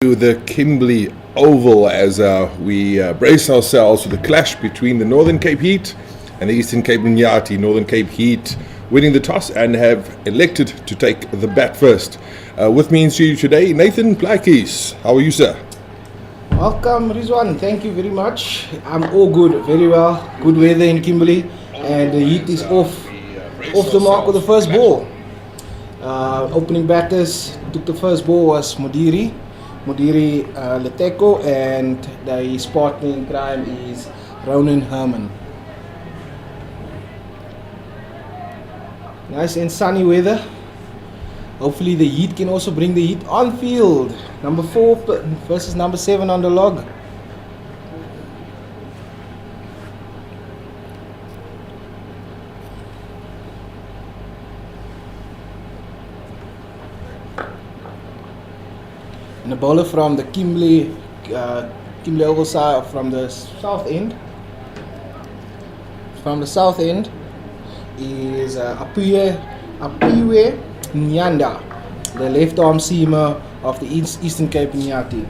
To the Kimberley Oval as we brace ourselves for the clash between the Northern Cape Heat and the Eastern Cape Iinyathi. Northern Cape Heat winning the toss and have elected to take the bat first. With me in studio today, Nathan Plakis. How are you, sir? Welcome, Rizwan. Thank you very much. I'm all good, very well. Good weather in Kimberley, and the Heat is off the mark with the first ball. Opening batters took the first ball was Modiri Leteko, and his partner in crime is Ronan Herman. Nice and sunny weather. Hopefully the Heat can also bring the Heat on field. Number 4 versus number 7 on the log. And the bowler from the Kimberley Oval side, from the south end. From the south end is Apiwe Nyanda, the left arm seamer of the Eastern Cape Iinyathi.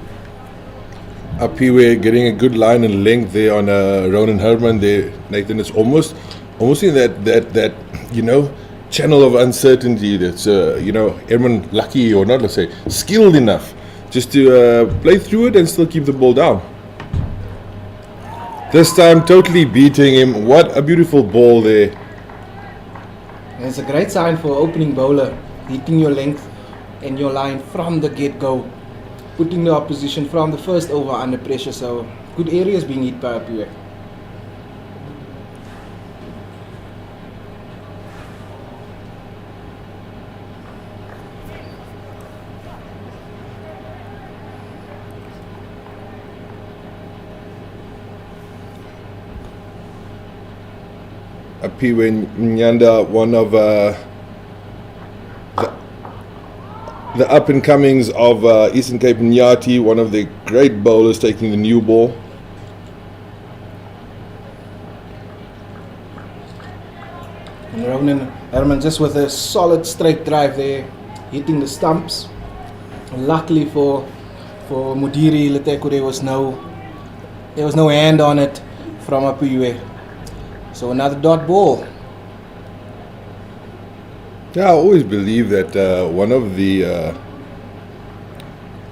Apiwe getting a good line and length there on Ronan Herman there, Nathan. It's almost in that channel of uncertainty that's Herman lucky or not, let's say skilled enough just to play through it and still keep the ball down. This time totally beating him. What a beautiful ball there. And it's a great sign for opening bowler, hitting your length and your line from the get-go, putting the opposition from the first over under pressure. So good areas being hit by Apiwe. Apiwe Nyanda, one of the up and comings of Eastern Cape Iinyathi, one of the great bowlers taking the new ball. And Ronan Herman just with a solid straight drive there, hitting the stumps. Luckily for Modiri Leteko, there was no hand on it from Apiwe. So another dot ball. Yeah, I always believe that one of the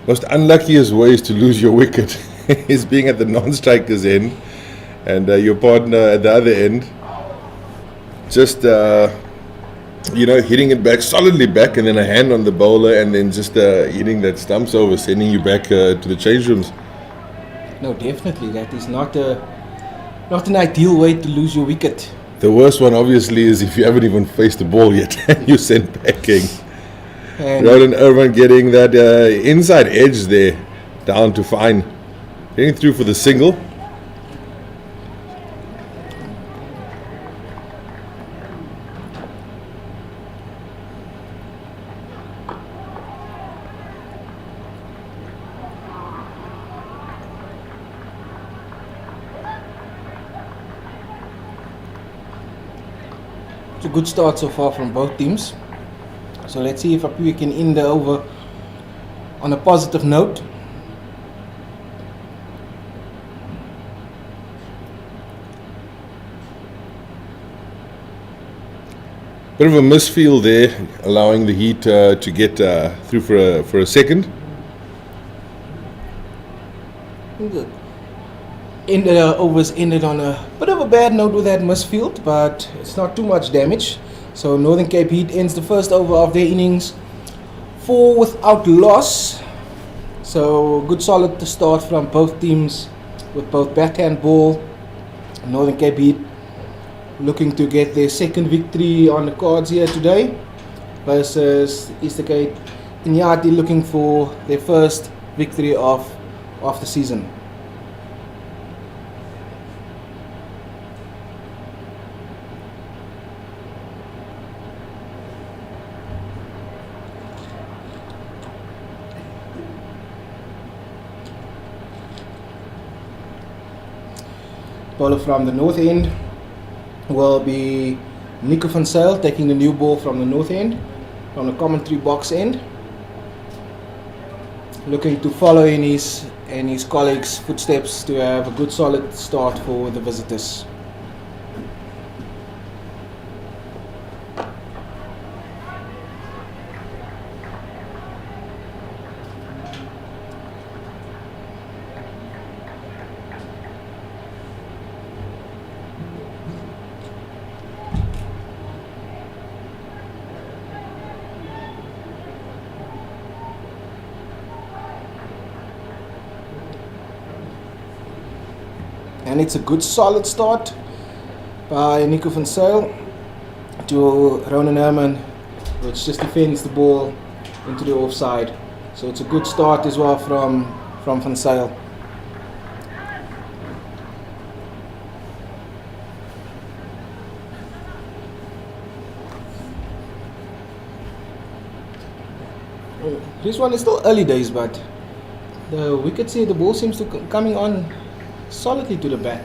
most unluckiest ways to lose your wicket is being at the non-striker's end and your partner at the other end just hitting it back solidly back, and then a hand on the bowler, and then just hitting that stumps over, sending you back to the change rooms. No, definitely that is not an ideal way to lose your wicket. The worst one obviously is if you haven't even faced the ball yet and you sent packing. Ronan Herman getting that inside edge there down to fine. Getting through for the single. It's a good start so far from both teams. So let's see if Apiwe can end the over on a positive note. Bit of a misfield there, allowing the Heat to get through for a second. Overs ended on a bit of a bad note with that misfield, but it's not too much damage. So Northern Cape Heat ends the first over of their innings 4 without loss. So good solid to start from both teams with both bat and ball. Northern Cape Heat looking to get their second victory on the cards here today, versus Eastern Cape Iinyathi looking for their first victory of the season. Bowler from the north end will be Nico van Zyl, taking the new ball from the north end, from the commentary box end. looking to follow in his colleagues' footsteps to have a good solid start for the visitors. And it's a good solid start by Nico van Zyl to Ronan Herman, which just defends the ball into the offside. So it's a good start as well from van Zyl. This one is still early days, but the wicket here, the ball seems to coming on solidly to the bat,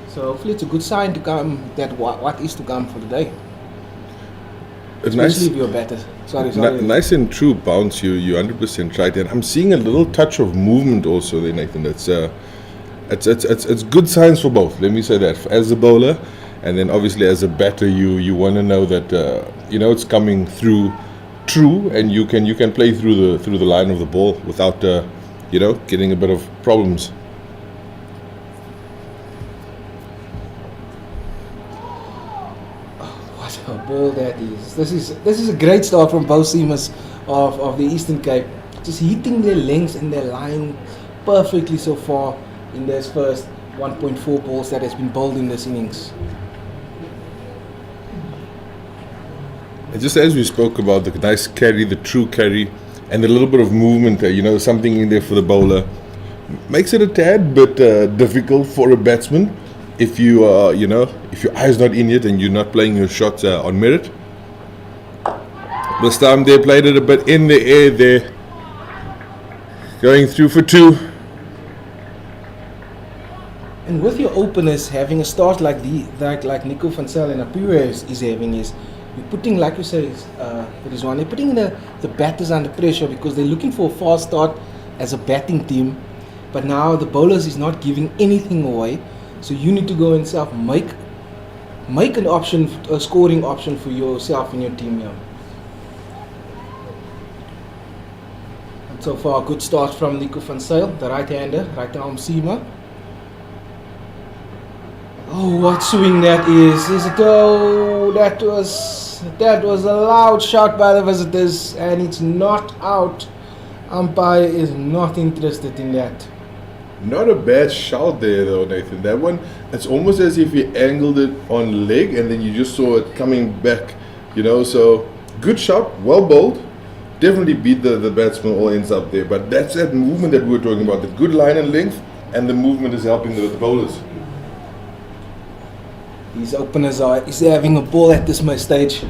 so hopefully it's a good sign to come that what is to come for the day. It's Especially nice. if you're better. Sorry. Nice and true bounce. You 100% right, and I'm seeing a little touch of movement also there, Nathan. It's good signs for both. Let me say that as a bowler, and then obviously as a batter, you want to know that it's coming through true, and you can play through the line of the ball without getting a bit of problems. What a ball that is! This is a great start from both seamers of the Eastern Cape, just hitting their lengths and their line perfectly so far in this first 1.4 balls that has been bowled in this innings. And just as we spoke about the nice carry, the true carry, and a little bit of movement there, something in there for the bowler, makes it a tad bit difficult for a batsman if you if your eye's not in yet and you're not playing your shots on merit. This time they played it a bit in the air there, going through for two. And with your openers having a start like Nico van Zyl and Apure is having, is you're putting, like you say, they're putting the batters under pressure because they're looking for a fast start as a batting team. But now the bowlers is not giving anything away, so you need to go and make an option, a scoring option for yourself and your team here. And so far, a good start from Nico van Zyl, the right-hander, right-arm seamer. Oh, what swing that is! Is it? Oh, that was a loud shot by the visitors, and it's not out. Umpire is not interested in that. Not a bad shout there though, Nathan. That one, it's almost as if you angled it on leg and then you just saw it coming back, so good shot, well bowled. Definitely beat the batsman, all ends up there. But that's that movement that we were talking about, the good line and length, and the movement is helping the bowlers. These openers is having a ball at this stage.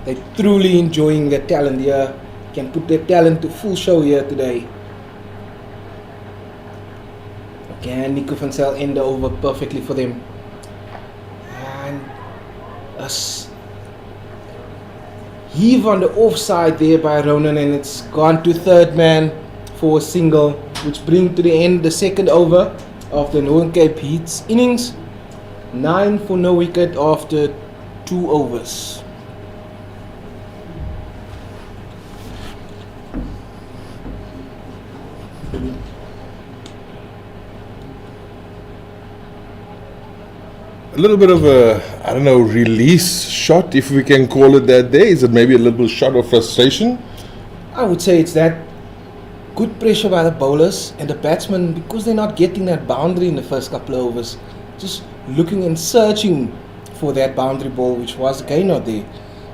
They're truly enjoying their talent here. Can put their talent to full show here today. Can Nico van Zyl end the over perfectly for them. And a heave on the offside there by Ronan, and it's gone to third man for a single, which brings to the end the second over of the Northern Cape Heat's innings. 9 for no wicket after 2 overs. A little bit of a, release shot, if we can call it that day. Is it maybe a little shot of frustration? I would say it's that good pressure by the bowlers and the batsmen, because they're not getting that boundary in the first couple of overs. Just looking and searching for that boundary ball, which was again not there.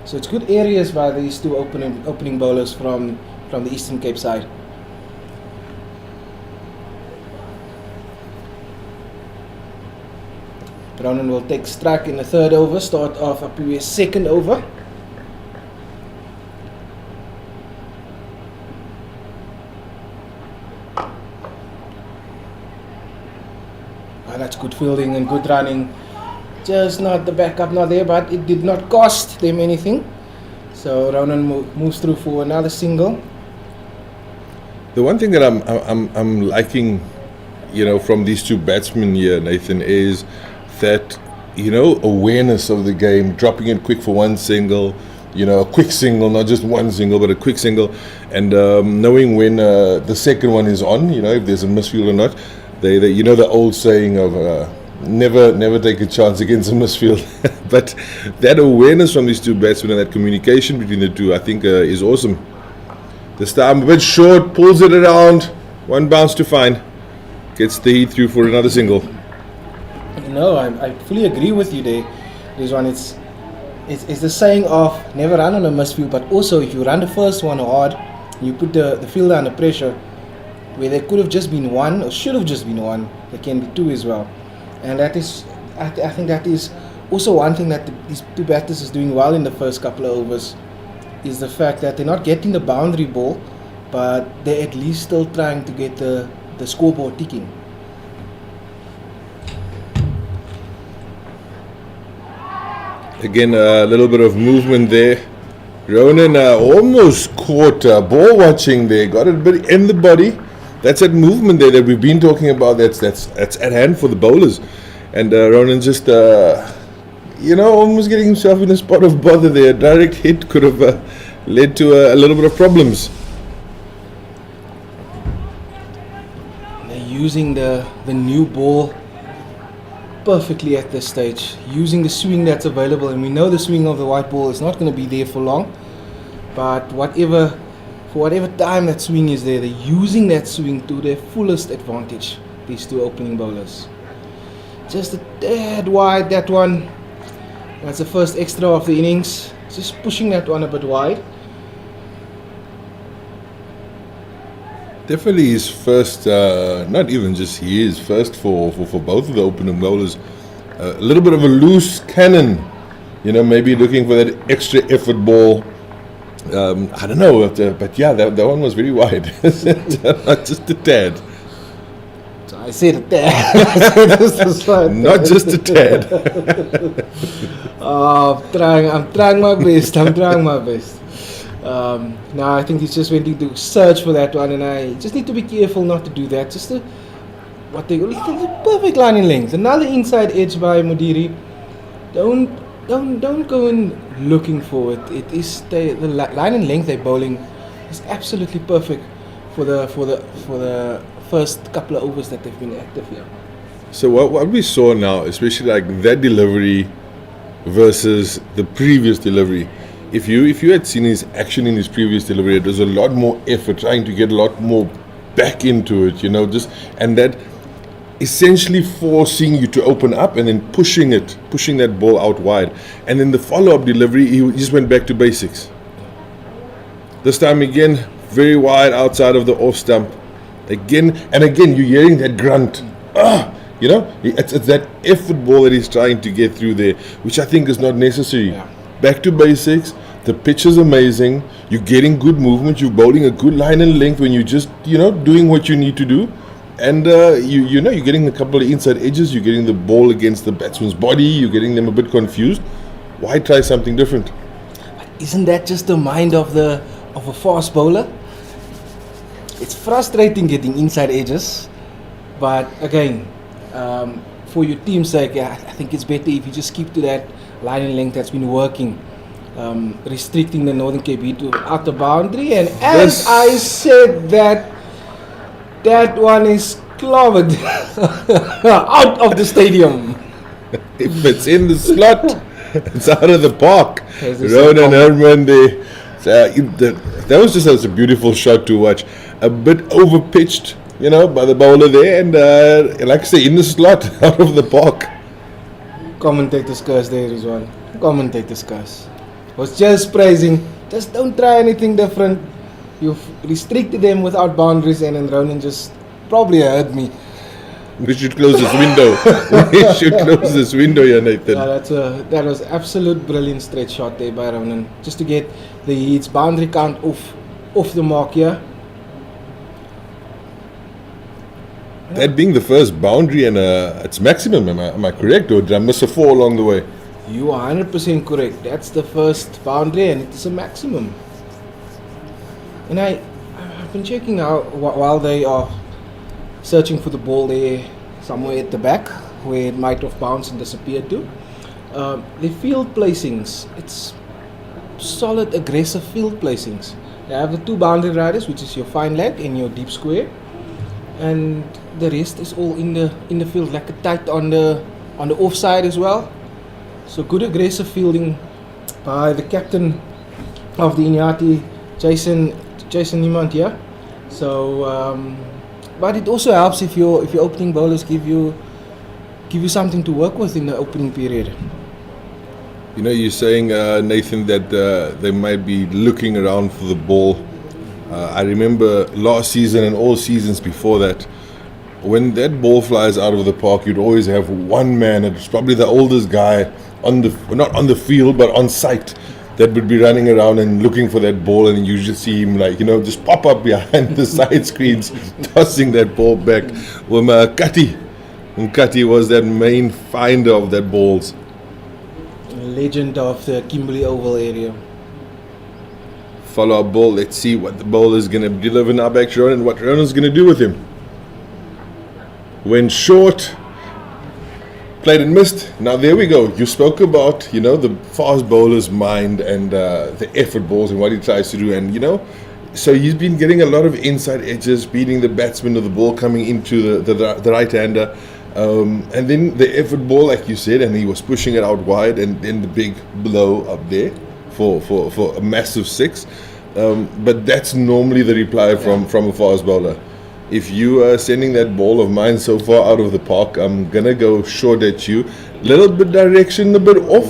So it's good areas by these two opening bowlers from the Eastern Cape side. Brownen will take strike in the third over, start off a previous second over. That's good fielding and good running. Just not the backup, not there, but it did not cost them anything. So Ronan moves through for another single. The one thing that I'm liking, from these two batsmen here, Nathan, is that awareness of the game, dropping it quick for one single, a quick single, not just one single, but a quick single, and knowing when the second one is on, if there's a misfield or not. They the old saying of never take a chance against a misfield. But that awareness from these two batsmen and that communication between the two, I think, is awesome. This time a bit short, pulls it around, one bounce to fine, gets the heat through for another single. I fully agree with you there. This one, it's the saying of never run on a misfield, but also if you run the first one hard, you put the fielder under pressure, where there could have just been one or should have just been one, there can be two as well. And that is, I think that is also one thing that these two batters is doing well in the first couple of overs, is the fact that they're not getting the boundary ball, but they're at least still trying to get the scoreboard ticking. Again, a little bit of movement there. Ronan almost caught ball watching there, got it a bit in the body. That's that movement there that we've been talking about. That's at hand for the bowlers, and Ronan just almost getting himself in a spot of bother there. A direct hit could have led to a little bit of problems. They're using the new ball perfectly at this stage, using the swing that's available, and we know the swing of the white ball is not going to be there for long, but for whatever time that swing is there, they're using that swing to their fullest advantage, these two opening bowlers. Just a tad wide, that one. That's the first extra of the innings, just pushing that one a bit wide. Definitely his first, not even just his first for both of the opening bowlers. A little bit of a loose cannon, maybe looking for that extra effort ball. I don't know, but yeah, that one was very wide. Not just a tad. So I said a tad. Not just a tad. I'm trying my best. Now I think he's just waiting to search for that one, and I just need to be careful not to do that. Just the perfect line in length. Another inside edge by Modiri. Don't go in looking for it. It is the line in length they're bowling is absolutely perfect for the first couple of overs that they've been active here. So what we saw now, especially like that delivery versus the previous delivery. If you had seen his action in his previous delivery, it was a lot more effort, trying to get a lot more back into it, and that essentially forcing you to open up and then pushing that ball out wide. And then the follow-up delivery, he just went back to basics. This time again, very wide outside of the off stump. Again and again, you're hearing that grunt. It's that effort ball that he's trying to get through there, which I think is not necessary. Yeah. Back to basics. The pitch is amazing. You're getting good movement. You're bowling a good line and length when you're just, doing what you need to do. And you're getting a couple of inside edges. You're getting the ball against the batsman's body. You're getting them a bit confused. Why try something different? Isn't that just the mind of a fast bowler? It's frustrating getting inside edges, but again, for your team's sake, I think it's better if you just keep to that line and length that's been working, restricting the Northern Cape Heat to out the boundary. And as I said, that one is clobbered out of the stadium. If it's in the slot, it's out of the park. Ronan Herman, that was just a beautiful shot to watch. A bit overpitched, by the bowler there, and like I say, in the slot, out of the park. Commentator's curse there is one. Commentator's curse. Was just praising. Just don't try anything different. You've restricted them without boundaries, and then Ronan just probably heard me. We should close this window. Yeah, Nathan. That was absolute brilliant straight shot there by Ronan, just to get the Heat's boundary count off the mark here. That being the first boundary and its maximum, am I correct, or did I miss a 4 along the way? You are 100% correct. That's the first boundary and it is a maximum. And I've been checking out while they are searching for the ball there somewhere at the back where it might have bounced and disappeared to. The field placings, it's solid aggressive field placings. They have the 2 boundary riders, which is your fine leg and your deep square, and the rest is all in the field, like a tight on the offside as well. So good aggressive fielding by the captain of the Iinyathi, Jason Iinyathi. So, but it also helps if your opening bowlers give you something to work with in the opening period. You know, you're saying, Nathan, that they might be looking around for the ball. I remember last season and all seasons before that, when that ball flies out of the park, you'd always have one man, it's probably the oldest guy, not on the field, but on site, that would be running around and looking for that ball, and you just see him, like, just pop up behind the side screens, tossing that ball back. Well, Kati was that main finder of that balls. Legend of the Kimberley Oval area. Follow up ball. Let's see what the bowler is going to deliver now back to Ronan and what Ronan's going to do with him. Went short, played and missed. Now there we go. You spoke about, the fast bowler's mind and the effort balls and what he tries to do. And, so he's been getting a lot of inside edges, beating the batsman of the ball coming into the right-hander. And then the effort ball, like you said, and he was pushing it out wide, and then the big blow up there for a massive 6. But that's normally the reply from a fast bowler. If you are sending that ball of mine so far out of the park, I'm gonna go short at you. Little bit direction, a bit off,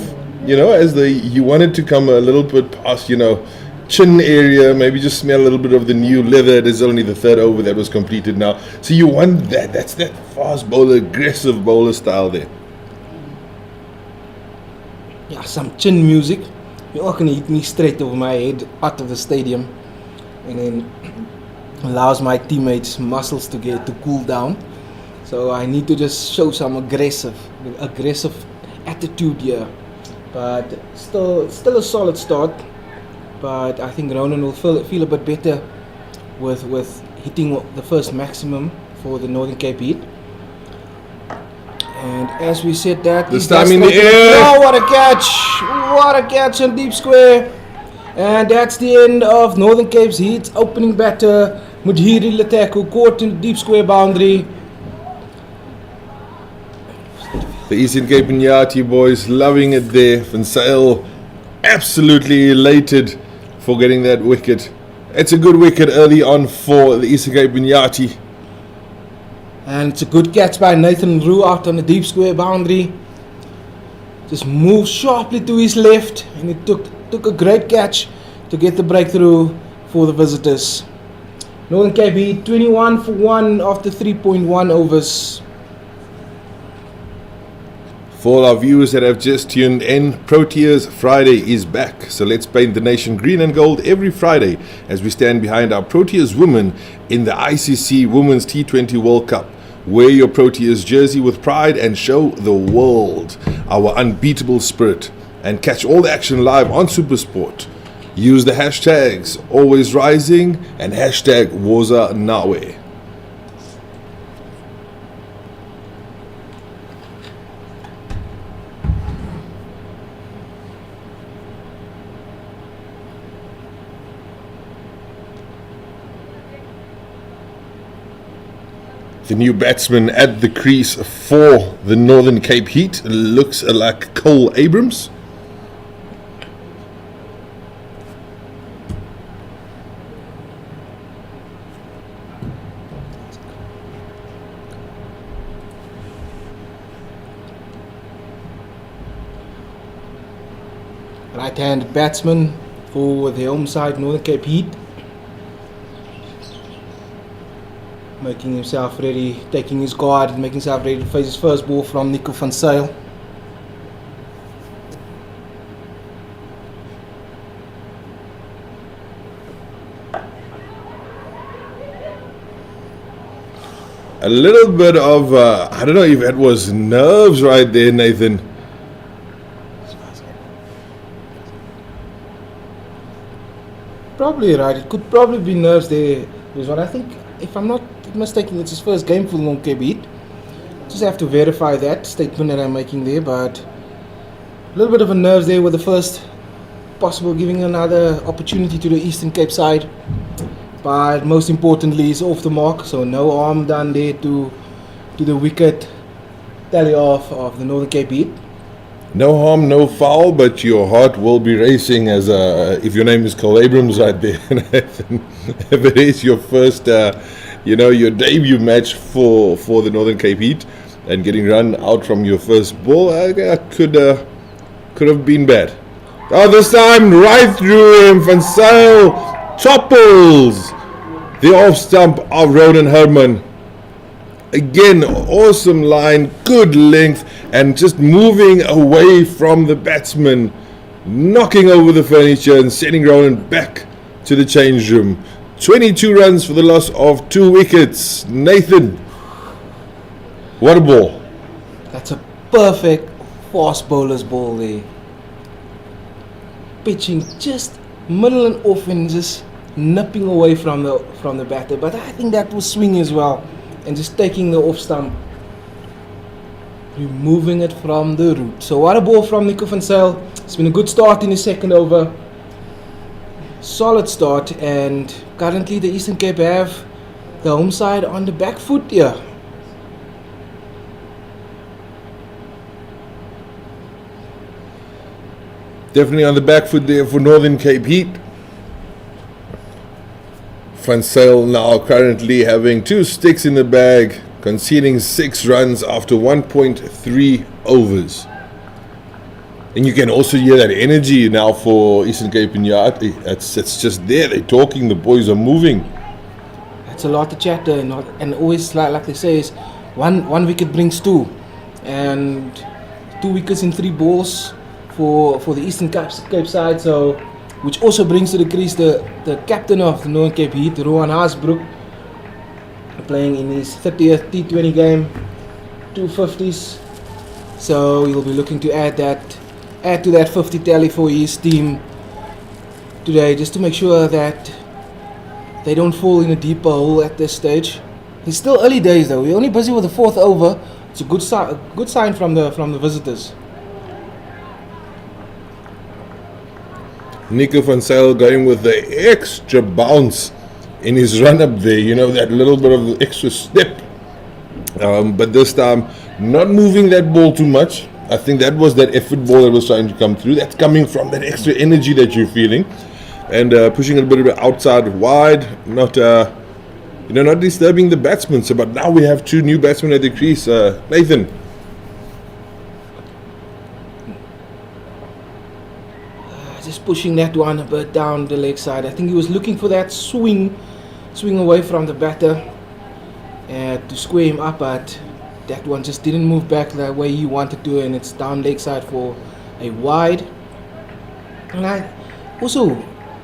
as you want it to come a little bit past, chin area, maybe just smell a little bit of the new leather. It is only the 3rd over that was completed now. So you want that. That's that fast bowler, aggressive bowler style there. Yeah, some chin music. You're all going to hit me straight over my head out of the stadium. And then allows my teammates' muscles to cool down. So I need to just show some aggressive attitude here. But still a solid start. But I think Ronan will feel a bit better with hitting the first maximum for the Northern Cape Heat. And as we said that, this time in the air. Oh, what a catch! What a catch on deep square! And that's the end of Northern Cape's Heat. Opening batter Mudhiri Leteku caught in the deep square boundary. The Eastern Cape Iinyathi boys loving it there. Van Zyl absolutely elated for getting that wicket. It's a good wicket early on for the Eastern Cape Iinyathi. And it's a good catch by Nathan Roux out on the deep square boundary. Just moved sharply to his left, and it took a great catch to get the breakthrough for the visitors. Northern Cape Heat 21 for 1 after 3.1 overs. For all our viewers that have just tuned in, Proteas Friday is back. So let's paint the nation green and gold every Friday as we stand behind our Proteas women in the ICC Women's T20 World Cup. Wear your Proteas jersey with pride and show the world our unbeatable spirit. And catch all the action live on Supersport. Use the hashtags Always Rising and hashtag Woza Nawe. The new batsman at the crease for the Northern Cape Heat looks like Cole Abrams. Right-handed batsman for the home side Northern Cape Heat. Making himself ready, taking his guard, making himself ready to face his first ball from Nico van Zyl. A little bit of, I don't know if it was nerves right there, Nathan. Probably right, it could probably be nerves there Rizwan. I think, if I'm not mistaken, it's his first game for the Northern Cape Heat. Just have to verify that statement that I'm making there, but a little bit of a nerves there with the first possible giving another opportunity to the Eastern Cape side. But most importantly, he's off the mark, so no harm done there to the wicket tally off of the Northern Cape Heat. No harm, no foul, but your heart will be racing as if your name is Cole Abrams right there. If it is your first, your debut match for the Northern Cape Heat and getting run out from your first ball, could have been bad. Oh, this time right through him, Van Zyl topples the off stump of Ronan Herman. Again, awesome line, good length, and just moving away from the batsman, knocking over the furniture and sending Ronan back to the change room. 22 runs for the loss of 2 wickets. Nathan, what a ball. That's a perfect fast bowler's ball there. Pitching just middle and off and just nipping away from the batter. But I think that was swinging as well. And just taking the off stump, removing it from the root. So what a ball from Nico van Zyl. It's been a good start in the second over. Solid start, and currently the Eastern Cape have the home side on the back foot here. Definitely on the back foot there for Northern Cape Heat. Van Zyl now currently having 2 sticks in the bag, conceding 6 runs after 1.3 overs. And you can also hear that energy now for Eastern Cape Iinyathi. It's just there. They're talking. The boys are moving. That's a lot to chatter, and always like they say is one wicket brings 2, and 2 wickets in 3 balls for the Eastern Cape side. So, which also brings to the crease the captain of the Northern Cape Heat, Rohan Haasbroek, playing in his 30th T20 game, 250s. So he'll be looking to add to that 50 tally for his team today, just to make sure that they don't fall in a deeper hole at this stage. It's still early days though. We're only busy with the 4th over. It's a good sign from the visitors. Nico van Zyl going with the extra bounce in his run up there, that little bit of the extra step. But this time, not moving that ball too much. I think that was that effort ball that was trying to come through. That's coming from that extra energy that you're feeling. And pushing a little bit outside wide, not disturbing the batsmen. So, but now we have 2 new batsmen at the crease. Nathan. Just pushing that one a bit down the leg side. I think he was looking for that swing away from the batter to square him up, but that one just didn't move back the way he wanted to, and it's down leg side for a wide. And I also,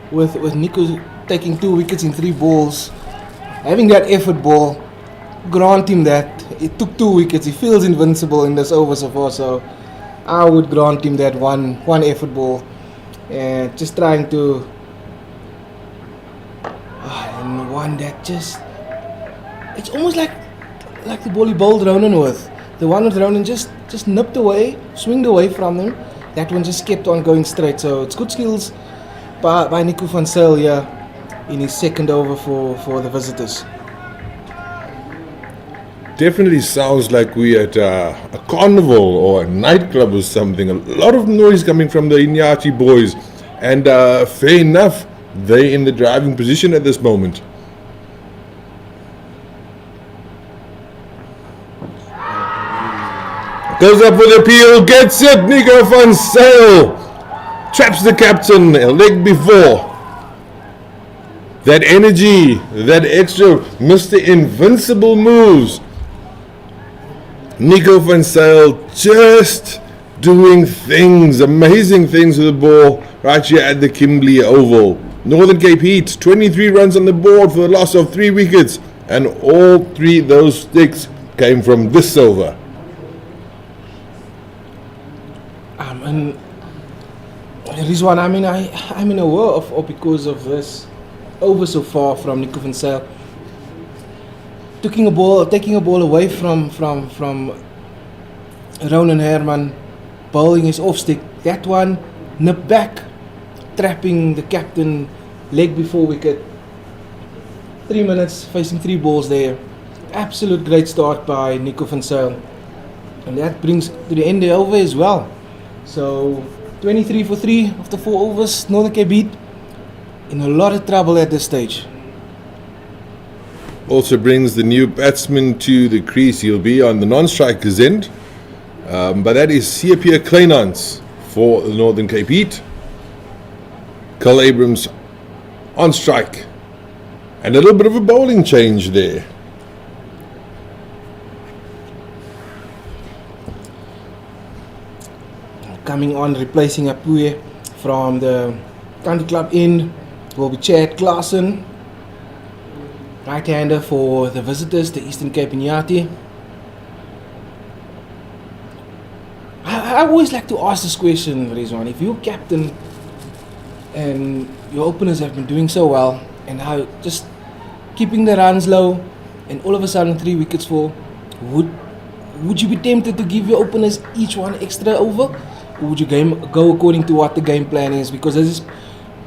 with Nico taking 2 wickets in 3 balls, having that effort ball, grant him that. It took 2 wickets. He feels invincible in this over so far, so I would grant him that one effort ball. And just trying to and one that just, it's almost like the ball he bowled Ronan with. The one with Ronan just nipped away, swinged away from him. That one just kept on going straight. So it's good skills by Nico van Zyl here in his second over for the visitors. Definitely sounds like we're at a carnival or a nightclub or something. A lot of noise coming from the Iinyathi boys. And fair enough, they're in the driving position at this moment. Goes up with a peel, gets it, Nico van Zyl. Traps the captain a leg before. That energy, that extra Mr. Invincible moves. Nico van Zyl just doing things, amazing things with the ball right here at the Kimberley Oval. Northern Cape Heat, 23 runs on the board for the loss of 3 wickets, and all 3 of those sticks came from this over. And Rizwan, I'm in a whirl of because of this over so far from Nico van Zyl. taking a ball away from Ronan Herman, bowling his off stick. That one nipped back, trapping the captain leg before wicket. 3 minutes, facing 3 balls there. Absolute great start by Nico van Zyl. And that brings to the end the over as well. So 23 for 3 after 4 overs. Northern Cape beat in a lot of trouble at this stage. Also brings the new batsman to the crease. He'll be on the non-striker's end. But that is Claasen for the Northern Cape Heat. Cole Abrams on strike. And a little bit of a bowling change there. Coming on, replacing Apuye from the Country Club end will be Chad Claasen. Right-hander for the visitors, the Eastern Cape Iinyathi. I always like to ask this question, Rizwan. If you're captain and your openers have been doing so well, and how just keeping the runs low, and all of a sudden 3 wickets fall, would you be tempted to give your openers each one extra over? Or would you go according to what the game plan is? Because this is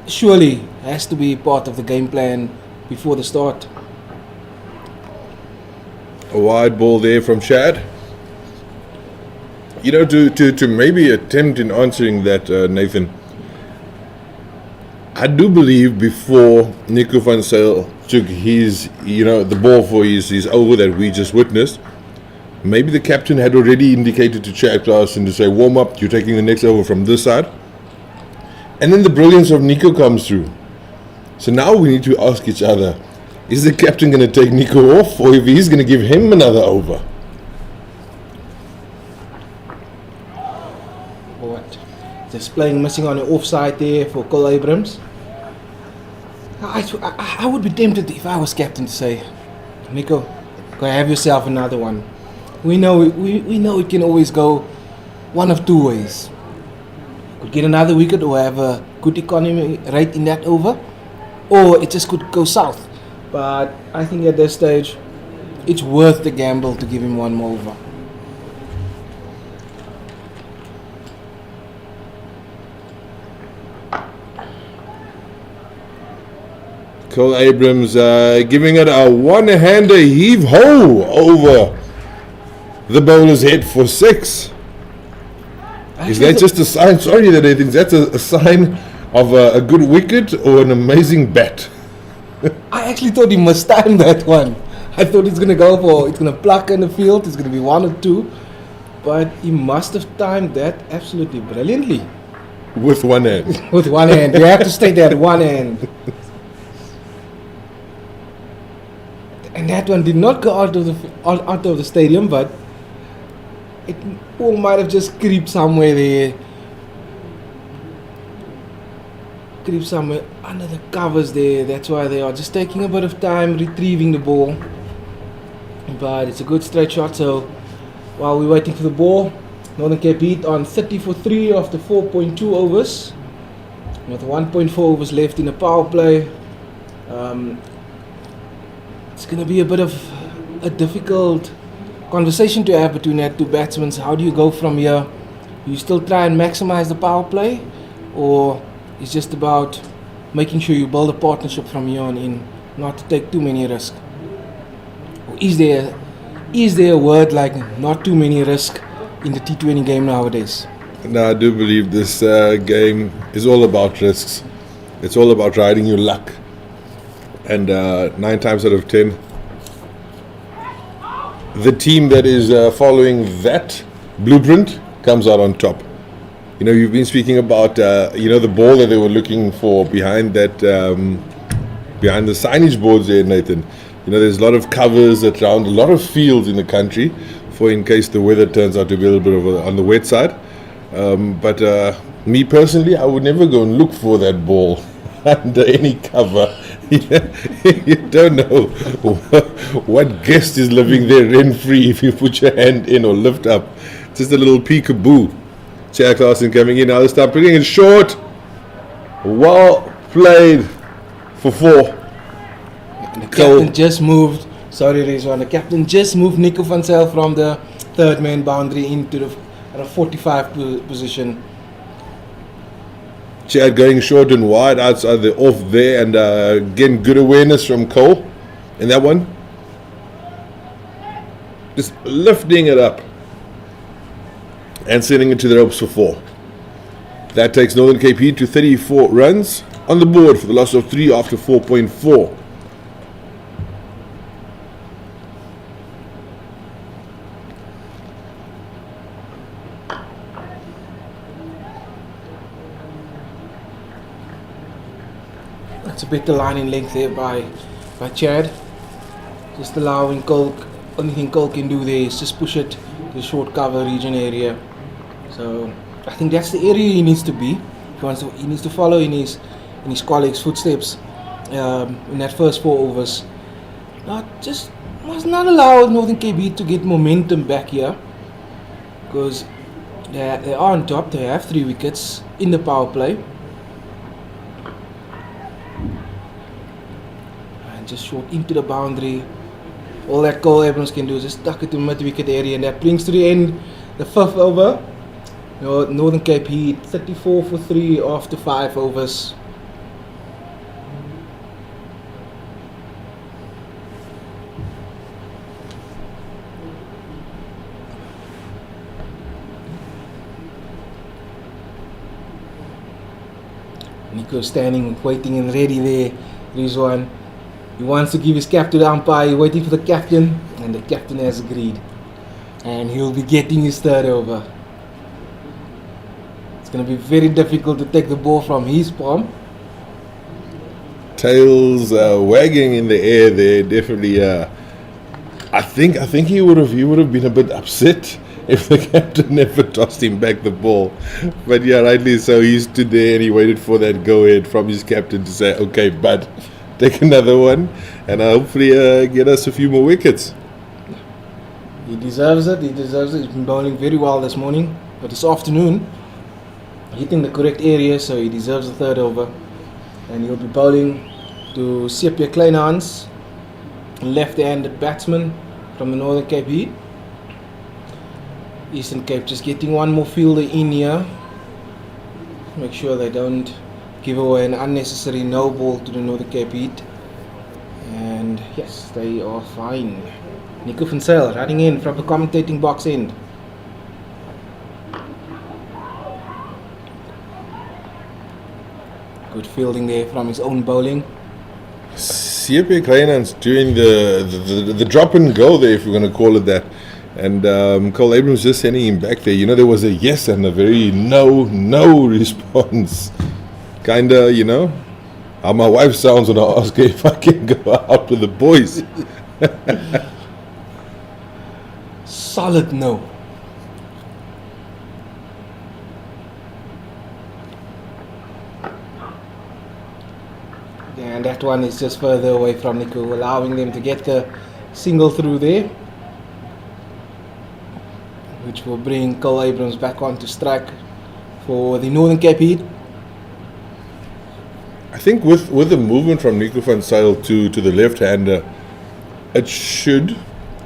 surely has to be part of the game plan before the start. A wide ball there from Shad. You know, to maybe attempt in answering that, Nathan, I do believe before Nico van Zyl took his, the ball for his over that we just witnessed, maybe the captain had already indicated to Chad Claasen to say, warm up, you're taking the next over from this side. And then the brilliance of Nico comes through. So now we need to ask each other, is the captain going to take Nico off, or if he's going to give him another over? What? Just playing missing on the offside there for Cole Abrams. I would be tempted if I was captain to say, Nico, go have yourself another one. We know it can always go one of 2 ways. Could get another wicket or have a good economy rate in that over, or it just could go south. But I think at this stage, it's worth the gamble to give him one more over. Cole Abrams giving it a one-hander heave-ho over the bowler's head for 6. Is that just a sign? Sorry, that I think that's a sign of a good wicket or an amazing bat. I actually thought he must time that one. I thought it's gonna pluck in the field. It's gonna be 1 or 2, but he must have timed that absolutely brilliantly. With one hand. With one hand, you have to stay there at one hand. And that one did not go out of the stadium, but it all might have just creeped somewhere there. Creep somewhere under the covers there. That's why they are just taking a bit of time retrieving the ball. But it's a good straight shot. So while we're waiting for the ball, Northern Cape beat on 30 for 3 after 4.2 overs. With 1.4 overs left in the power play. It's going to be a bit of a difficult conversation to have between that 2 batsmen. How do you go from here? You still try and maximize the power play, or it's just about making sure you build a partnership from here on in, not to take too many risks? Or is there a word like not too many risks in the T20 game nowadays? No, I do believe this game is all about risks. It's all about riding your luck. And 9 times out of 10, the team that is following that blueprint comes out on top. You know, you've been speaking about, the ball that they were looking for behind that, behind the signage boards there, Nathan. You know, there's a lot of covers around a lot of fields in the country for in case the weather turns out to be a little bit on the wet side. But me personally, I would never go and look for that ball under any cover. You don't know what guest is living there rent-free if you put your hand in or lift up. Just a little peekaboo. Chad Claasen coming in now this time, putting it short. Well played for 4. The captain just moved Sorry, Rizwan. The captain just moved Nico van Zyl from the third man boundary into the 45 position. Chad going short and wide outside the off there, and again good awareness from Cole in that one. Just lifting it up and sending it to the ropes for 4. That takes Northern Cape Heat to 34 runs on the board for the loss of 3 after 4.4. It's a better line in length there by Chad. Just allowing Cole, only thing Cole can do there is just push it to the short cover region area. So I think that's the area he needs to be. He needs to follow in his colleagues' footsteps in that first 4 overs. Must not allow Northern Cape Heat to get momentum back here, because they are on top. They have 3 wickets in the power play. Just short into the boundary. All that Cole Abrams can do is just tuck it to mid-wicket area, and that brings to the end the 5th over. Northern Cape Heat 34 for 3 after 5 overs. Nico standing, waiting and ready there. Rizwan. He wants to give his cap to the umpire, waiting for the captain, and the captain has agreed. And he'll be getting his 3rd over. It's going to be very difficult to take the ball from his palm. Tails wagging in the air there, definitely. I think he would have been a bit upset if the captain never tossed him back the ball. But yeah, rightly so. He stood there and he waited for that go-ahead from his captain to say, okay, bud, take another one and hopefully get us a few more wickets. He deserves it. He's been bowling very well this morning, but this afternoon, hitting the correct area, so he deserves the 3rd over. And he'll be bowling to CSA Claasen, left-handed batsman from the Northern Cape Heat. Eastern Cape just getting one more fielder in here. Make sure they don't give away an unnecessary no ball to the Northern Cape Heat. And yes, they are fine. Nico van Zyl running in from the commentating box end. Good fielding there from his own bowling. CSA Kleinan's doing the drop and go there, if we're going to call it that. And Cole Abrams just sending him back there. You know, there was a yes and a very no response. Kinda, you know, how my wife sounds when I ask her if I can go out with the boys. Solid no. And that one is just further away from Nico, allowing them to get the single through there, which will bring Cole Abrams back on to strike for the Northern Cape Heat. I think with the movement from Nico van Zyl to the left-hander, it should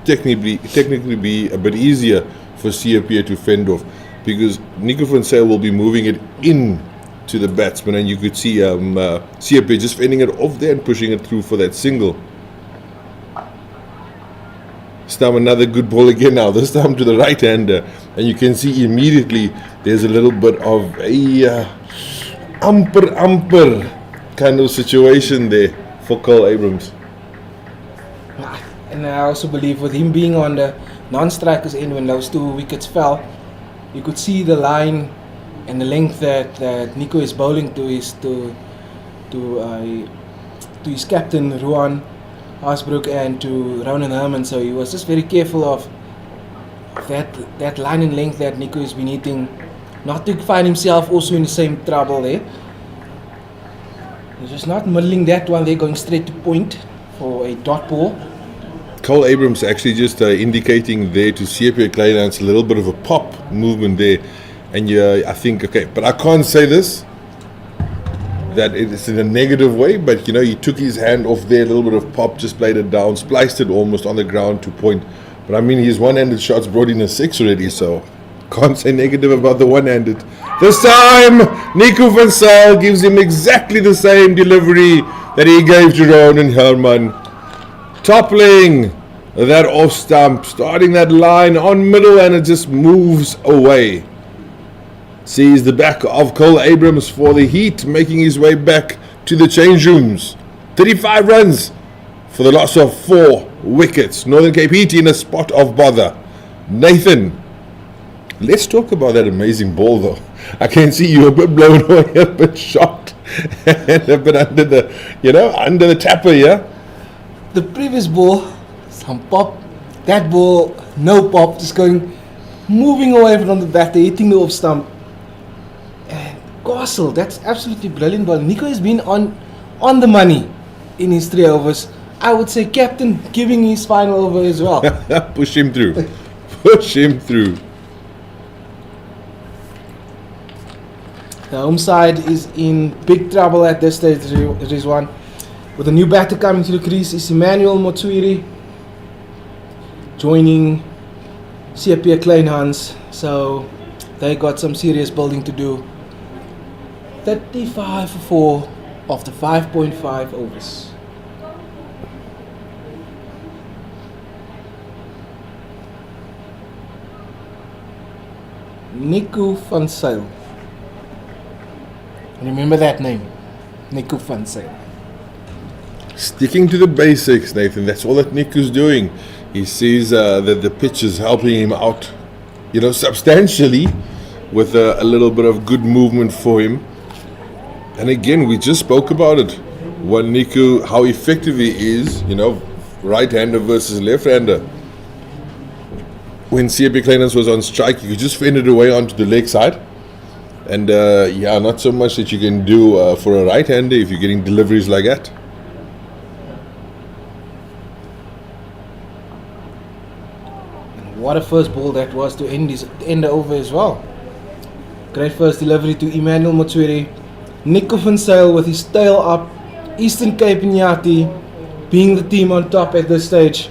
technically be a bit easier for CSA to fend off, because Nico van Zyl will be moving it in to the batsman, and you could see CSA just fending it off there and pushing it through for that single. This time another good ball again now, this time to the right-hander, and you can see immediately there's a little bit of a umper kind of situation there for Cole Abrams. And I also believe with him being on the non-strikers end when those 2 wickets fell, you could see the line and the length that Nico is bowling to his captain Ruan Hasbrook and to Ronan Herman, so he was just very careful of that line and length that Nico has been hitting, not to find himself also in the same trouble there. He's just not middling that one there, going straight to point for a dot ball. Cole Abrams actually just indicating there to CSA Kleinans a little bit of a pop movement there, and I think, okay, but I can't say this. that it's in a negative way, but you know, he took his hand off there, a little bit of pop, just played it down, spliced it almost on the ground to point. But I mean, his one-handed shots brought in a 6 already, so can't say negative about the one-handed. This time, Nico van Zyl gives him exactly the same delivery that he gave to Ronan Herman. Toppling that off stump, starting that line on middle, and it just moves away. Sees the back of Cole Abrams for the Heat, making his way back to the change rooms. 35 runs for the loss of 4 wickets. Northern Cape Heat in a spot of bother. Nathan, let's talk about that amazing ball though. I can see you a bit blown away, a bit shocked, and a bit under the tapper, yeah? The previous ball, some pop. That ball, no pop, just moving away from the batter, hitting the off stump. And Claasen, that's absolutely brilliant ball. Nico has been on the money in his 3 overs. I would say captain giving his final over as well. Push him through. Push him through. The home side is in big trouble at this stage, Rizwan. With a new batter coming to the crease is Emmanuel Motswiri joining CSA Kleinhans. So they got some serious building to do. 35 for 4 after 5.5 overs. Nico van Zyl. Remember that name, Nico van Zyl. Sticking to the basics, Nathan. That's all that Nico's doing. He sees that the pitch is helping him out, substantially, with a little bit of good movement for him. And again, we just spoke about it. What Nico, how effective he is, right-hander versus left-hander. When CSA Kleinhans was on strike, you could just fend it away onto the leg side. And not so much that you can do for a right-hander if you're getting deliveries like that. And what a first ball that was to end the over as well. Great first delivery to Emmanuel Motswiri. Nico van Zyl with his tail up. Eastern Cape Iinyathi being the team on top at this stage.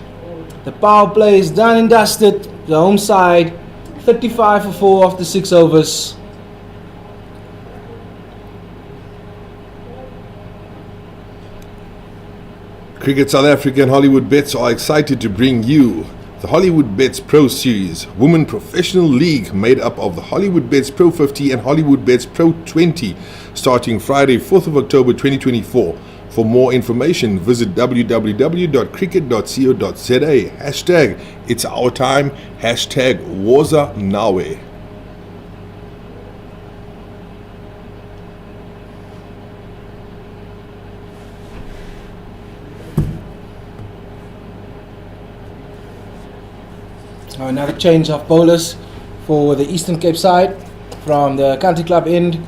The power play is done and dusted. The home side 35 for 4 after 6 overs. Cricket South Africa and Hollywood Bets are excited to bring you the Hollywood Bets Pro Series, Women Professional League made up of the Hollywood Bets Pro 50 and Hollywood Bets Pro 20, starting Friday, 4th of October 2024. For more information, visit www.cricket.co.za. Hashtag It's Our Time. Hashtag Woza Nawe. Another change of bowlers for the Eastern Cape side. From the country club end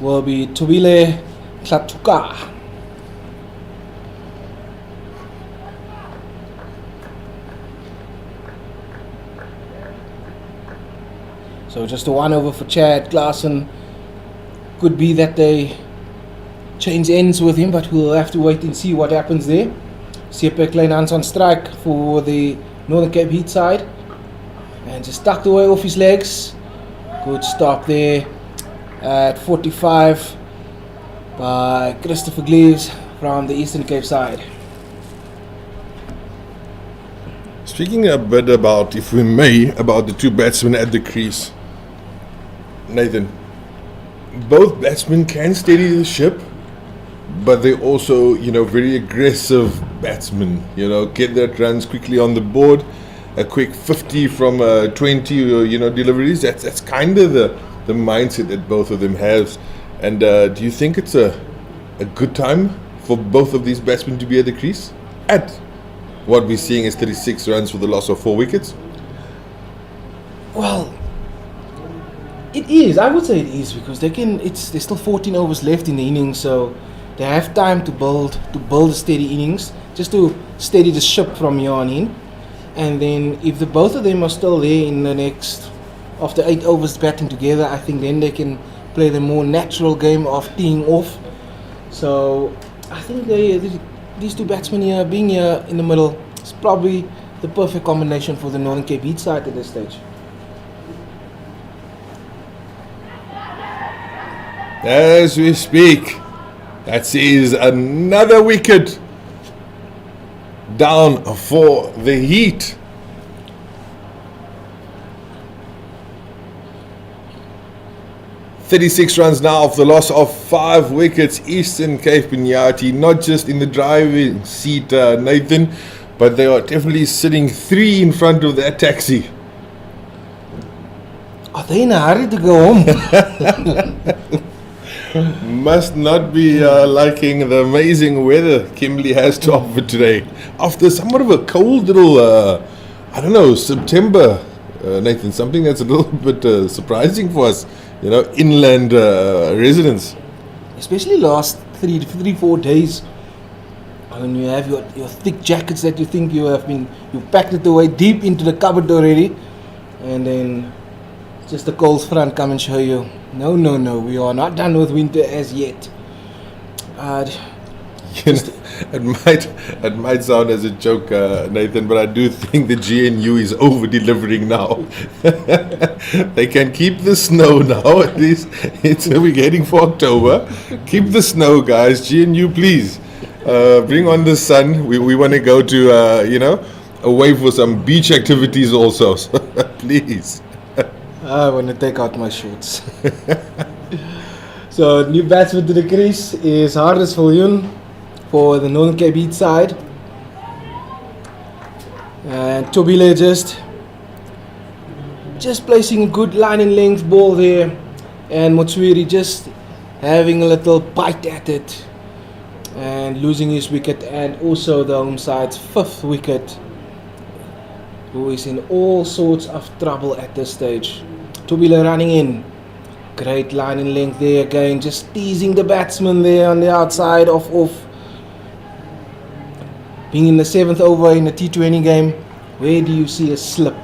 will be Tuli Klatuka. So just a 1 over for Chad Claasen. Could be that they change ends with him, but we'll have to wait and see what happens there. CSA Kleinhans on strike for the Northern Cape Heat side. And just tucked away off his legs. Good stop there at 45 by Christopher Gleaves from the Eastern Cape side. Speaking a bit about, if we may, about the 2 batsmen at the crease. Nathan, both batsmen can steady the ship, but they're also, very aggressive batsmen. Get their runs quickly on the board. A quick 50 from 20, deliveries. That's kind of the mindset that both of them have. And do you think it's a good time for both of these batsmen to be at the crease? At what we're seeing is 36 runs for the loss of 4 wickets. Well, it is. I would say it is because there's still 14 overs left in the innings, so they have time to build a steady innings, just to steady the ship from here on in. And then if the both of them are still there in the next, after 8 overs batting together, I think then they can play the more natural game of teeing off So I think these two batsmen here, being here in the middle, is probably the perfect combination for the Northern Cape Heat side at this stage. As we speak, that sees another wicket down for the Heat. "36 runs now off the loss of 5 wickets. Eastern Cape Iinyathi, not just in the driving seat, Nathan, but they are definitely sitting 3 in front of that taxi. Are they in a hurry to go home? Must not be liking the amazing weather Kimberley has to offer today. After somewhat of a cold little, September, Nathan, something that's a little bit surprising for us, inland residents. Especially last 4 days. When you have your thick jackets that you think you've packed it away deep into the cupboard already, and then just the cold front come and show you, no, we are not done with winter as yet. It might sound as a joke, Nathan, but I do think the GNU is over delivering now. They can keep the snow now. At least we're heading for October. Keep the snow, guys. GNU, please. Bring on the sun. We want to go to away for some beach activities also. So please. I want to take out my shorts. So new batsman to the crease is Harris Viljoen for the Northern Cape Heat side, and Tobile just placing a good line and length ball there, and Motswiri just having a little bite at it and losing his wicket, and also the home side's 5th wicket, who is in all sorts of trouble at this stage. Tobile running in. Great line and length there again, just teasing the batsman there on the outside off. Being in the 7th over in a T20 game, where do you see a slip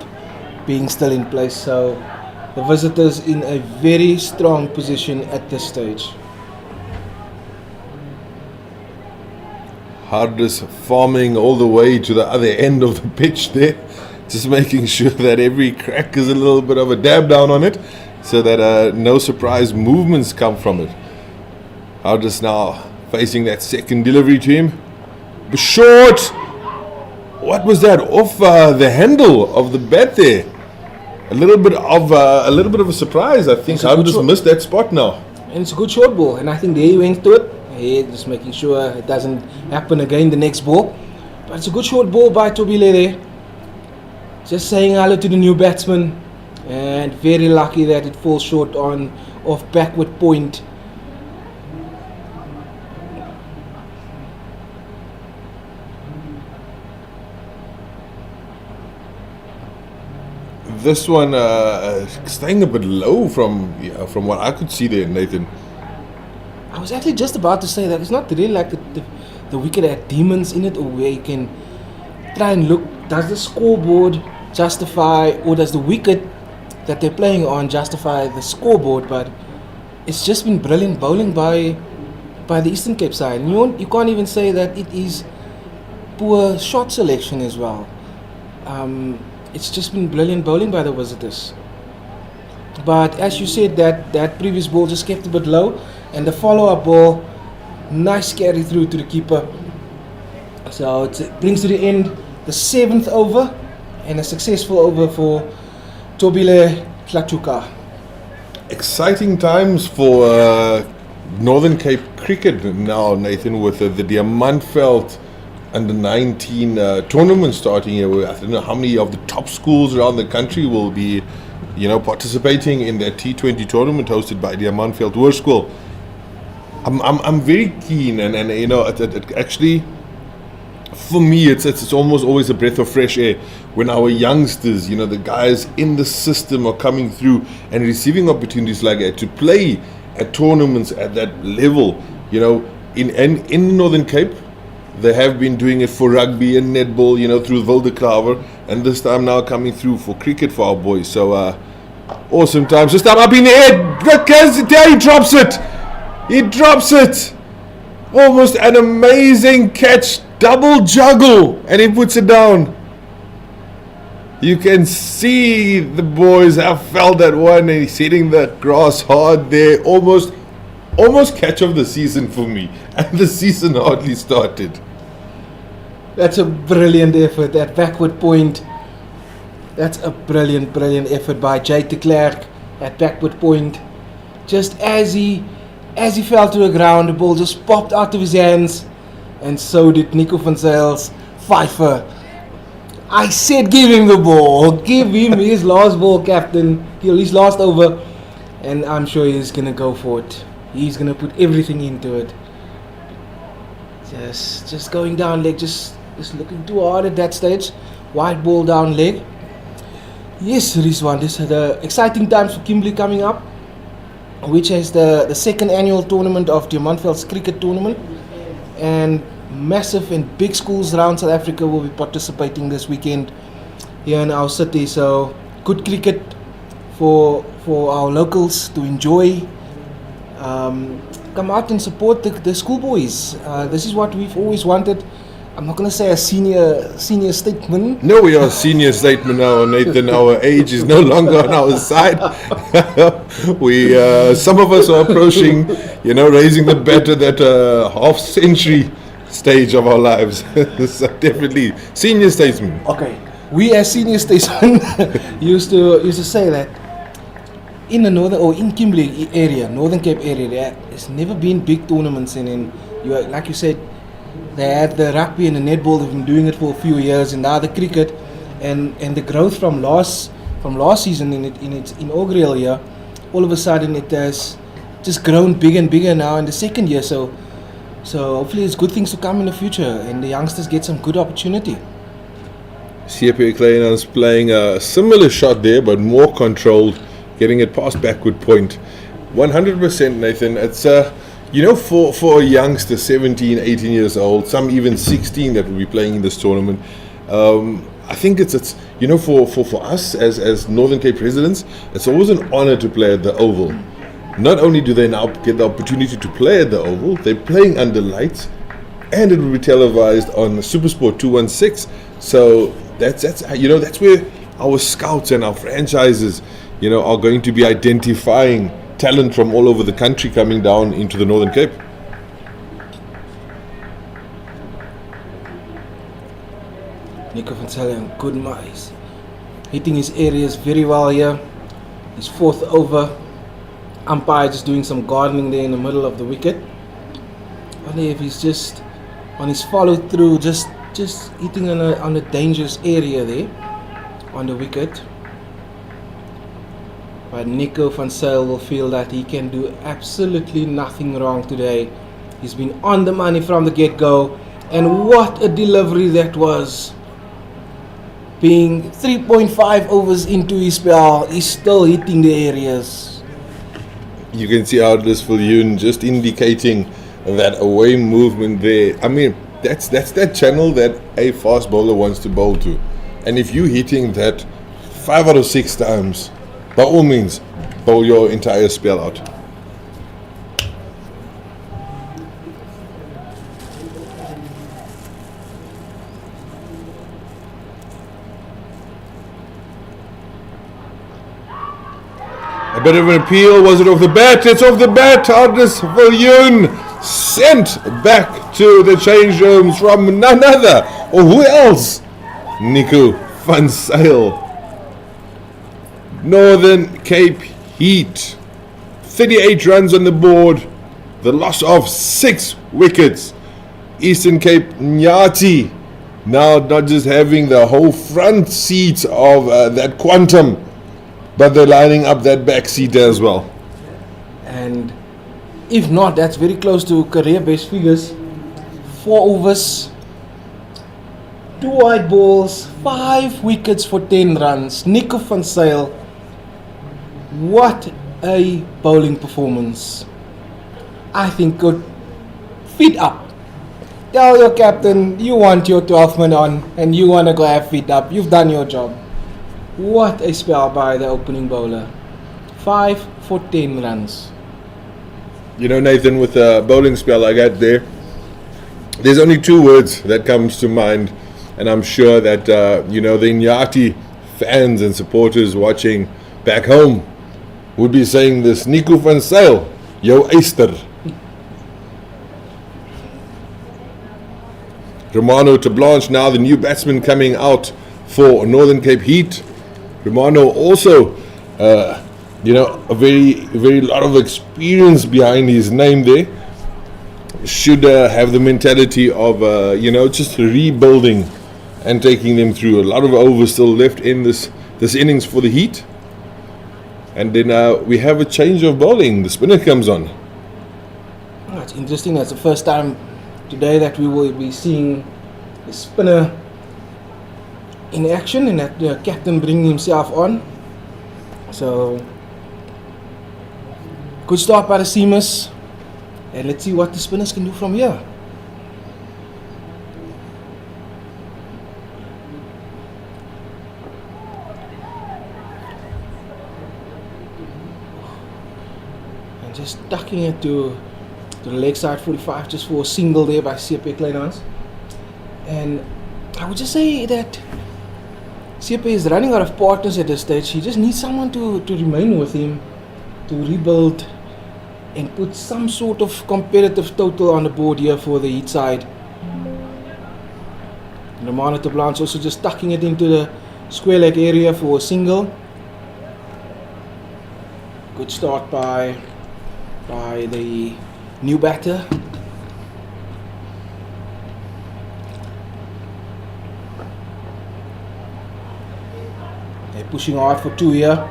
being still in place? So the visitors in a very strong position at this stage. Hardest farming all the way to the other end of the pitch there, just making sure that every crack is a little bit of a dab down on it, so that no surprise movements come from it. Hardest now facing that second delivery to him. Short! What was that? Off the handle of the bat there. A little bit of a surprise. I think I just missed that spot now. And it's a good short ball, and I think there he went to it. Just making sure it doesn't happen again the next ball. But it's a good short ball by Tobile there. Just saying hello to the new batsman, and very lucky that it falls short off backward point. This one staying a bit low from what I could see there, Nathan. I was actually just about to say that it's not really like the wicket had demons in it, or where you can try and look, does the scoreboard justify, or does the wicket that they're playing on justify the scoreboard? But it's just been brilliant bowling by the Eastern Cape side. And you can't even say that it is poor shot selection as well. It's just been brilliant bowling by the visitors. But as you said, that previous ball just kept a bit low, and the follow-up ball, nice carry through to the keeper. So it brings to the end the 7th over, and a successful over for Tobile Hlachuka. Exciting times for Northern Cape cricket now, Nathan, with the Diamantveld under 19 tournament starting here. I don't know how many of the top schools around the country will be participating in that T20 tournament hosted by Diamantveld Hoërskool. I'm very keen, and it actually, for me, it's almost always a breath of fresh air when our youngsters, the guys in the system, are coming through and receiving opportunities like that to play at tournaments at that level. In Northern Cape, they have been doing it for rugby and netball, through Wildeklaver, and this time now coming through for cricket for our boys. So awesome times. Just up in the air. He drops it. He drops it. Almost an amazing catch, double juggle, and he puts it down. You can see the boys have felt that one, and he's hitting the grass hard there. Almost catch of the season for me, and the season hardly started. That's a brilliant effort, that backward point. That's a brilliant effort by Jake de Klerk at backward point. Just as he fell to the ground, the ball just popped out of his hands, and so did Nico van Zyle's Pfeiffer. I said give him the ball, give him his last ball, captain, his last over, and I'm sure he's going to go for it. He's going to put everything into it. Just going down leg, just looking too hard at that stage. Wide ball down leg. Yes, Rizwan, this are the exciting times for Kimberley coming up, which is the second annual tournament of the Diamantveld's cricket tournament, and massive and big schools around South Africa will be participating this weekend here in our city. So good cricket for our locals to enjoy. Come out and support the schoolboys. This is what we've always wanted. I'm not going to say a senior statesman. No, we are senior statesmen now, Nathan. Our age is no longer on our side. Some of us are approaching, raising the bat at that half-century stage of our lives. So definitely senior statesmen. Okay, we as senior statesmen used to say that in the northern or in Kimberley area, Northern Cape area, there has never been big tournaments, and like you said, they had the rugby and the netball. They've been doing it for a few years, and now the cricket, and the growth from last season in its inaugural year, all of a sudden it has just grown bigger and bigger now in the second year. So hopefully there's good things to come in the future, and the youngsters get some good opportunity. CSA Claasen is playing a similar shot there, but more controlled, getting it past backward point. 100%, Nathan. It's for a youngster, 17, 18 years old, some even 16 that will be playing in this tournament. I think it's for us as Northern Cape residents, it's always an honor to play at the Oval. Not only do they now get the opportunity to play at the Oval, they're playing under lights, and it will be televised on SuperSport 216. So that's where our scouts and our franchises, are going to be identifying talent from all over the country coming down into the Northern Cape. Nico van Zyle, good mice, hitting his areas very well here. His fourth over. Umpire just doing some gardening there in the middle of the wicket. I wonder if he's just on his follow through, just hitting on a dangerous area there on the wicket. But Nico van Zyle will feel that he can do absolutely nothing wrong today. He's been on the money from the get-go, and what a delivery that was. Being 3.5 overs into his spell, he's still hitting the areas. You can see how this Viljoen just indicating that away movement there. I mean, that's that channel that a fast bowler wants to bowl to. And if you're hitting that 5 out of 6 times, by all means, bowl your entire spell out. A bit of an appeal. Was it off the bat? It's off the bat. Hardness Viljoen sent back to the change rooms from none other, or who else? Nico van Zyle. Northern Cape Heat. 38 runs on the board. The loss of 6 wickets. Eastern Cape Iinyathi now not just having the whole front seat of that quantum, but they're lining up that back seat as well. And if not, that's very close to career best figures. 4 overs, 2 wide balls, 5 wickets for 10 runs. Nico van Zyle, what a bowling performance. I think good. Feet up. Tell your captain you want your 12 men on and you want to go have feet up. You've done your job. What a spell by the opening bowler. 5 for 10 runs. Nathan, with a bowling spell like that there, There's only two words that comes to mind, and I'm sure that the Iinyathi fans and supporters watching back home would be saying this: Nico van Zyl, jou eister. Romano to Blanche, now the new batsman coming out for Northern Cape Heat. Romano also, a very lot of experience behind his name there. Should have the mentality of, just rebuilding and taking them through. A lot of overs still left in this innings for the Heat. And then we have a change of bowling. The spinner comes on. Oh, it's interesting. That's the first time today that we will be seeing the spinner in action, and that the captain bringing himself on. So, good start by the seamers, and let's see what the spinners can do from here. And just tucking it to the leg side 45 just for a single there by CSA Claasen. And I would just say that CSA is running out of partners at this stage. He just needs someone to remain with him, to rebuild and put some sort of competitive total on the board here for the Heat side. Romano to Blanche also just tucking it into the square leg area for a single. Good start by the new batter. They're pushing hard for two here.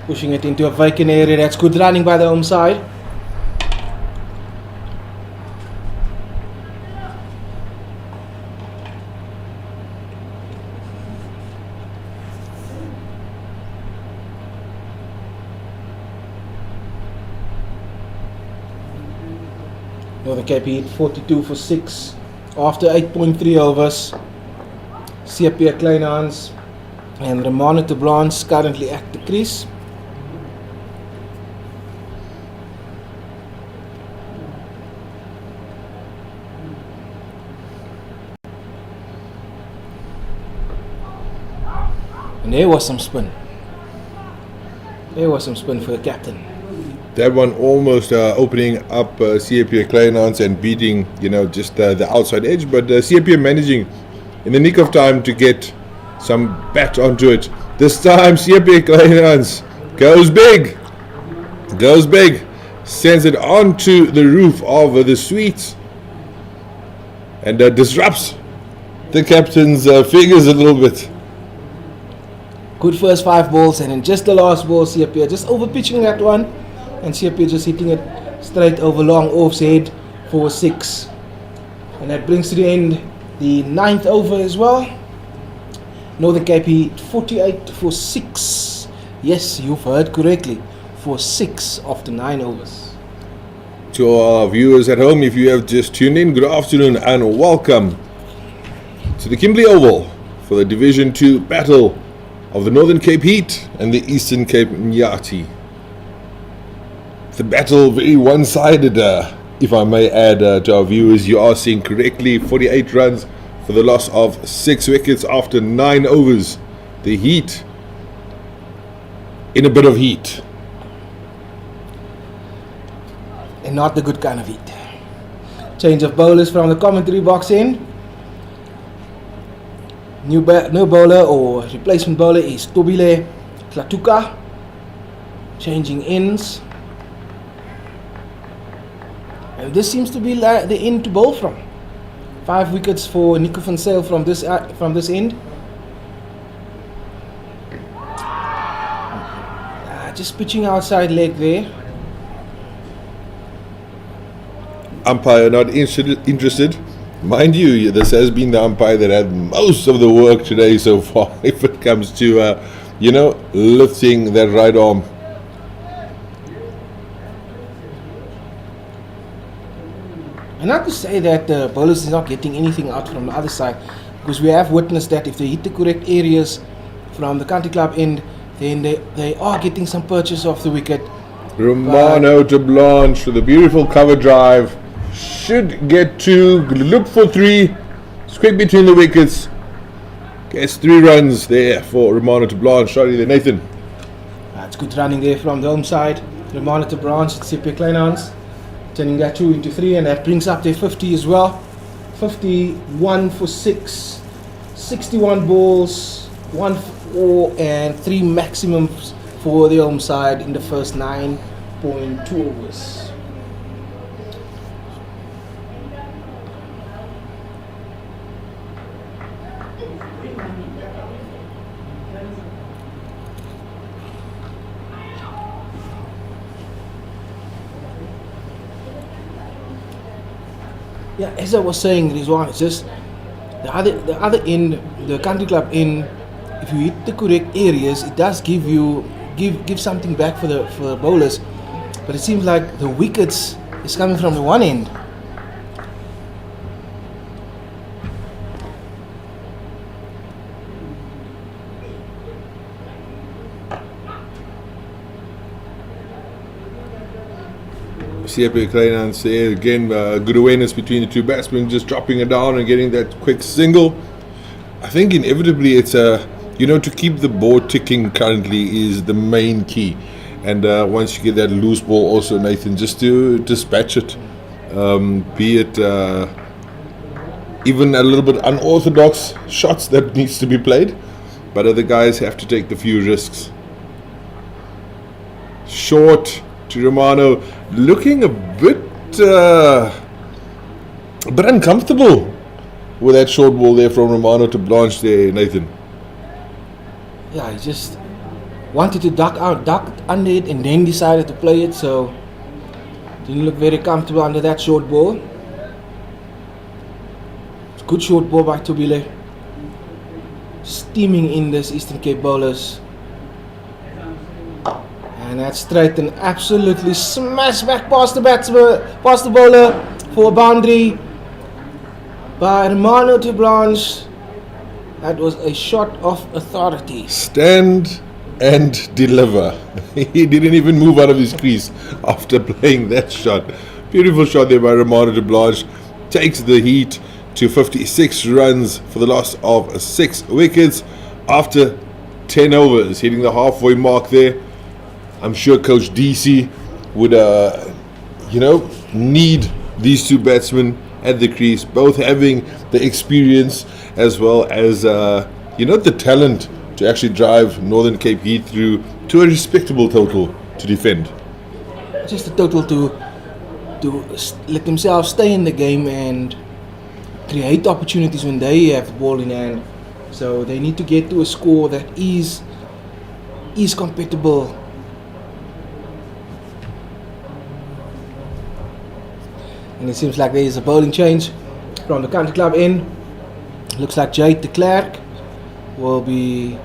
Pushing it into a vacant area. That's good running by the home side. Northern Cape Heat 42 for 6 after 8.3 overs. CSA Claasen and Romano to Blanche currently at the crease. And there was some spin. There was some spin for the captain. That one almost opening up CSA Claasen and beating, just the outside edge. But CSA managing in the nick of time to get some bat onto it. This time CSA Claasen goes big, sends it onto the roof of the suite and disrupts the captain's figures a little bit. Good first 5 balls, and in just the last ball CSA just over pitching that one, and CSA just hitting it straight over long off's head for 6. And that brings to the end the 9th over as well. Northern Cape Heat 48 for 6. Yes, you've heard correctly, for 6 of the 9 overs. To our viewers at home, if you have just tuned in, good afternoon and welcome to the Kimberley Oval for the Division 2 battle of the Northern Cape Heat and the Eastern Cape Iinyathi. The battle very one-sided, if I may add to our viewers. You are seeing correctly 48 runs for the loss of 6 wickets after 9 overs. The Heat in a bit of heat. And not the good kind of heat. Change of bowlers from the commentary box in. New bowler or replacement bowler is Tuli Klatuka. Changing ends. And this seems to be the end to bowl from. 5 wickets for Nico van Zyl from this end. Just pitching outside leg there. Umpire not interested. Mind you, this has been the umpire that had most of the work today so far if it comes to, lifting that right arm. And not to say that the bowlers is not getting anything out from the other side, because we have witnessed that if they hit the correct areas from the country club end, then they are getting some purchase off the wicket. Romano to Blanche with a beautiful cover drive should get 2. Look for 3. Squeak between the wickets. Gets 3 runs there for Romano to Blanche. Sorry there, Nathan. That's good running there from the home side. Romano to Blanche, CP Claasen turning that 2 into 3, and that brings up their 50 as well. 51 for 6. 61 balls, 1 for 4, and 3 maximums for the home side in the first 9.2 overs. Yeah, as I was saying, Rizwan, it's just the other end, the country club end. If you hit the correct areas, it does give something back for the bowlers. But it seems like the wickets is coming from the one end. CP Claasen there again, good awareness between the 2 batsmen, just dropping it down and getting that quick single. I think inevitably it's to keep the board ticking currently is the main key. And once you get that loose ball also, Nathan, just to dispatch it, be it even a little bit unorthodox shots that needs to be played, but other guys have to take the few risks. Short to Romano, looking a bit uncomfortable with that short ball there from Romano to Blanche there, Nathan. Yeah, he just wanted to duck under it and then decided to play it, so didn't look very comfortable under that short ball. It's a good short ball by Tuli. Steaming in this Eastern Cape bowlers. And that's straight and absolutely smash back past the bowler for a boundary by Romano to Blanche. That was a shot of authority. Stand and deliver. He didn't even move out of his crease after playing that shot. Beautiful shot there by Romano de Blanche. Takes the Heat to 56 runs for the loss of 6 wickets after 10 overs, hitting the halfway mark there. I'm sure Coach DC would, need these 2 batsmen at the crease, both having the experience as well as, the talent to actually drive Northern Cape Heat through to a respectable total to defend. Just a total to let themselves stay in the game and create opportunities when they have the ball in hand. So they need to get to a score that is compatible. And it seems like there is a bowling change from the country club end. Looks like Jade de Klerk will be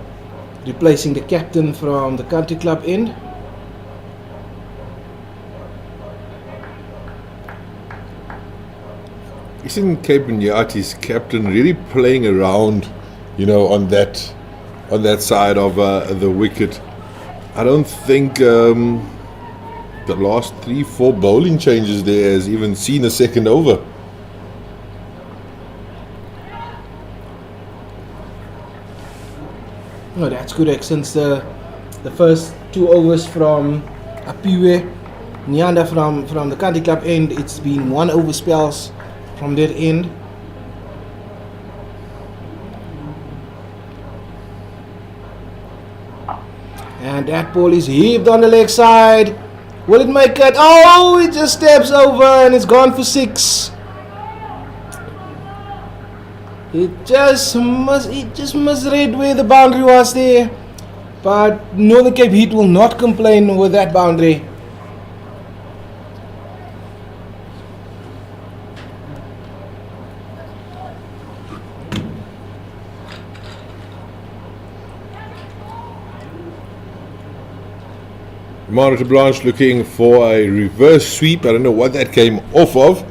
replacing the captain from the country club end. Isn't Cape Iinnyathi's captain really playing around, on that side of the wicket? I don't think the last 3-4 bowling changes there has even seen a second over. Oh, that's correct. Since the first 2 overs from Apiwe Nyanda from the country club end, it's been 1 over spells from their end. And that ball is heaved on the leg side. Will it make it? Oh, it just steps over and it's gone for 6. It just misread where the boundary was there. But Northern Cape Heat will not complain with that boundary. Romano Blanche looking for a reverse sweep. I don't know what that came off of.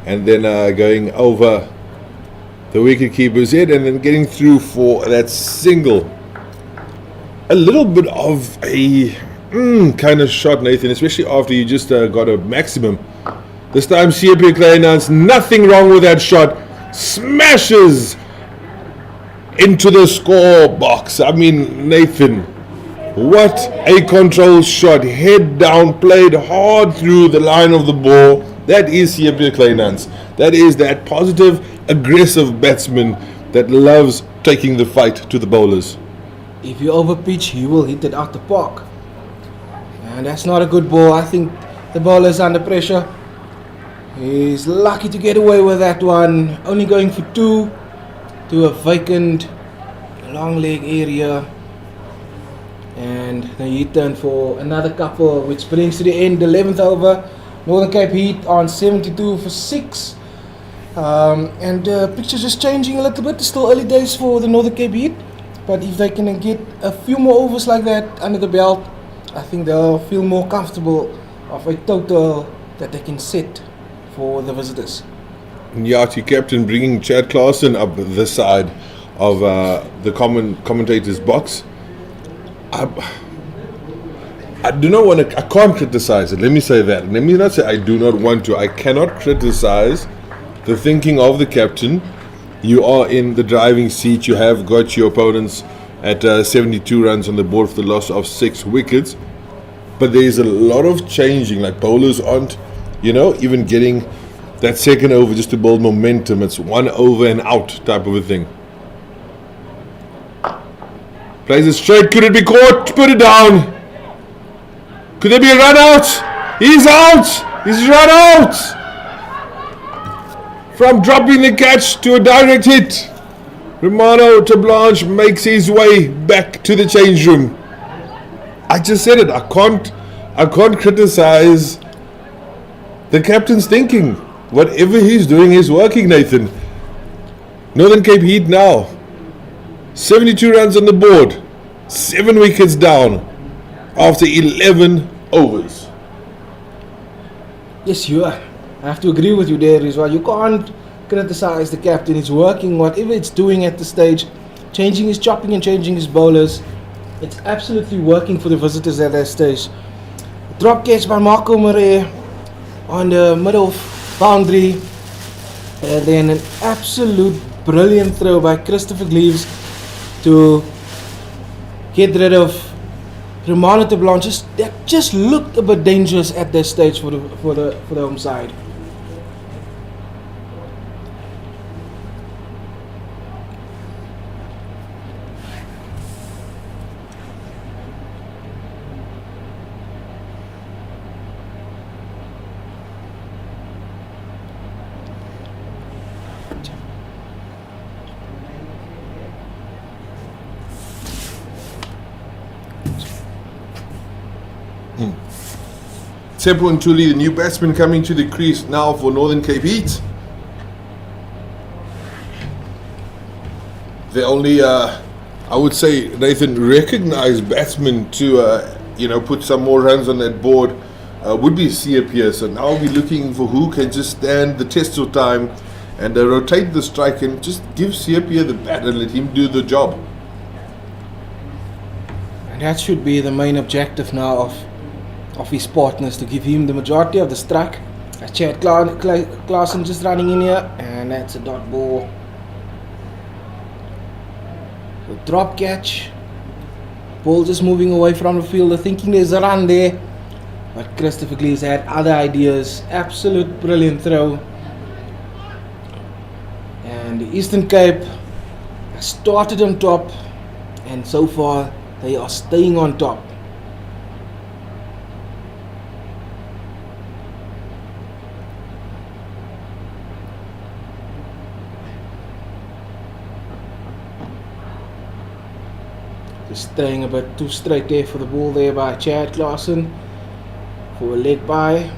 And then going over the wicket keeper's head and then getting through for that single. A little bit of a kind of shot, Nathan, especially after you just got a maximum This time CSA Claasen, nothing wrong with that shot. Smashes into the score box. I mean, Nathan, what a control shot. Head down, played hard through the line of the ball. That is CSA Claasen. That is that positive, aggressive batsman that loves taking the fight to the bowlers. If you overpitch, he will hit it out the park. And that's not a good ball. I think the bowler's under pressure. He's lucky to get away with that one. Only going for 2 to a vacant long leg area. And then he turned for another couple, which brings to the end the 11th over. Northern Cape Heat on 72 for 6. And the picture's just changing a little bit. It's still early days for the Northern Cape Heat. But if they can get a few more overs like that under the belt, I think they'll feel more comfortable of a total that they can set for the visitors. Iinyathi captain bringing Chad Claasen up the side of the commentator's box. I do not want to. I can't criticize it. Let me say that. Let me not say I do not want to. I cannot criticize the thinking of the captain. You are in the driving seat. You have got your opponents at 72 runs on the board for the loss of 6 wickets. But there is a lot of changing. Like bowlers aren't, even getting that second over just to build momentum. It's 1 over and out type of a thing. Plays it straight. Could it be caught? Put it down. Could there be a run out? He's out. He's run out. From dropping the catch to a direct hit, Romano Tablanche makes his way back to the change room. I just said it. I can't criticize the captain's thinking. Whatever he's doing is working, Nathan. Northern Cape Heat now 72 runs on the board, 7 wickets down after 11 overs. Yes, you are. I have to agree with you there as well. You can't criticize the captain. It's working, whatever it's doing at the stage, changing his chopping and changing his bowlers. It's absolutely working for the visitors at that stage. Drop catch by Marco Murray on the middle boundary. And then an absolute brilliant throw by Christopher Gleaves to get rid of Romano Tablanche. That just looked a bit dangerous at that stage for the home side. Tsepo and Tuli, the new batsman coming to the crease now for Northern Cape Heat. The only, I would say, Nathan, recognised batsman to, put some more runs on that board would be CSA. So now we're looking for who can just stand the test of time and rotate the strike and just give CSA the bat and let him do the job. And that should be the main objective now of his partners, to give him the majority of the strike. Chad Claasen just running in here, and that's a dot ball. The drop catch. Ball just moving away from the fielder, thinking there's a run there. But Christopher Gleaves had other ideas. Absolute brilliant throw. And the Eastern Cape started on top, and so far they are staying on top. Just staying a bit too straight there for the ball there by Chad Claasen for a leg by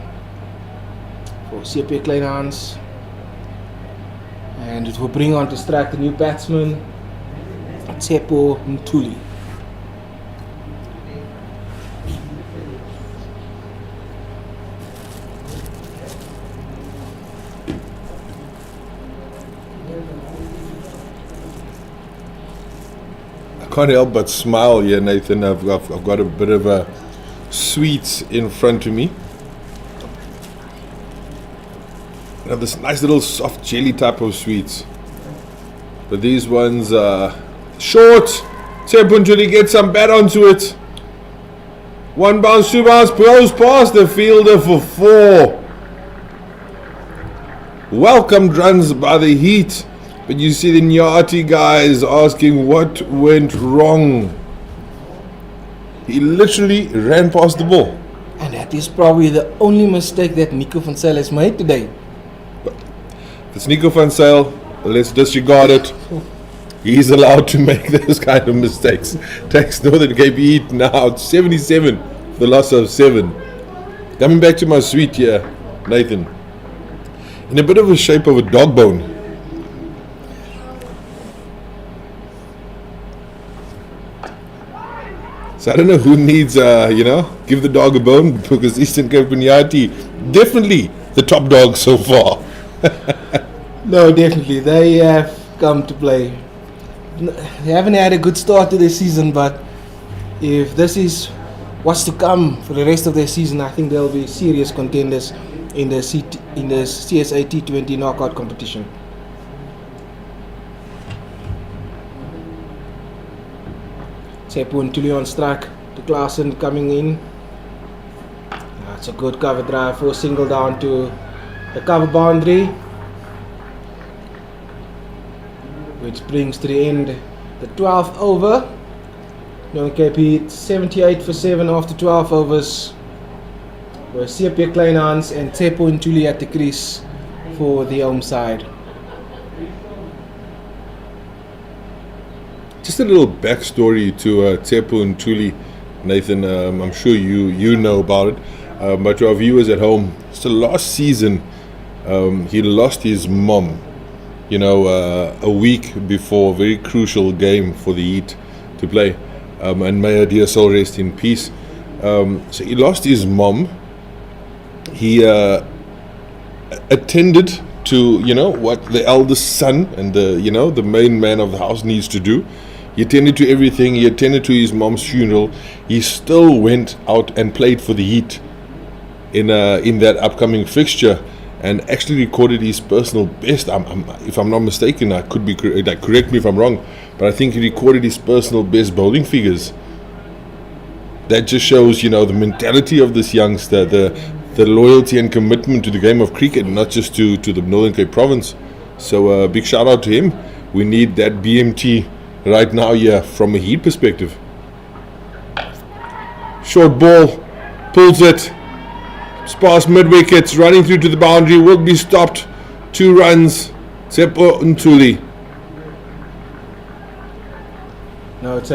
for CSA Claasen, and it will bring on to strike the new batsman Tsepo and Tuli. Can't help but smile here, Nathan. I've got a bit of a sweets in front of me. this nice little soft jelly type of sweets. But these ones are short. Tuli gets some bat onto it. 1 bounce, 2 bounce, goes past the fielder for 4. Welcomed runs by the Heat. But you see the Iinyathi guys asking what went wrong. He literally ran past the ball. And that is probably the only mistake that Nico van Zyl has made today. It's Nico van Zyl. Let's disregard it. He's allowed to make those kind of mistakes. Takes Northern Cape Heat now 77 for the loss of 7. Coming back to my sweet here, Nathan. In a bit of a shape of a dog bone. So I don't know who needs, give the dog a bone, because Eastern Cape Iinyathi definitely the top dog so far. No, definitely. They have come to play. They haven't had a good start to their season, but if this is what's to come for the rest of their season, I think they'll be serious contenders in the CSA T20 knockout competition. Tuli on strike to Claasen coming in. That's a good cover drive for a single down to the cover boundary, which brings to the end the 12th over. Northern Cape Heat 78 for 7 after 12 overs. With CSA Claasen and Tuli at the crease for the home side. Just a little backstory to Tuli, Nathan. I'm sure you know about it, but to our viewers at home, so last season he lost his mom, a week before a very crucial game for the Heat to play, and may her dear soul rest in peace. So he lost his mom. He attended to what the eldest son and the main man of the house needs to do. He attended to everything. He attended to his mom's funeral. He still went out and played for the Heat in that upcoming fixture, and actually recorded his personal best. If I'm not mistaken, I could be correct me if I'm wrong, but I think he recorded his personal best bowling figures. That just shows, the mentality of this youngster, the loyalty and commitment to the game of cricket, not just to the Northern Cape province. So big shout out to him. We need that BMT right now, from a Heat perspective. Short ball, pulls it, past mid wickets, running through to the boundary, will be stopped. 2 runs, Tuli. No, it's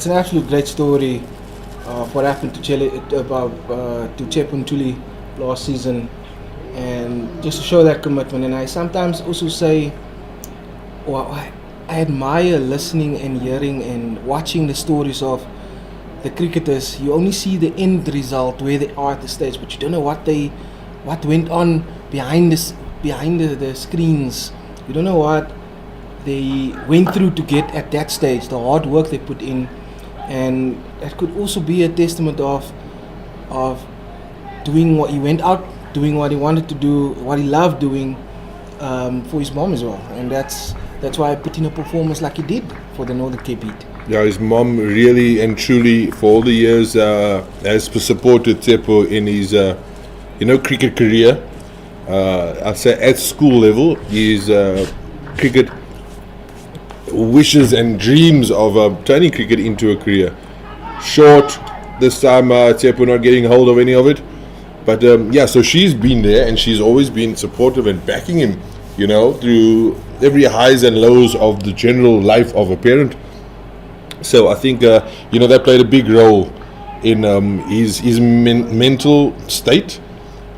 an absolute great story of what happened to Tuli last season, and just to show that commitment. And I sometimes also say, I admire listening and hearing and watching the stories of the cricketers. You only see the end result, where they are at the stage, but you don't know what went on behind the screens. You don't know what they went through to get at that stage, the hard work they put in, and that could also be a testament of doing what he went out, doing what he wanted to do, what he loved doing for his mom as well, and that's why I put in a performance like he did for the Northern Cape Heat. Yeah, his mom really and truly, for all the years, has supported Tsepo in his, cricket career. I'd say at school level, his cricket wishes and dreams of turning cricket into a career. Short this time, Tsepo not getting hold of any of it. But so she's been there, and she's always been supportive and backing him, through every highs and lows of the general life of a parent. So I think, that played a big role in his mental state,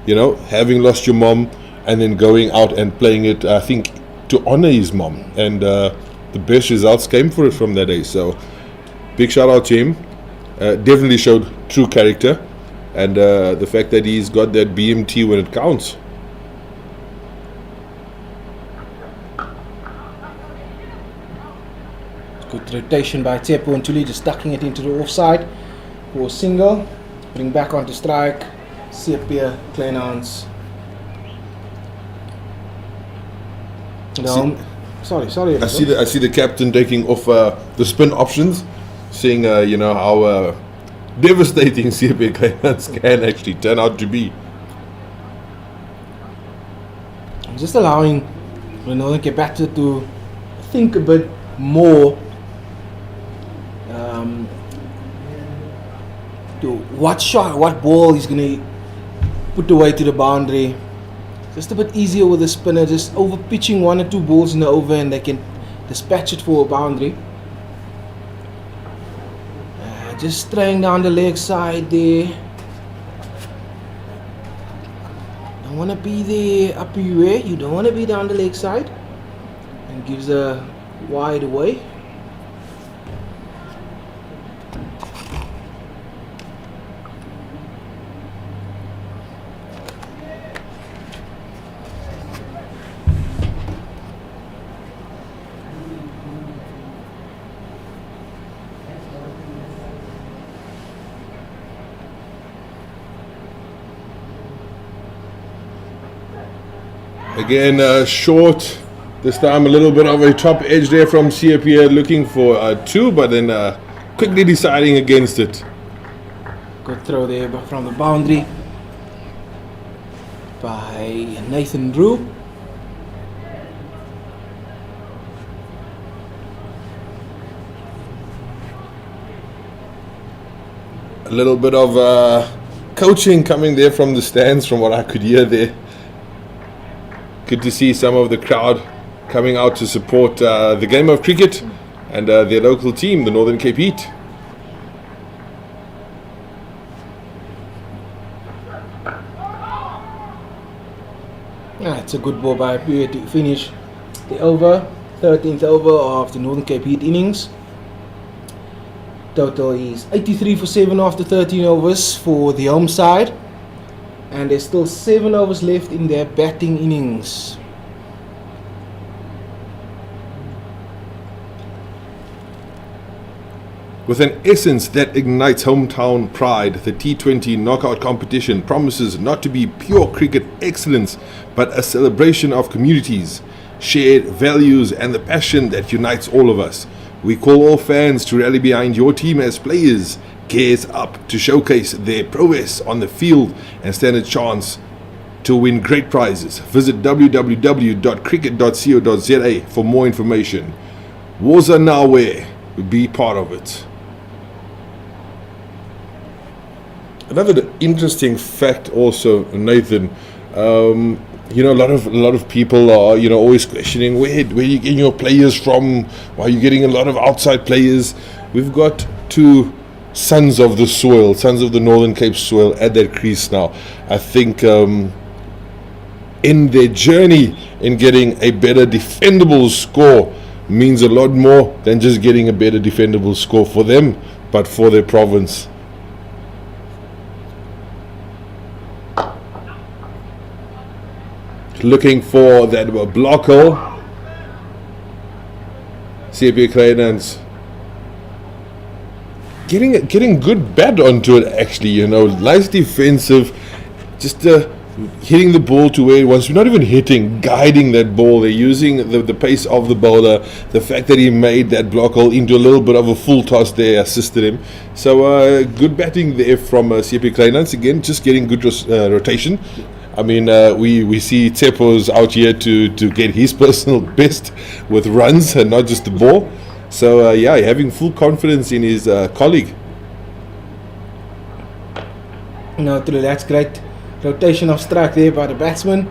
having lost your mom and then going out and playing it, I think, to honor his mom. And the best results came for it from that day. So big shout out to him. Definitely showed true character. And the fact that he's got that BMT when it counts. Good rotation by Tuli, just tucking it into the offside for a single. Bring back onto strike. CSA Claasen. You know, sorry. I see the captain taking off the spin options, seeing you know how devastating CSA Claasen can actually turn out to be. I'm just allowing the Northern Cape batter to think a bit more to what ball he's going to put away to the boundary. Just a bit easier with the spinner, just over pitching 1 or 2 balls in the over and they can dispatch it for a boundary. Just trying down the leg side there. Don't want to be there up here. You don't want to be down the leg side. And gives a wide away. Again, short. This time a little bit of a top edge there from CSA, looking for 2, but then quickly deciding against it. Good throw there from the boundary by Nathan Drew. A little bit of coaching coming there from the stands, from what I could hear there. Good to see some of the crowd coming out to support the game of cricket and their local team, the Northern Cape Heat. It's a good ball by Pierre to finish the over, 13th over of the Northern Cape Heat innings. Total is 83 for 7 after 13 overs for the home side. And there's still 7 overs left in their batting innings. With an essence that ignites hometown pride, the T20 knockout competition promises not to be pure cricket excellence, but a celebration of communities, shared values, and the passion that unites all of us. We call all fans to rally behind your team as players gears up to showcase their prowess on the field and stand a chance to win great prizes. Visit www.cricket.co.za for more information. Wars are now where. Be part of it. Another interesting fact also, Nathan, you know, a lot of people are, you know, always questioning where are you getting your players from? Why are you getting a lot of outside players? We've got 2 sons of the soil, sons of the Northern Cape soil at that crease now. I think in their journey in getting a better defendable score means a lot more than just getting a better defendable score for them, but for their province. Looking for that block hole. CSA Claasen getting good bat onto it, actually, you know, nice defensive, just hitting the ball to where it wants. We're not even hitting, guiding that ball. They're using the pace of the bowler. The fact that he made that block hole into a little bit of a full toss there assisted him. So good batting there from CSA Claasen. Again, just getting good rotation. I mean, we see Tsepo's out here to get his personal best with runs and not just the ball. So, yeah, having full confidence in his colleague. No, Tuli, that's great. Rotation of strike there by the batsman.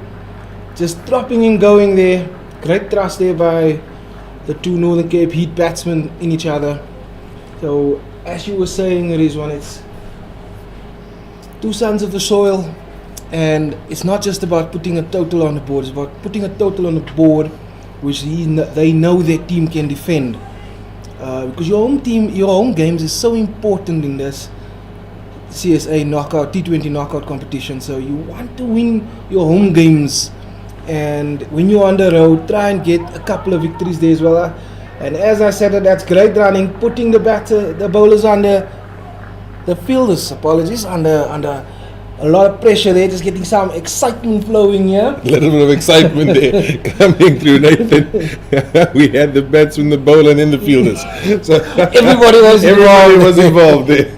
Just dropping and going there. Great thrust there by the 2 Northern Cape Heat batsmen in each other. So, as you were saying, Rizwan, it's 2 sons of the soil. And it's not just about putting a total on the board. It's about putting a total on the board which they know their team can defend. Because your home games is so important in this CSA knockout, T20 knockout competition. So you want to win your home games, and when you're on the road, try and get a couple of victories there as well. And as I said, that's great running, putting the bowlers under, the fielders, under a lot of pressure there, just getting some excitement flowing here. A little bit of excitement there coming through, Nathan. We had the batsman, the bowler, and then the fielders. So Everybody was involved there.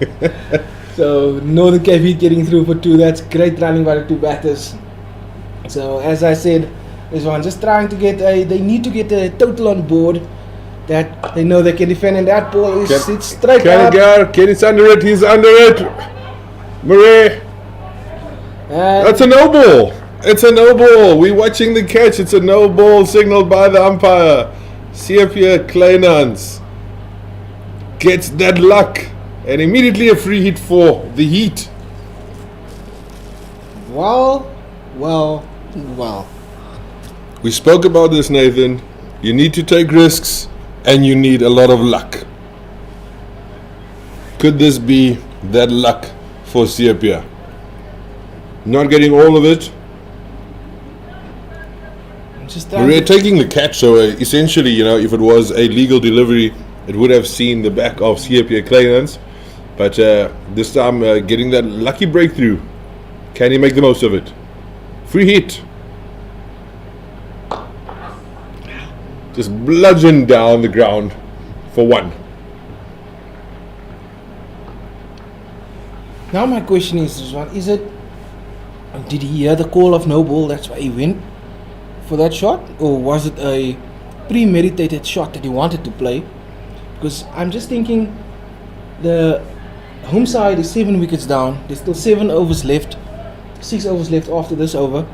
So Northern Cape Heat getting through for 2. That's great running by the 2 batters. So as I said, this one just trying to get they need to get a total on board that they know they can defend, and that ball is it's straight up. Kenny's under it. He's under it. Murray. That's a no ball. It's a no ball. We're watching the catch. It's a no ball signaled by the umpire. CSA Claasen gets that luck, and immediately a free hit for the Heat. Well. We spoke about this, Nathan. You need to take risks, and you need a lot of luck. Could this be that luck for CSA? Not getting all of it. We're taking the catch, so essentially, if it was a legal delivery, it would have seen the back of CSA Claasen. But this time, getting that lucky breakthrough. Can he make the most of it? Free hit. Just bludgeoned down the ground for 1. Now my question is this one: did he hear the call of no ball? That's why he went for that shot, or was it a premeditated shot that he wanted to play? Because I'm just thinking, the home side is 7 wickets down. There's still 7 overs left, 6 overs left after this over,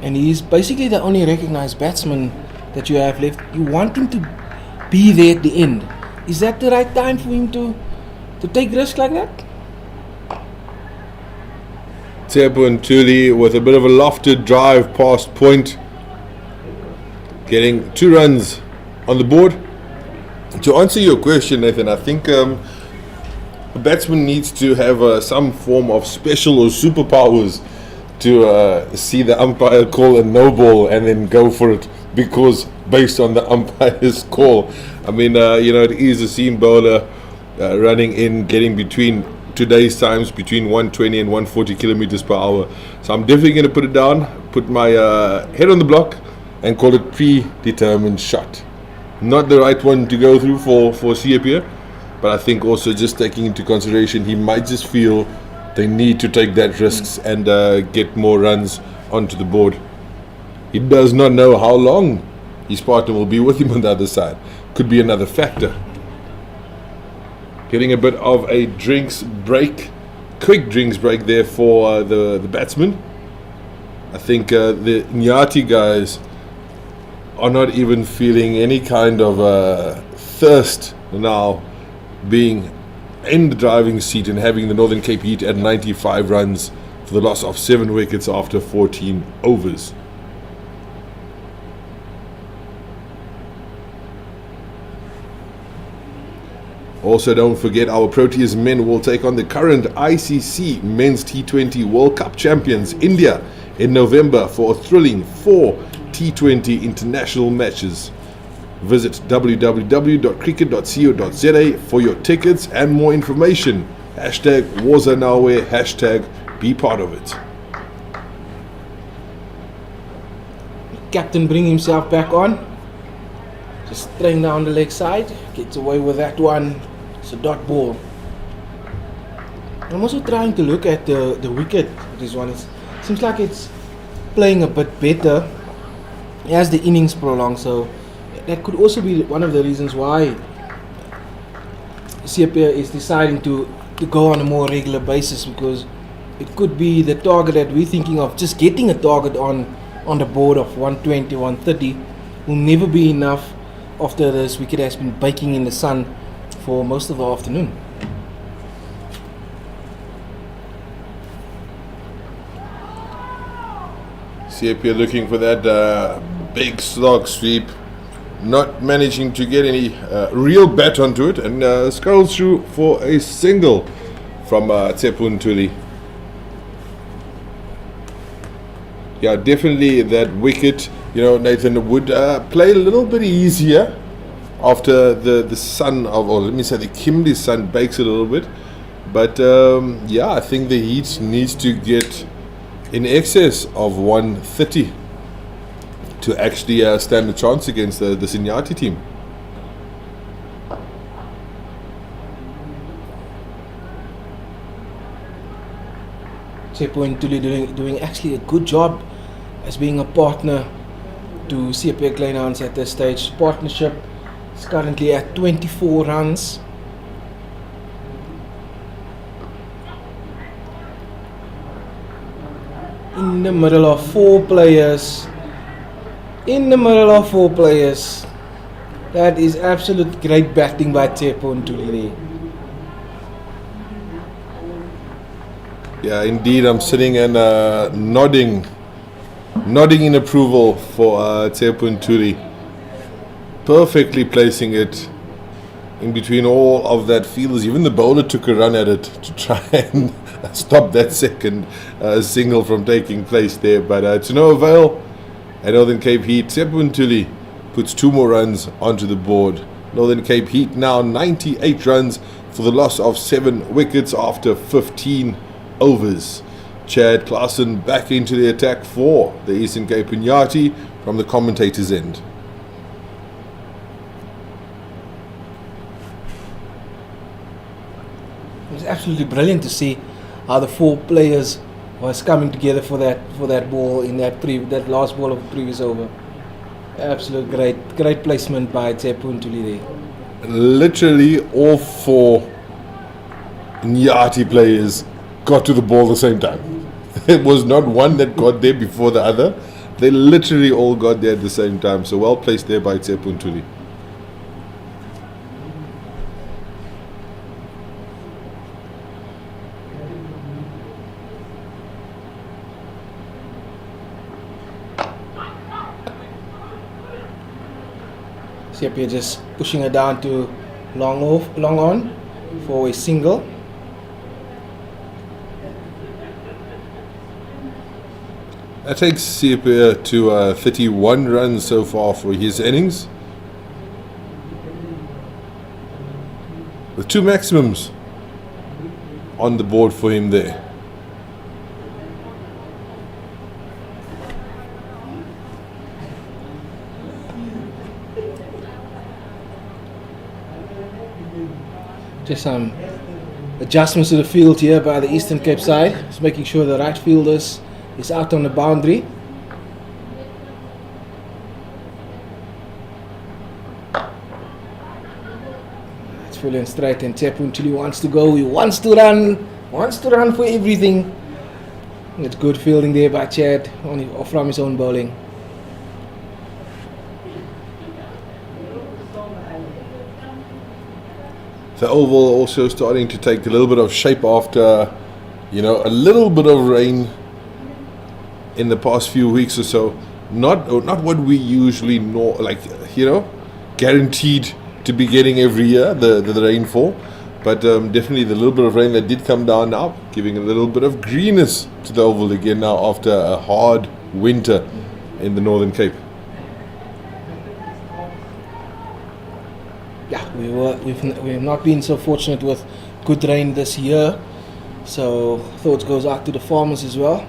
and he's basically the only recognized batsman that you have left. You want him to be there at the end. Is that the right time for him to take risk like that? Tuli with a bit of a lofted drive past point, getting 2 runs on the board. To answer your question, Nathan, I think a batsman needs to have some form of special or superpowers to see the umpire call a no ball and then go for it, because based on the umpire's call. I mean, it is a seam bowler running in, getting between today's times between 120 and 140 kilometers per hour. So I'm definitely going to put it down, put my head on the block, and call it predetermined shot. Not the right one to go through for CSA, but I think also just taking into consideration he might just feel they need to take that risks and get more runs onto the board. He does not know how long his partner will be with him on the other side. Could be another factor. Getting a bit of a quick drinks break there for the batsman. I think the Iinyathi guys are not even feeling any kind of thirst now, being in the driving seat and having the Northern Cape Heat at 95 runs for the loss of 7 wickets after 14 overs. Also, don't forget our Proteas men will take on the current ICC Men's T20 World Cup champions, India, in November for a thrilling 4 T20 international matches. Visit www.cricket.co.za for your tickets and more information. #WarsANowhere, #be part of it. Captain bringing himself back on. Just throwing down the leg side. Gets away with that one. It's a dot ball. I'm also trying to look at the wicket. This one seems like it's playing a bit better as the innings prolong. So that could also be one of the reasons why CSA is deciding to go on a more regular basis, because it could be the target that we're thinking of, just getting a target on the board of 120, 130 will never be enough after this wicket has been baking in the sun for most of the afternoon. CSA looking for that big slog sweep, not managing to get any real bat onto it, and scrolls through for a single from Tuli. Yeah, definitely that wicket, Nathan, would play a little bit easier after the sun of, or let me say the Kimberley sun bakes a little bit. But yeah, I think the Heat needs to get in excess of 130 to actually stand a chance against the Iinyathi team. Tsepo and Tuli doing actually a good job as being a partner to CSA Claasen at this stage. Partnership is currently at 24 runs. In the middle of four players. That is absolute great batting by Tsepo and Tuli. Yeah, indeed, I'm sitting and nodding in approval for Tsepo and Tuli. Perfectly placing it in between all of that fielders. Even the bowler took a run at it to try and stop that second single from taking place there. But to no avail. At Northern Cape Heat, Tsepo and Tuli puts 2 more runs onto the board. Northern Cape Heat now 98 runs for the loss of 7 wickets after 15 overs. Chad Claasen back into the attack for the Eastern Cape Iinyathi from the commentator's end. It was absolutely brilliant to see how the 4 players was coming together for that ball in that last ball of the previous over. Absolute great placement by Tsepo and Tuli there. Literally all 4 Iinyathi players got to the ball at the same time. It was not one that got there before the other. They literally all got there at the same time. So well placed there by Tsepo and Tuli. CSA just pushing it down to long on for a single. That takes CSA to 31 runs so far for his innings, with 2 maximums on the board for him there. Just some adjustments to the field here by the Eastern Cape side. Just making sure the right fielder is out on the boundary. It's full and straight, and Tsepo and Tuli wants to go. He wants to run for everything. It's good fielding there by Chad from his own bowling. The oval also starting to take a little bit of shape after, a little bit of rain in the past few weeks or so. Not what we usually know, guaranteed to be getting every year, the rainfall. But definitely the little bit of rain that did come down now, giving a little bit of greenness to the oval again now after a hard winter in the Northern Cape. Yeah, we've not been so fortunate with good rain this year, so thoughts goes out to the farmers as well.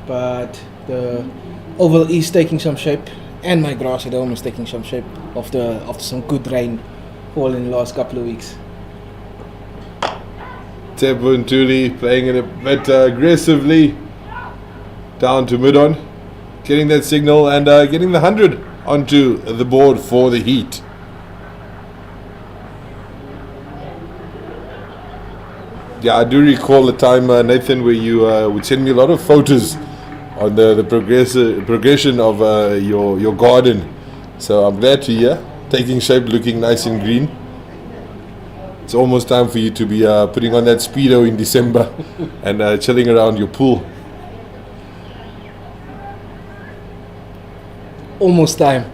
But the oval is taking some shape, and my grass at home is taking some shape after some good rain fall in the last couple of weeks. Tsepo and Tuli playing it a bit aggressively down to mid-on, getting that signal and getting the 100 onto the board for the Heat. Yeah, I do recall the time, Nathan, where you would send me a lot of photos on the progression of your garden. So I'm glad to hear, taking shape, looking nice and green. It's almost time for you to be putting on that Speedo in December and chilling around your pool. Almost time,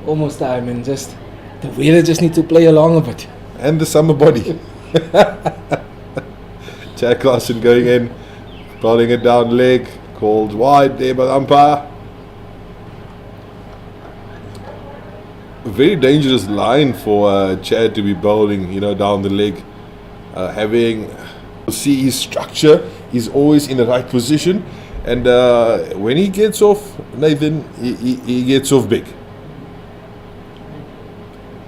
and just the weather just need to play along a bit. And the summer body. Chad Claasen going in, bowling it down leg, called wide there by the umpire. A very dangerous line for Chad to be bowling, down the leg, having see his structure is always in the right position. And when he gets off, Nathan, he gets off big.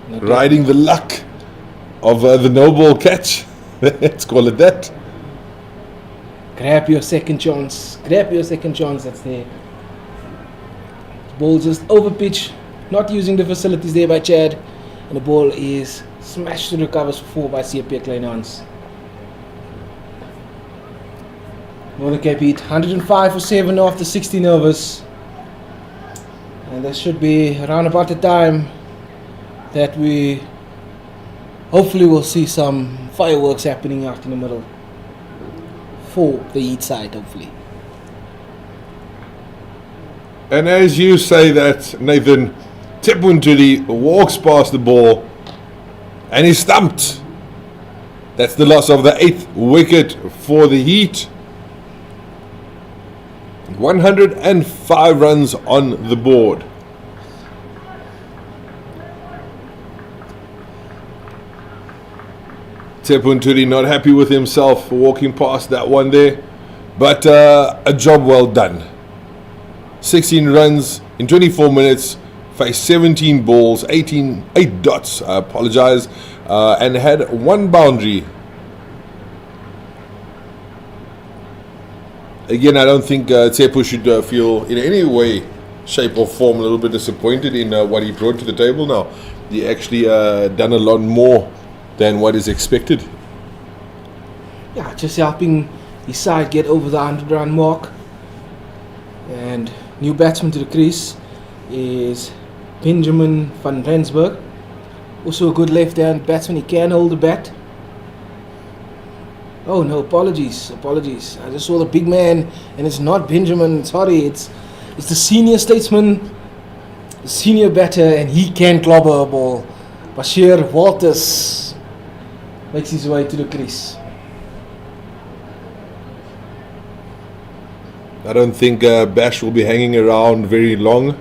Riding the luck of the no ball catch. Let's call it that. Grab your second chance. Grab your second chance that's there. Ball just over pitch. Not using the facilities there by Chad. And the ball is smashed to the covers for 4 by CSA Claasen. Northern Cape Heat 105 for 7 after 16 overs. And that should be around about the time that we hopefully will see some fireworks happening out in the middle for the Heat side, hopefully. And as you say that, Nathan, Tuli walks past the ball and he's stumped. That's the loss of the 8th wicket for the Heat. 105 runs on the board. Tuli not happy with himself for walking past that one there, but a job well done. 16 runs in 24 minutes, faced 17 balls, 8 dots, I apologize, and had 1 boundary. Again, I don't think Tsepo should feel in any way, shape or form a little bit disappointed in what he brought to the table now. He actually done a lot more than what is expected. Yeah, just helping his side get over the 100 run mark. And new batsman to the crease is Benjamin van Rensburg. Also a good left-hand batsman, he can hold the bat. Oh no, apologies. I just saw the big man and it's not Benjamin, sorry, it's the senior statesman, the senior batter, and he can clobber a ball. Bashir Walters makes his way to the crease. I don't think Bash will be hanging around very long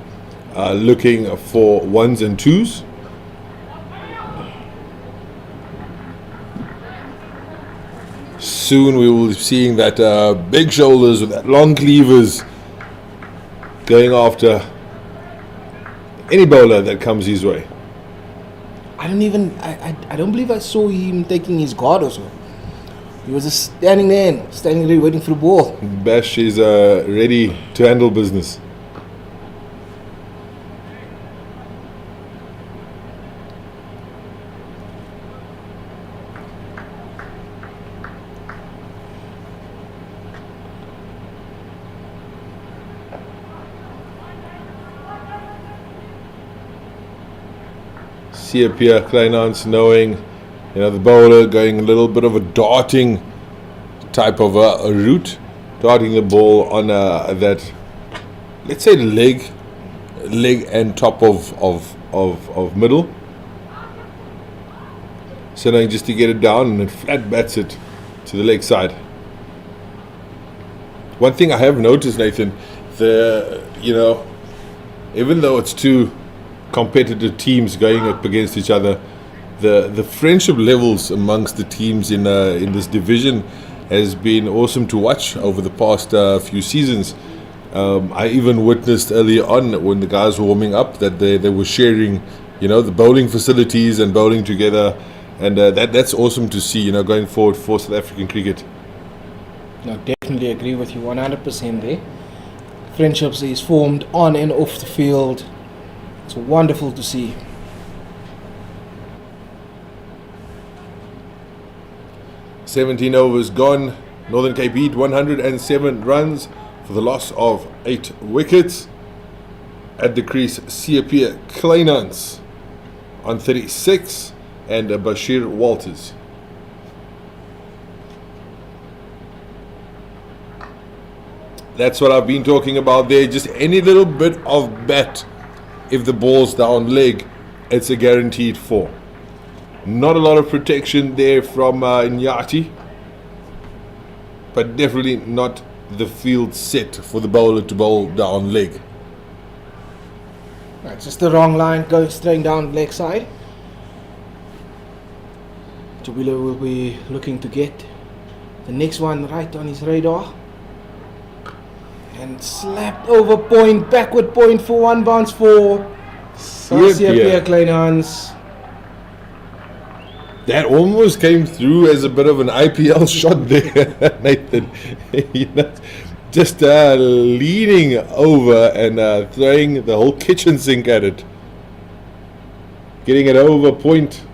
looking for 1s and 2s. Soon we will be seeing that big shoulders with that long cleavers going after any bowler that comes his way. I don't believe I saw him taking his guard or so. He was just standing there waiting for the ball. Bash is ready to handle business. CSA Claasen knowing, the bowler going a little bit of a darting type of a route, darting the ball on that, let's say, leg and top of middle. So now just to get it down and then flat bats it to the leg side. One thing I have noticed, Nathan, even though it's two competitive teams going up against each other, the friendship levels amongst the teams in this division has been awesome to watch over the past few seasons. I even witnessed earlier on when the guys were warming up that they were sharing, the bowling facilities and bowling together, and that's awesome to see, going forward for South African cricket. No, definitely agree with you 100% there. Friendships is formed on and off the field. It's wonderful to see. "17 overs gone. Northern Cape Heat 107 runs for the loss of 8 wickets. At the crease, CSA Claasen on 36 and Bashir Walters. That's what I've been talking about there. Just any little bit of bat, if the ball's down leg, it's a guaranteed 4. Not a lot of protection there from Iinyathi, but definitely not the field set for the bowler to bowl down leg. Right, just the wrong line, going straight down leg side. Jabila will be looking to get The next one right on his radar. And slapped over point, backward point for one bounce for CSA Kleinhans. That almost came through as a bit of an IPL shot there, Nathan. You know, just leaning over and throwing the whole kitchen sink at it. Getting it over point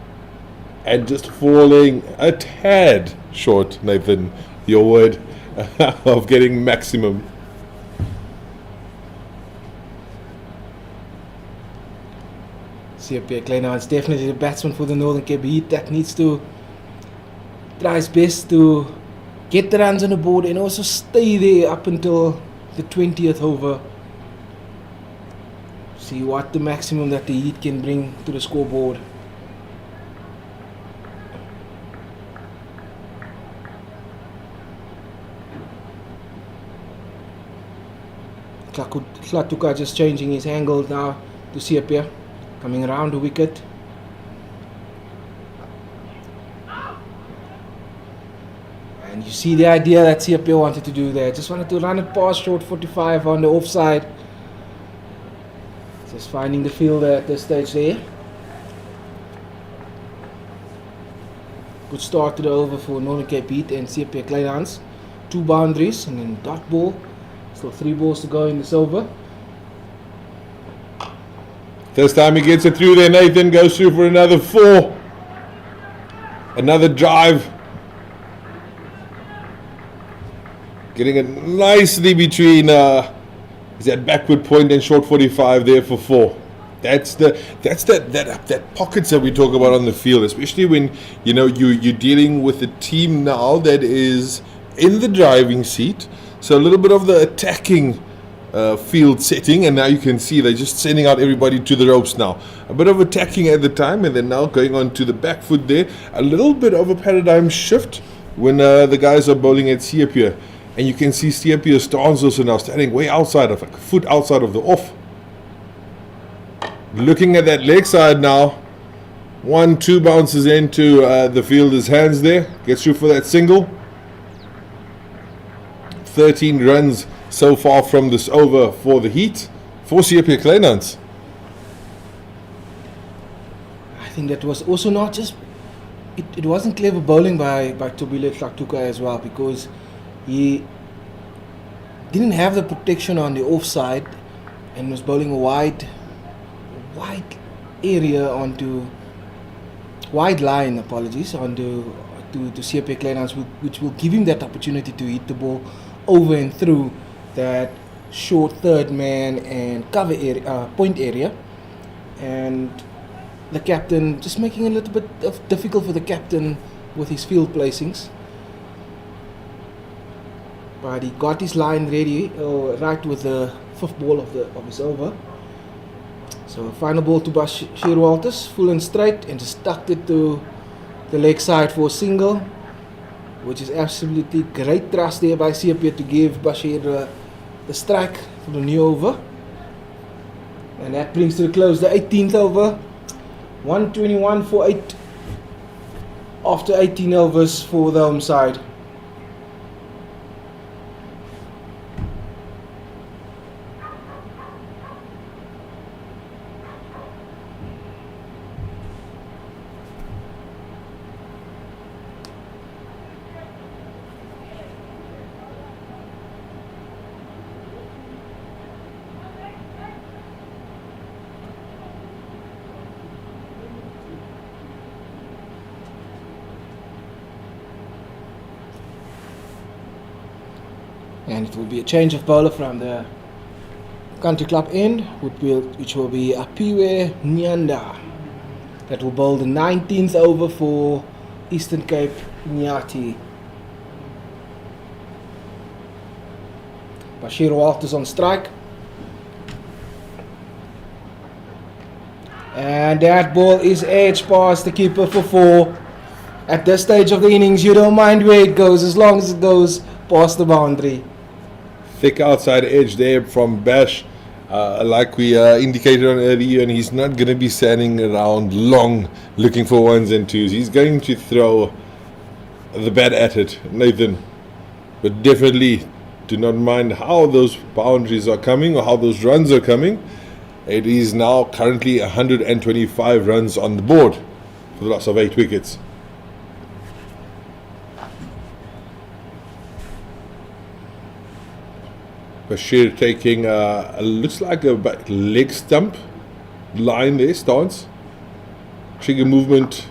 and just falling a tad short, Nathan, your word, of getting maximum. CSA Kleinhans is definitely the batsman for the Northern Cape Heat that needs to try his best to get the runs on the board and also stay there up until the 20th over. See what the maximum that the Heat can bring to the scoreboard. Klatuka just changing his angle now to CSA. Coming around the wicket. And you see the idea that CSA wanted to do there. Just wanted to run it past short 45 on the offside. Just finding the fielder at this stage there. Good start to the over for Northern Cape Heat and CSA Kleinhans. 2 boundaries and then dot ball. Still 3 balls to go in this over. First time he gets it through there, Nathan goes through for another 4. Another drive. Getting it nicely between is that backward point and short 45 there for 4. That's that pockets that we talk about on the field, especially when you're dealing with a team now that is in the driving seat. So a little bit of the attacking field setting, and now you can see they're just sending out everybody to the ropes now. A bit of attacking at the time, and then now going on to the back foot there. A little bit of a paradigm shift when the guys are bowling at CSA. And you can see CSA's stance also now standing way outside of, like a foot outside of the off. Looking at that leg side now. 1-2 bounces into the fielder's hands there. Gets through for that single. 13 runs so far from this over for the Heat, for CSA Kleinhans. I think that was also not just, it wasn't clever bowling by Tuli Klatuka as well, because he didn't have the protection on the offside and was bowling a wide area onto, wide line, onto CSA Kleinhans, which will give him that opportunity to hit the ball over and through that short third man and cover area, point area, and the captain just making it a little bit difficult for the captain with his field placings. But he got his line ready right with the 5th ball of his over. So final ball to Bashir Walters, full and straight, and just tucked it to the leg side for a single, which is absolutely great thrust there by CSA to give Bashir the strike for the new over. And that brings to the close the 18th over. 121 for 8 after 18 overs for the home side. And it will be a change of bowler from the country club end, which will be Apiwe Nyanda. That will bowl the 19th over for Eastern Cape Iinyathi. Bashir Walters on strike. And that ball is edged past the keeper for 4. At this stage of the innings, you don't mind where it goes as long as it goes past the boundary. Thick outside edge there from Bash, like we indicated on earlier, and he's not going to be standing around long looking for 1s and 2s. He's going to throw the bat at it, Nathan. But definitely do not mind how those boundaries are coming or how those runs are coming. It is now currently 125 runs on the board for the loss of 8 wickets. Bashir taking looks like a leg stump line there, stance. Trigger movement.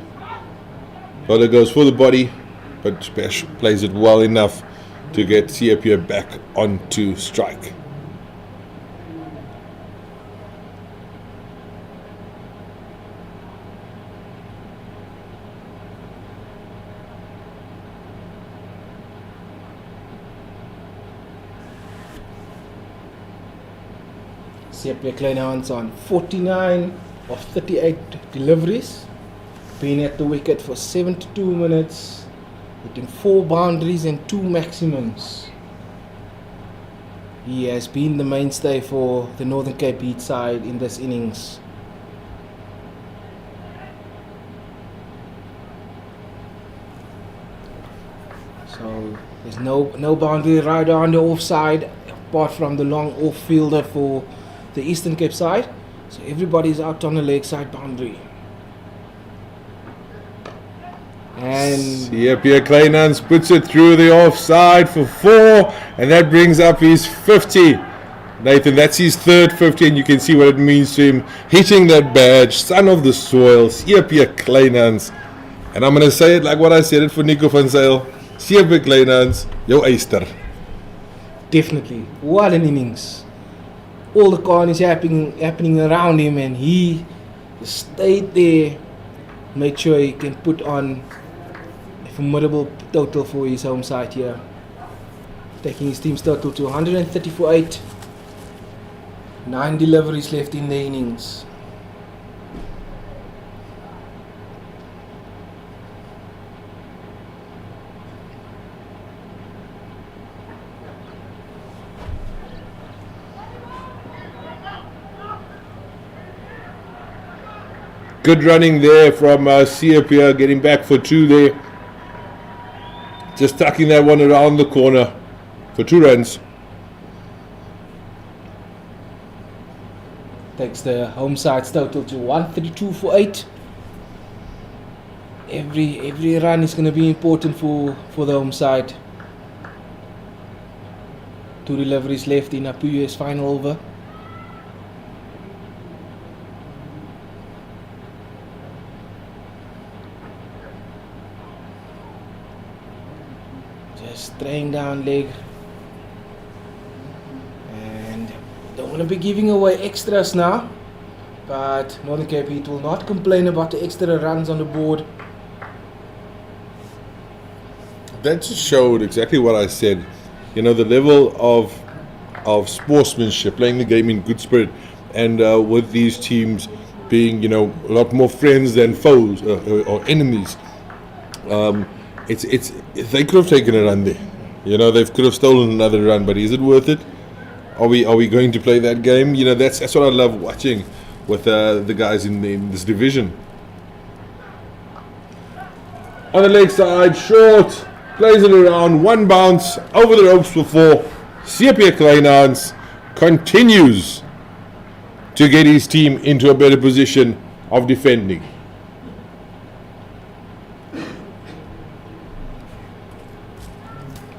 Bowler goes for the body, but Bash plays it well enough to get CSA back onto strike. CSA Claasen on 49 of 38 deliveries, being at the wicket for 72 minutes, hitting 4 boundaries and 2 maximums. He has been the mainstay for the Northern Cape Heat side in this innings. So there's no boundary rider on the offside apart from the long off fielder for the Eastern Cape side. So everybody's out on the leg side boundary. And CSA Claasen puts it through the offside for 4, and that brings up his 50. Nathan, that's his third 50, and you can see what it means to him. Hitting that badge, son of the soil, CSA Claasen. And I'm going to say it like what I said it for Nico van Zyl. CSA Claasen, jou eister. Definitely, what an innings. All the carnage happening around him, and he stayed there, made sure he can put on a formidable total for his home side here, taking his team's total to 130 for 8. 9 deliveries left in the innings. Good running there from CSA, getting back for 2 there. Just tucking that one around the corner for 2 runs. Takes the home side's total to 132 for 8. Every run is going to be important for the home side. 2 deliveries left in Apuye's final over. Just straying down leg. And don't want to be giving away extras now. But Northern Cape Heat will not complain about the extra runs on the board. That just showed exactly what I said. You know, the level of sportsmanship, playing the game in good spirit, and with these teams being, you know, a lot more friends than foes or enemies. It's they could have taken a run there. You know, they could have stolen another run, but is it worth it? Are we going to play that game? You know, that's what I love watching with the guys in this division. On the leg side, short, plays it around, 1 bounce, over the ropes for 4. CSA Claasen continues to get his team into a better position of defending.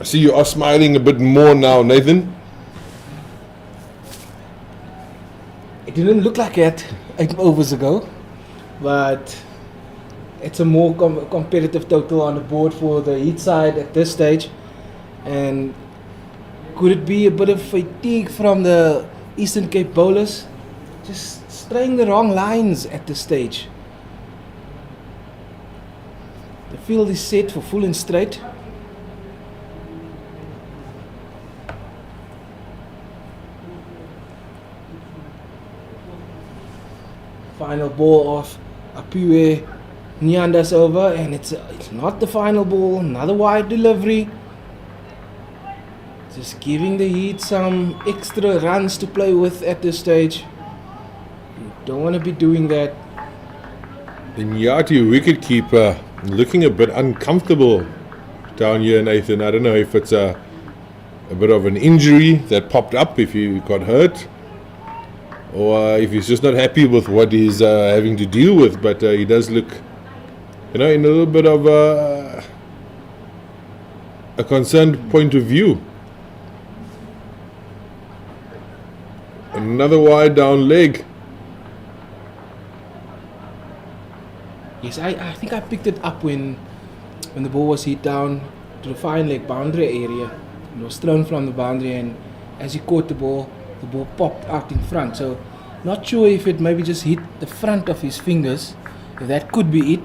I see you are smiling a bit more now, Nathan. It didn't look like it 8 overs ago, but it's a more competitive total on the board for the Heat side at this stage. And could it be a bit of fatigue from the Eastern Cape bowlers? Just straying the wrong lines at this stage. The field is set for full and straight. Final ball of Apuye Nyanda's over, and it's not the final ball. Another wide delivery. Just giving the Heat some extra runs to play with at this stage. You don't want to be doing that. Iinyathi wicketkeeper looking a bit uncomfortable down here, Nathan. I don't know if it's a bit of an injury that popped up, if he got hurt, or if he's just not happy with what he's having to deal with. But he does look, in a little bit of a concerned point of view. Another wide down leg. Yes, I think I picked it up when the ball was hit down to the fine leg boundary area. It was thrown from the boundary, and as he caught the ball popped out in front. So not sure if it maybe just hit the front of his fingers. If that could be it.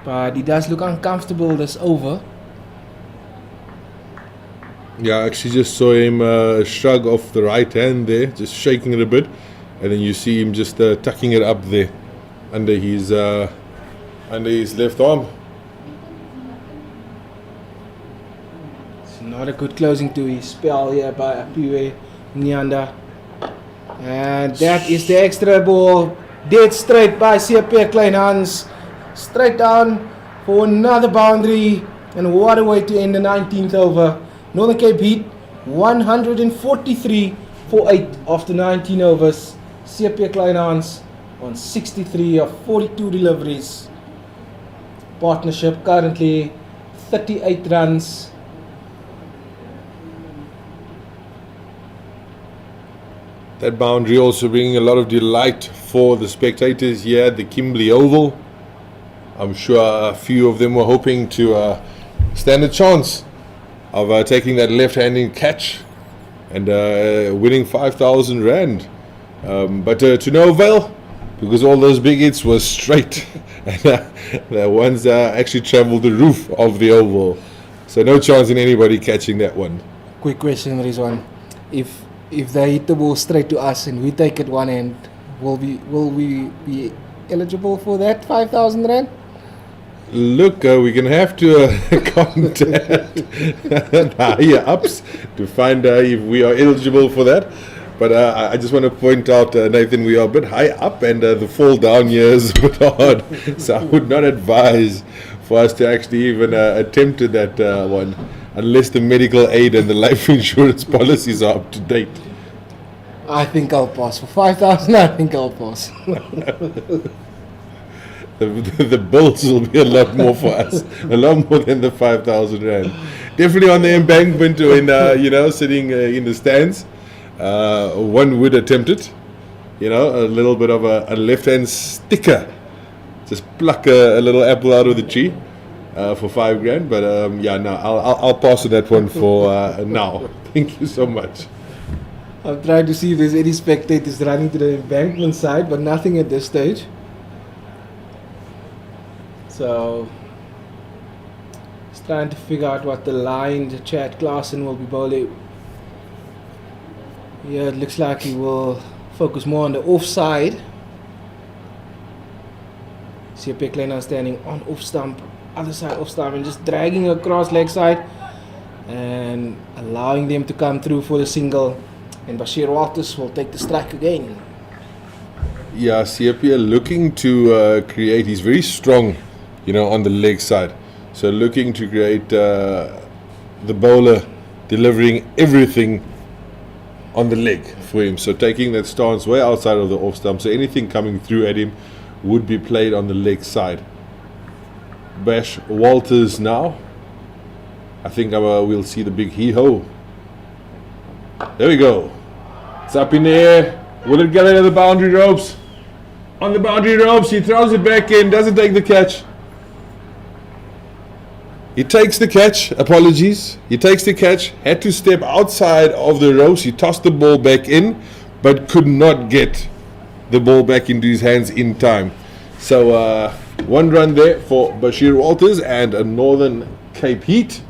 But he does look uncomfortable this over. Yeah, I actually just saw him shrug off the right hand there, just shaking it a bit, and then you see him just tucking it up there under his left arm. It's not a good closing to his spell here by Apiwe Nyanda. And that is the extra ball, dead straight by CSA Kleinhans. Straight down for another boundary, and what a way to end the 19th over. Northern Cape Heat 143 for 8 after 19 overs. CSA Kleinhans on 63 of 42 deliveries. Partnership currently 38 runs. That boundary also bringing a lot of delight for the spectators here at the Kimberley Oval. I'm sure a few of them were hoping to stand a chance of taking that left-handed catch and winning 5,000 Rand. But to no avail, because all those big hits were straight. And the ones actually travelled the roof of the oval. So no chance in anybody catching that one. Quick question, Rizwan. If they hit the ball straight to us and we take it one end, will we be eligible for that 5,000 Rand? Look, we're going to have to contact the higher ups to find if we are eligible for that. But I just want to point out, Nathan, we are a bit high up, and the fall down here is a bit hard. So I would not advise for us to actually even attempt that one, unless the medical aid and the life insurance policies are up to date. I think I'll pass. For 5,000, I think I'll pass. The bills will be a lot more for us, a lot more than the 5,000 Rand. Definitely on the embankment, when sitting in the stands, one would attempt it. A little bit of a left-hand sticker, just pluck a little apple out of the tree for 5 grand. But I'll pass on that one for now. Thank you so much. I'm trying to see if there's any spectators running to the embankment side, but nothing at this stage. So, just trying to figure out what the line the chat Claasen will be bowling. Yeah, it looks like he will focus more on the offside. CSA Kleinhans standing on off stump, other side off stump, and just dragging across leg side and allowing them to come through for the single. And Bashir Walters will take the strike again. Yeah, CSA looking to create. He's very strong, on the leg side. So looking to create the bowler delivering everything on the leg for him. So taking that stance way outside of the off stump. So anything coming through at him would be played on the leg side. Bash Walters now. I think we'll see the big hee-ho. There we go. It's up in the air. Will it get into the boundary ropes? On the boundary ropes, he throws it back in, doesn't take the catch. He takes the catch, he takes the catch, had to step outside of the ropes, he tossed the ball back in, but could not get the ball back into his hands in time. So 1 run there for Bashir Walters and a Northern Cape Heat.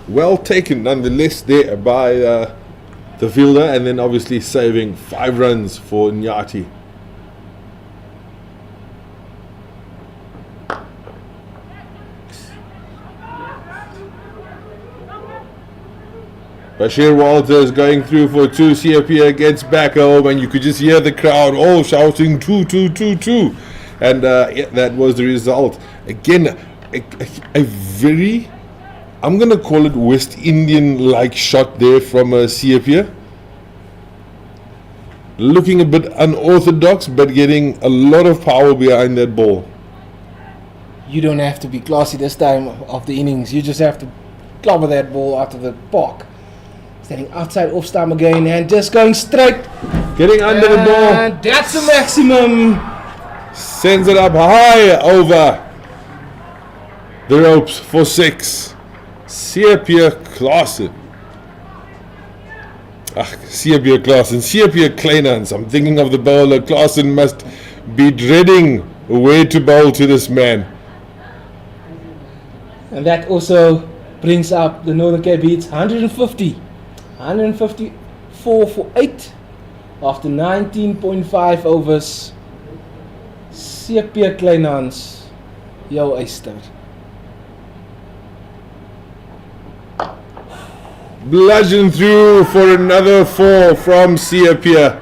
Well taken nonetheless there by the fielder, and then obviously saving 5 runs for Iinyathi. Bashir Walters going through for 2. CSA gets back home, and you could just hear the crowd all shouting 2, 2, 2, 2. And yeah, that was the result. Again, a very, I'm going to call it West Indian-like shot there from CSA. Looking a bit unorthodox, but getting a lot of power behind that ball. You don't have to be classy this time of the innings. You just have to clobber that ball out of the park. Standing outside off stump again and just going straight. Getting under the ball. And that's the maximum. Sends it up high over the ropes for 6. CSA Claasen. CSA Claasen. CSA Claasen. I'm thinking of the bowler. Claasen must be dreading where to bowl to this man. And that also brings up the Northern Cape Heat's 154 for 8 after 19.5 overs. CSA Kleinhans, jou eyster. Bludgeon through for another 4 from CSA.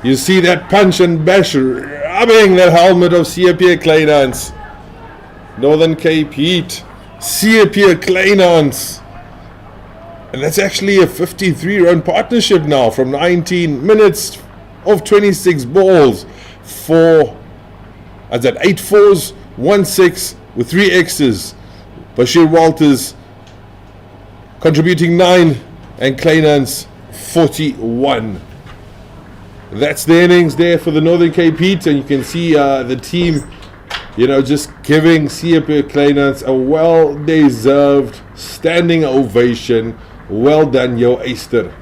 You see that punch and bash rubbing that helmet of CSA Kleinhans. Northern Cape Heat, CSA Kleinhans. And that's actually a 53-run partnership now from 19 minutes of 26 balls. 8 4s, 1 6 with 3 X's. Bashir Walters contributing 9 and Kleinhans 41. That's the innings there for the Northern Cape Heat, and you can see the team, just giving CSA Kleinhans a well-deserved standing ovation. Well done, yo Eyster.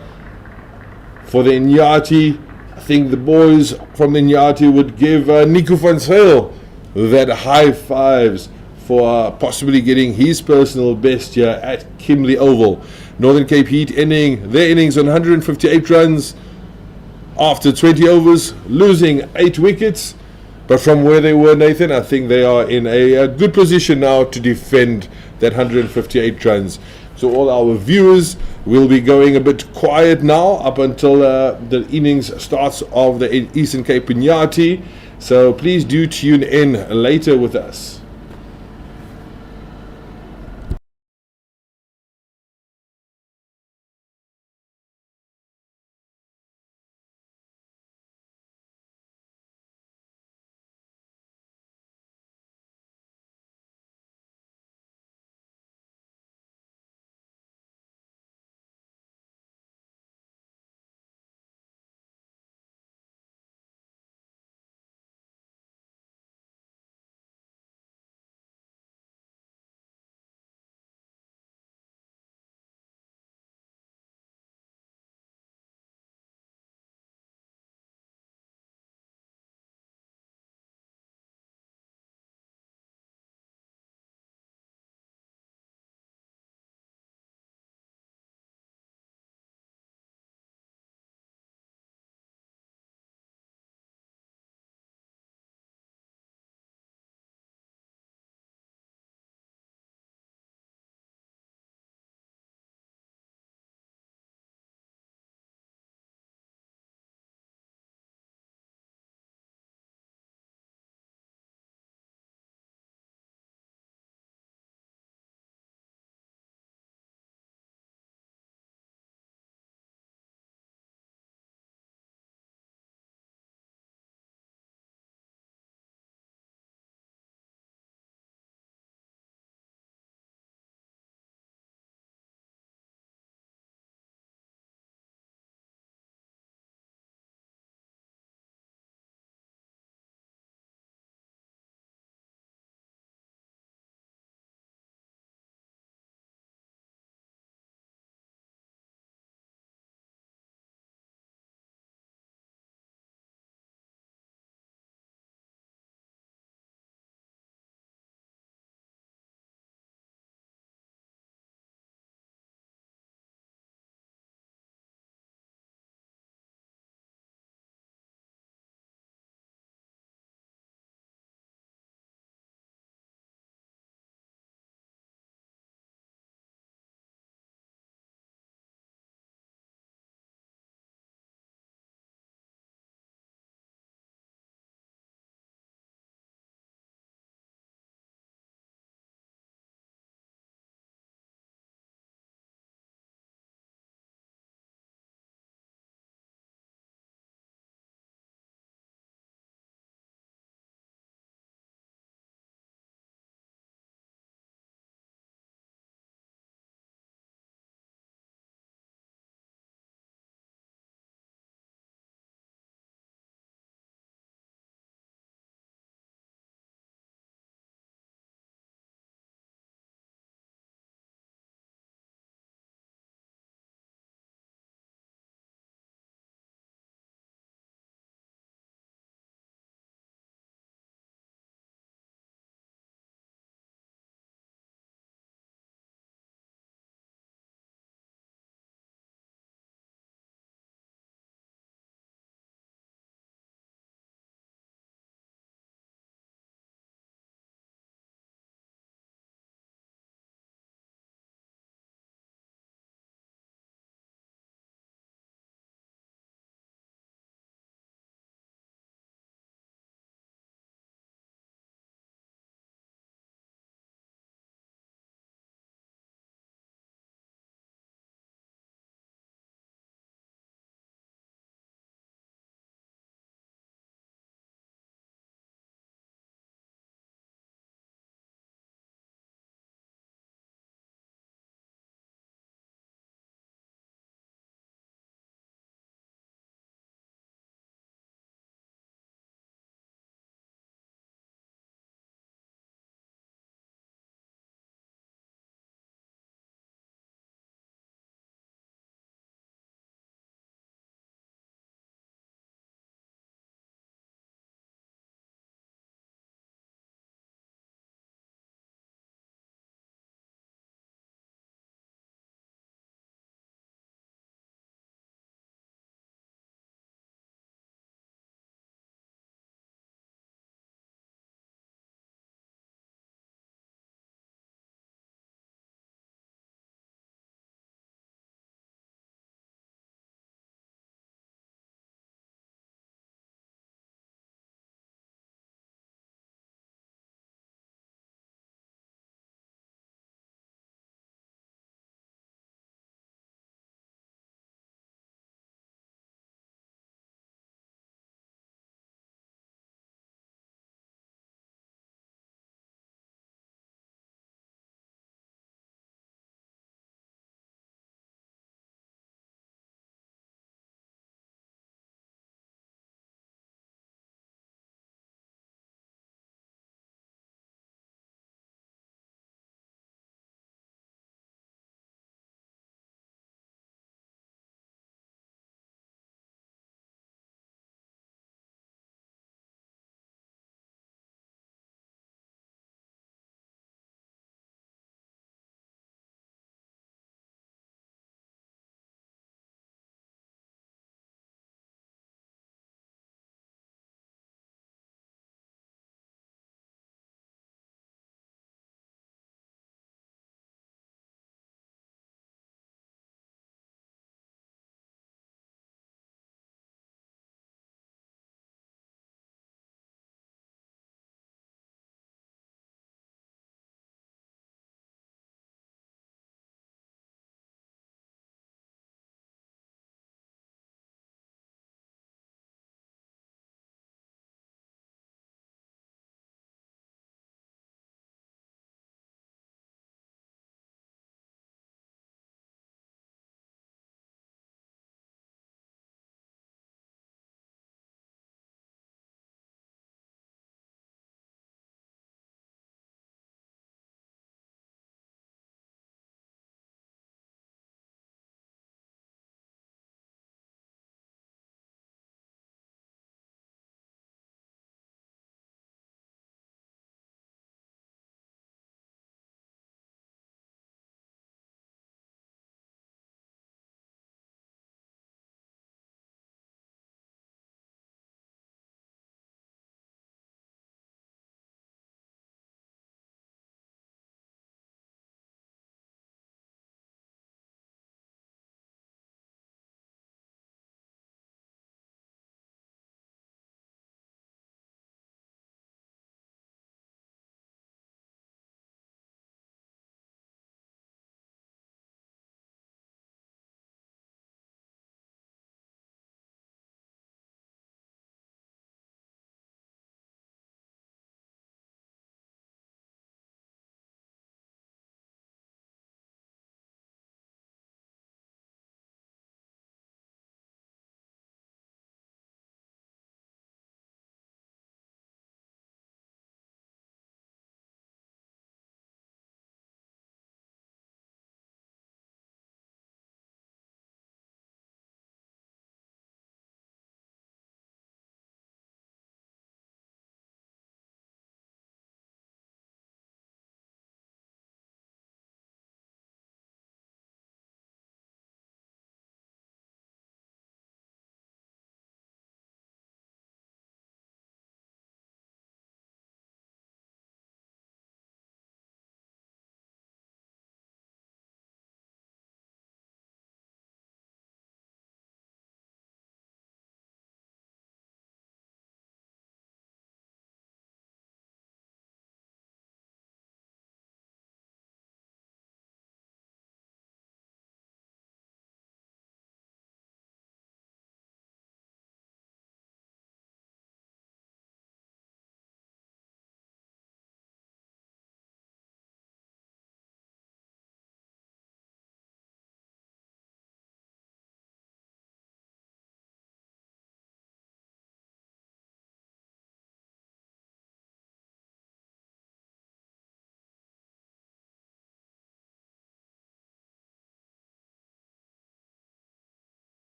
For the Iinyathi, I think the boys from the Iinyathi would give Nico van Zyl that high fives for possibly getting his personal best here at Kimberley Oval. Northern Cape Heat ending their innings on 158 runs after 20 overs, losing 8 wickets. But from where they were, Nathan, I think they are in a good position now to defend that 158 runs. So all our viewers will be going a bit quiet now up until the innings starts of the Eastern Cape Iinyathi. So please do tune in later with us.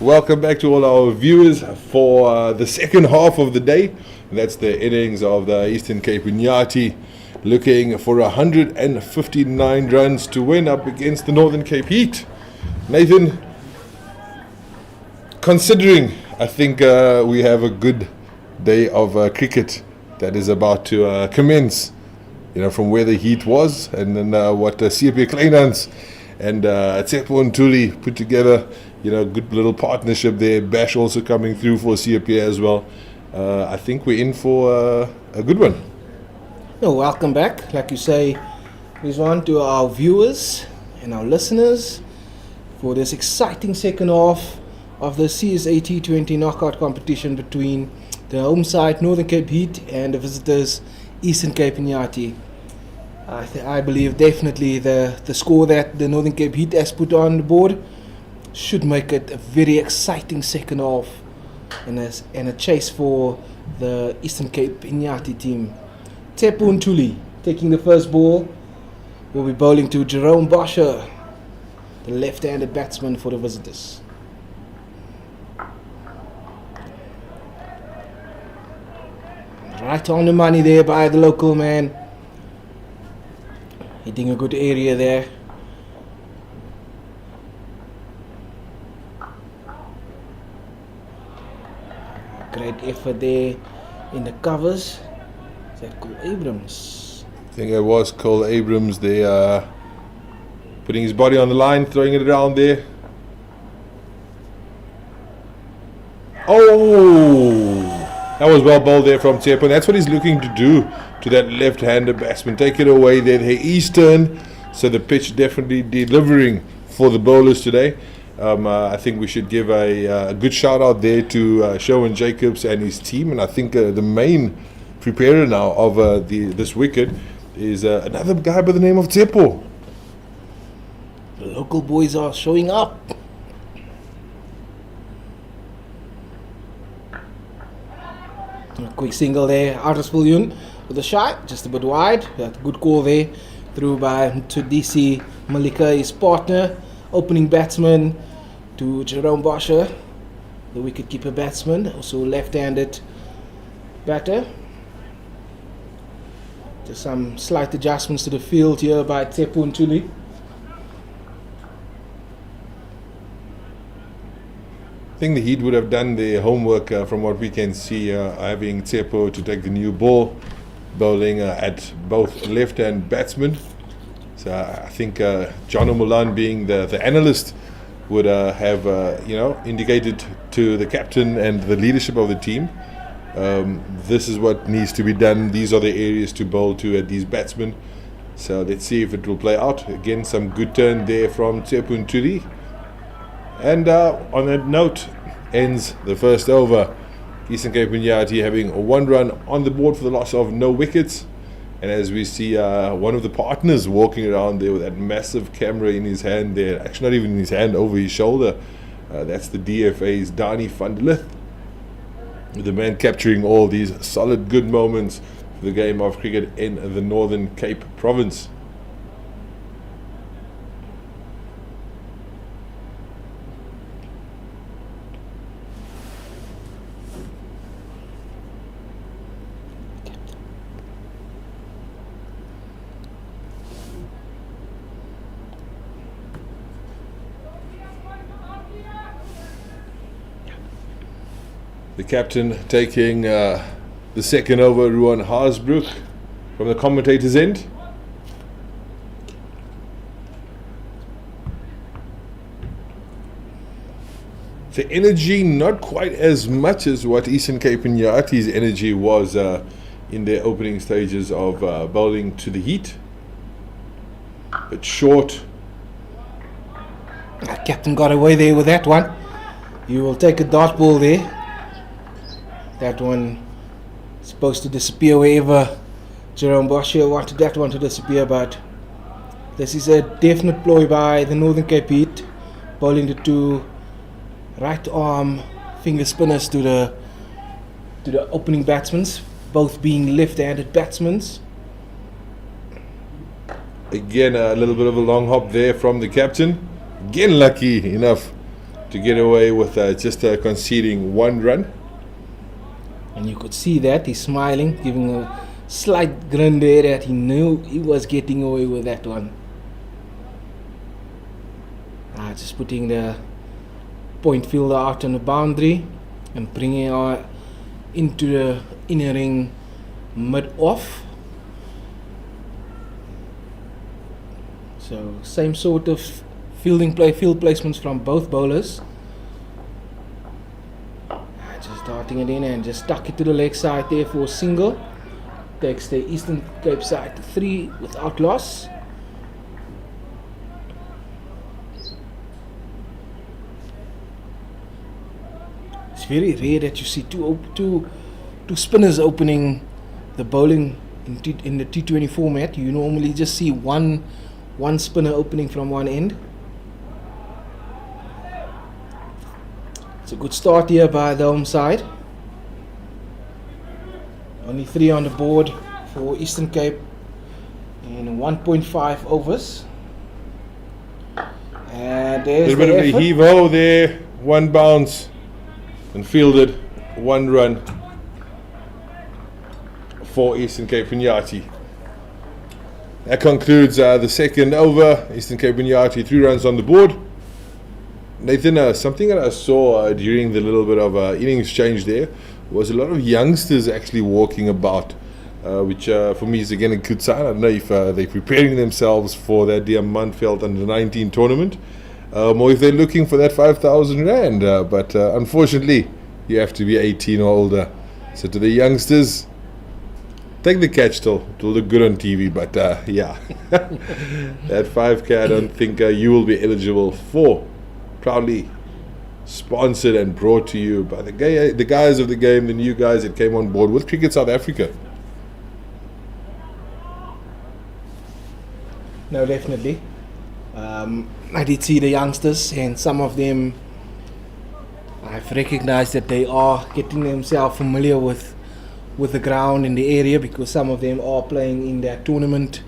Welcome back to all our viewers for the second half of the day. And that's the innings of the Eastern Cape Iinyathi, looking for 159 runs to win up against the Northern Cape Heat. Nathan, considering I think we have a good day of cricket that is about to commence, you know, from where the Heat was and then what CSA Claasen and Tsepo and Tuli put together, you know, good little partnership there. Bash also coming through for CSA as well. I think we're in for a good one. No, welcome back. Like you say, Rizwan, to our viewers and our listeners for this exciting second half of the CSA T20 knockout competition between the home side Northern Cape Heat and the visitors Eastern Cape Iinyathi. I believe definitely the score that the Northern Cape Heat has put on the board should make it a very exciting second half and a chase for the Eastern Cape Iinyathi team. Tsepo and Tuli taking the first ball will be bowling to Jerome Boscher, the left-handed batsman for the visitors. Right on the money there by the local man. Hitting a good area there. Great effort there in the covers. Is that Cole Abrams? I think it was Cole Abrams there, putting his body on the line, throwing it around there. Oh, that was well bowled there from Tsepo, and that's what he's looking to do to that left-handed batsman. Take it away there, the Eastern. So the pitch definitely delivering for the bowlers today. I think we should give a good shout out there to Sherwin Jacobs and his team, and I think the main preparer now of this wicket is another guy by the name of Tsepo. The local boys are showing up. A quick single there, Artis Viljoen with a shot, just a bit wide. Good call there, through by Tudisi Malika, his partner, opening batsman to Jerome Boscher, the wicket-keeper batsman, also left-handed batter. Just some slight adjustments to the field here by Tsepo and Tuli. I think the Heat would have done their homework from what we can see, having Tsepo to take the new ball, bowling at both left-hand batsmen. So I think John O'Mulan, being the analyst, would have indicated to the captain and the leadership of the team, this is what needs to be done. These are the areas to bowl to at these batsmen. So let's see if it will play out. Again, some good turn there from Tsepo and Tuli. And on that note, ends the first over. Eastern Cape Iinyathi having a 1 run on the board for the loss of no wickets. And as we see one of the partners walking around there with that massive camera in his hand there, actually not even in his hand, over his shoulder, that's the DFA's Dani van der Lith, the man capturing all these solid good moments for the game of cricket in the Northern Cape province. The captain taking the second over, Ruan Haasbroek, from the commentator's end. The energy not quite as much as what Eastern Cape Iinyath's energy was in their opening stages of bowling to the Heat. But short. Captain got away there with that one. You will take a dart ball there. That one is supposed to disappear wherever Jerome Boscher wanted that one to disappear, but this is a definite ploy by the Northern Cape Heat, bowling the two right arm finger spinners to the opening batsmen, both being left-handed batsmen. Again, a little bit of a long hop there from the captain. Again, lucky enough to get away with just conceding 1 run. And you could see that he's smiling, giving a slight grin there that he knew he was getting away with that one. Just putting the point fielder out on the boundary and bringing it into the inner ring mid-off. So same sort of field placements from both bowlers. Just darting it in and just tuck it to the leg side there for a single. Takes the Eastern Cape side to 3 without loss. It's very rare that you see two spinners opening the bowling in the T20 format. You normally just see one spinner opening from one end. It's a good start here by the home side. Only 3 on the board for Eastern Cape in 1.5 overs. And there's a bit of a heave-ho there. 1 bounce and fielded, 1 run for Eastern Cape Iinyathi. That concludes the second over. Eastern Cape Iinyathi 3 runs on the board. Nathan, something that I saw during the little bit of innings change there was a lot of youngsters actually walking about, which for me is again a good sign. I don't know if they're preparing themselves for that Diamantfeld under 19 tournament, or if they're looking for that 5,000 rand. But unfortunately, you have to be 18 or older. So to the youngsters, take the catch till look good on TV. But yeah, that 5K I don't think you will be eligible for. Proudly sponsored and brought to you by the guys of the game, the new guys that came on board with Cricket South Africa. No, definitely. I did see the youngsters, and some of them I've recognized that they are getting themselves familiar with the ground in the area, because some of them are playing in that tournament,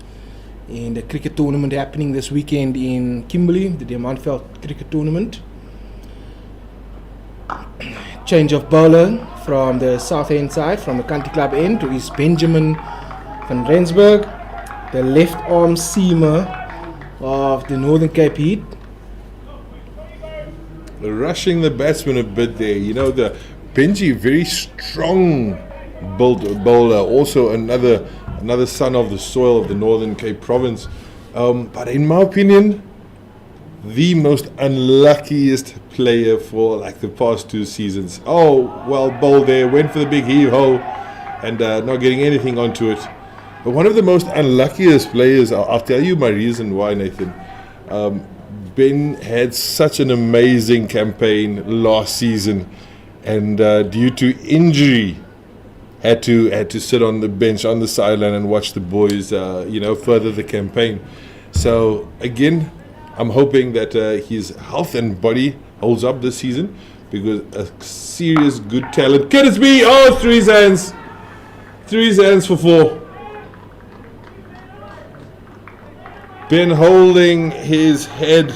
in the cricket tournament happening this weekend in Kimberley, the Diamantfeld cricket tournament. Change of bowler from the south end side, from the country club end, to is Benjamin van Rensburg, the left arm seamer of the Northern Cape Heat. Rushing the batsman a bit there. You know, the Benji, very strong bowler, also another son of the soil of the Northern Cape province. But in my opinion, the most unluckiest player for like the past 2 seasons. Oh, well bowled there, went for the big heave-ho and not getting anything onto it. But one of the most unluckiest players, I'll tell you my reason why, Nathan. Ben had such an amazing campaign last season, and due to injury, had to sit on the bench on the sideline and watch the boys, further the campaign. So again, I'm hoping that his health and body holds up this season, because a serious good talent. Can it be? Oh, through his hands for 4. Ben holding his head.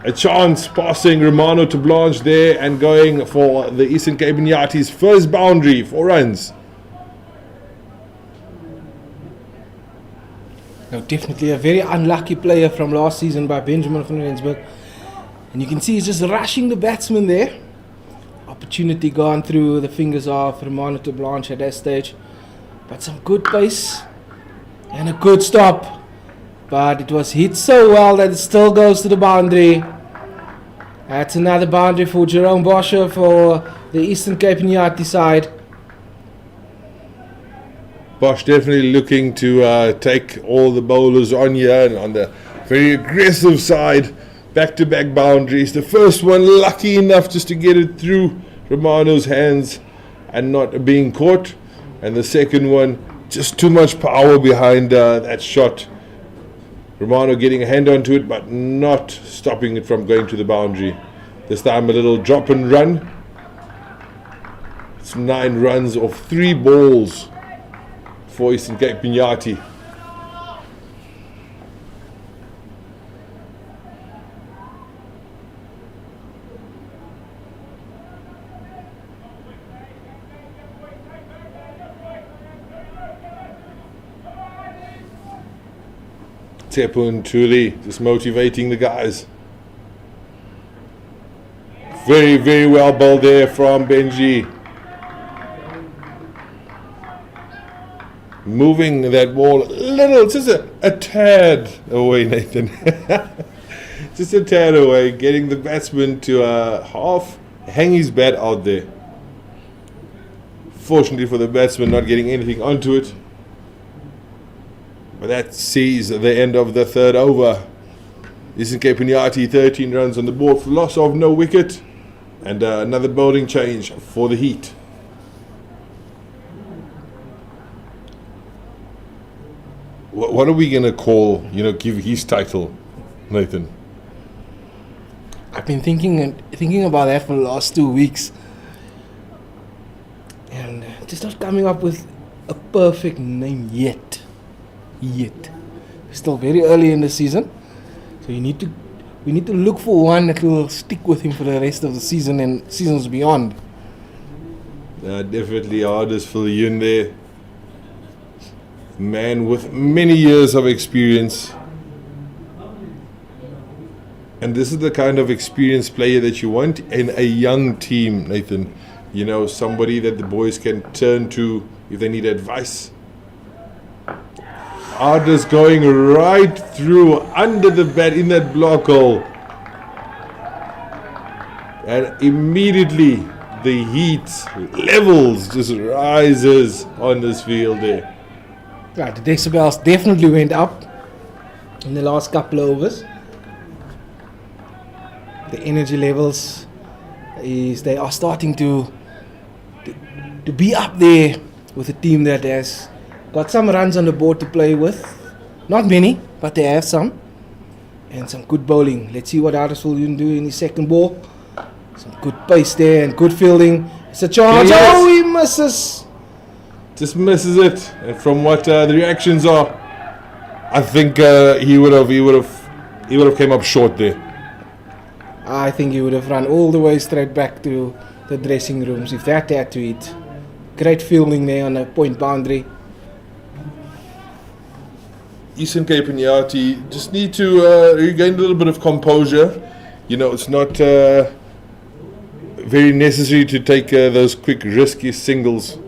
A chance passing Romano to Blanche there and going for the Eastern Cape Iinyathis' first boundary, 4 runs. No, definitely a very unlucky player from last season by Benjamin van Rensburg. And you can see he's just rushing the batsman there. Opportunity gone through the fingers of Romano to Blanche at that stage. But some good pace and a good stop. But it was hit so well that it still goes to the boundary. That's another boundary for Jerome Boscher for the Eastern Cape Iinyathi side. Bosch definitely looking to take all the bowlers on here, and on the very aggressive side, back-to-back boundaries. The first one lucky enough just to get it through Romano's hands and not being caught, and the second one just too much power behind that shot. Romano getting a hand onto it, but not stopping it from going to the boundary. This time a little drop and run. It's 9 runs off 3 balls for Eastern Cape Iinyathi. Tepun Tuli just motivating the guys. Very, very well bowled there from Benji. Moving that ball just a tad away, Nathan. Just a tad away, getting the batsman to half hang his bat out there. Fortunately for the batsman, not getting anything onto it. But that sees the end of the third over. Eastern Cape Iinyathi 13 runs on the board for loss of no wicket. And another bowling change for the Heat. What are we going to call, give his title, Nathan? I've been thinking about that for the last 2 weeks. And just not coming up with a perfect name yet. Still very early in the season. So we need to look for one that will stick with him for the rest of the season and seasons beyond. Definitely Hardisville there. Man with many years of experience. And this is the kind of experienced player that you want in a young team, Nathan. Somebody that the boys can turn to if they need advice. Ardis going right through under the bat in that block hole. And immediately the heat levels just rises on this field there. Yeah, the decibels definitely went up in the last couple of overs. The energy levels they are starting to be up there with a team that has got some runs on the board to play with. Not many, but they have some. And some good bowling. Let's see what Hardisville will do in his second ball. Some good pace there and good fielding. It's a charge. Yes. Oh, he misses. Just misses it. And from what the reactions are, I think he would have came up short there. I think he would have run all the way straight back to the dressing rooms if that had to eat. Great fielding there on the point boundary. Eastern Cape Iinyathi just need to regain a little bit of composure. It's not very necessary to take those quick, risky singles.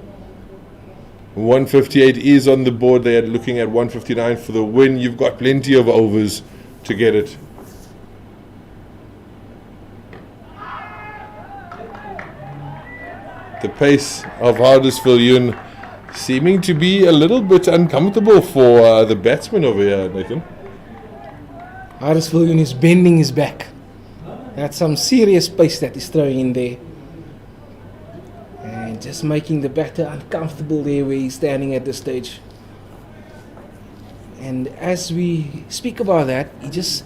158 is on the board. They are looking at 159 for the win. You've got plenty of overs to get it. The pace of Hardisville seeming to be a little bit uncomfortable for the batsman over here, Nathan. Hardisville is bending his back. That's some serious pace that he's throwing in there. And just making the batter uncomfortable there where he's standing at this stage. And as we speak about that, he just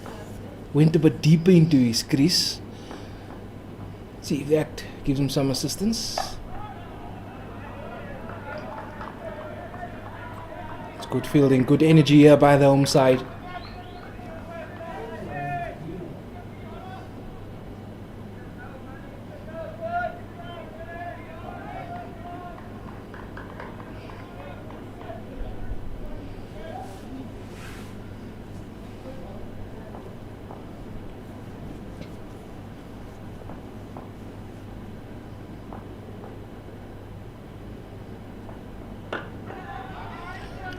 went a bit deeper into his crease. See if that gives him some assistance. It's good fielding, good energy here by the home side.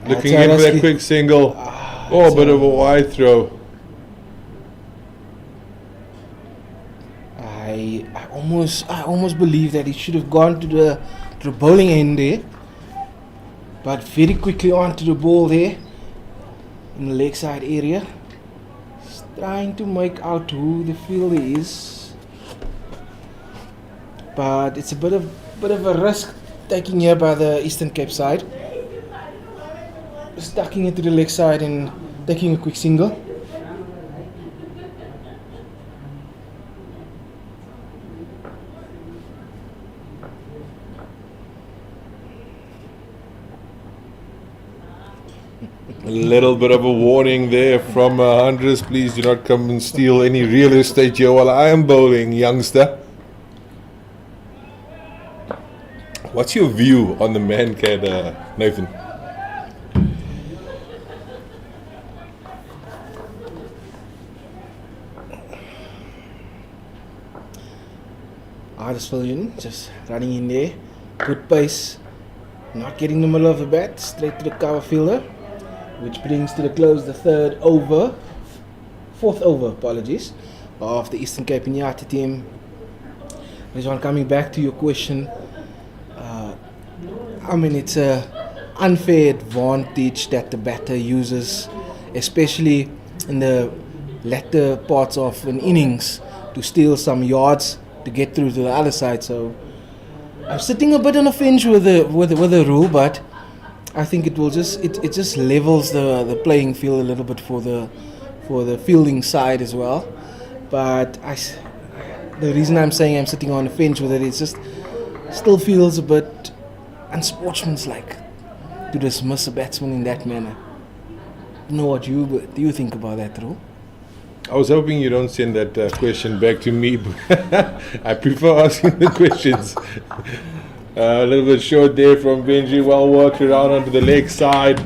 Looking in for that quick single. A bit of a wide throw. I almost believe that he should have gone to the bowling end there, but very quickly onto the ball there in the leg side area. He's trying to make out who the fielder is, but it's a bit of a risk taking here by the Eastern Cape side. Just ducking it to the leg side and taking a quick single. A little bit of a warning there from Andres. Please do not come and steal any real estate here while I am bowling, youngster. What's your view on the man can, Nathan? Huddersfield, just running in there. Good pace. Not getting the middle of the bat. Straight to the cover fielder. Which brings to the close the fourth over, apologies, of the Eastern Cape Iinyathi team. This one, coming back to your question. It's a unfair advantage that the batter uses, especially in the latter parts of an innings, to steal some yards to get through to the other side. So I'm sitting a bit on a fence with the rule, but I think it will just levels the playing field a little bit for the fielding side as well. But the reason I'm saying I'm sitting on a fence with it, it's just still feels a bit unsportsmanlike to dismiss a batsman in that manner. I don't know what do you think about that rule? I was hoping you don't send that question back to me. I prefer asking the questions. A little bit short there from Benji. Well worked around onto the leg side.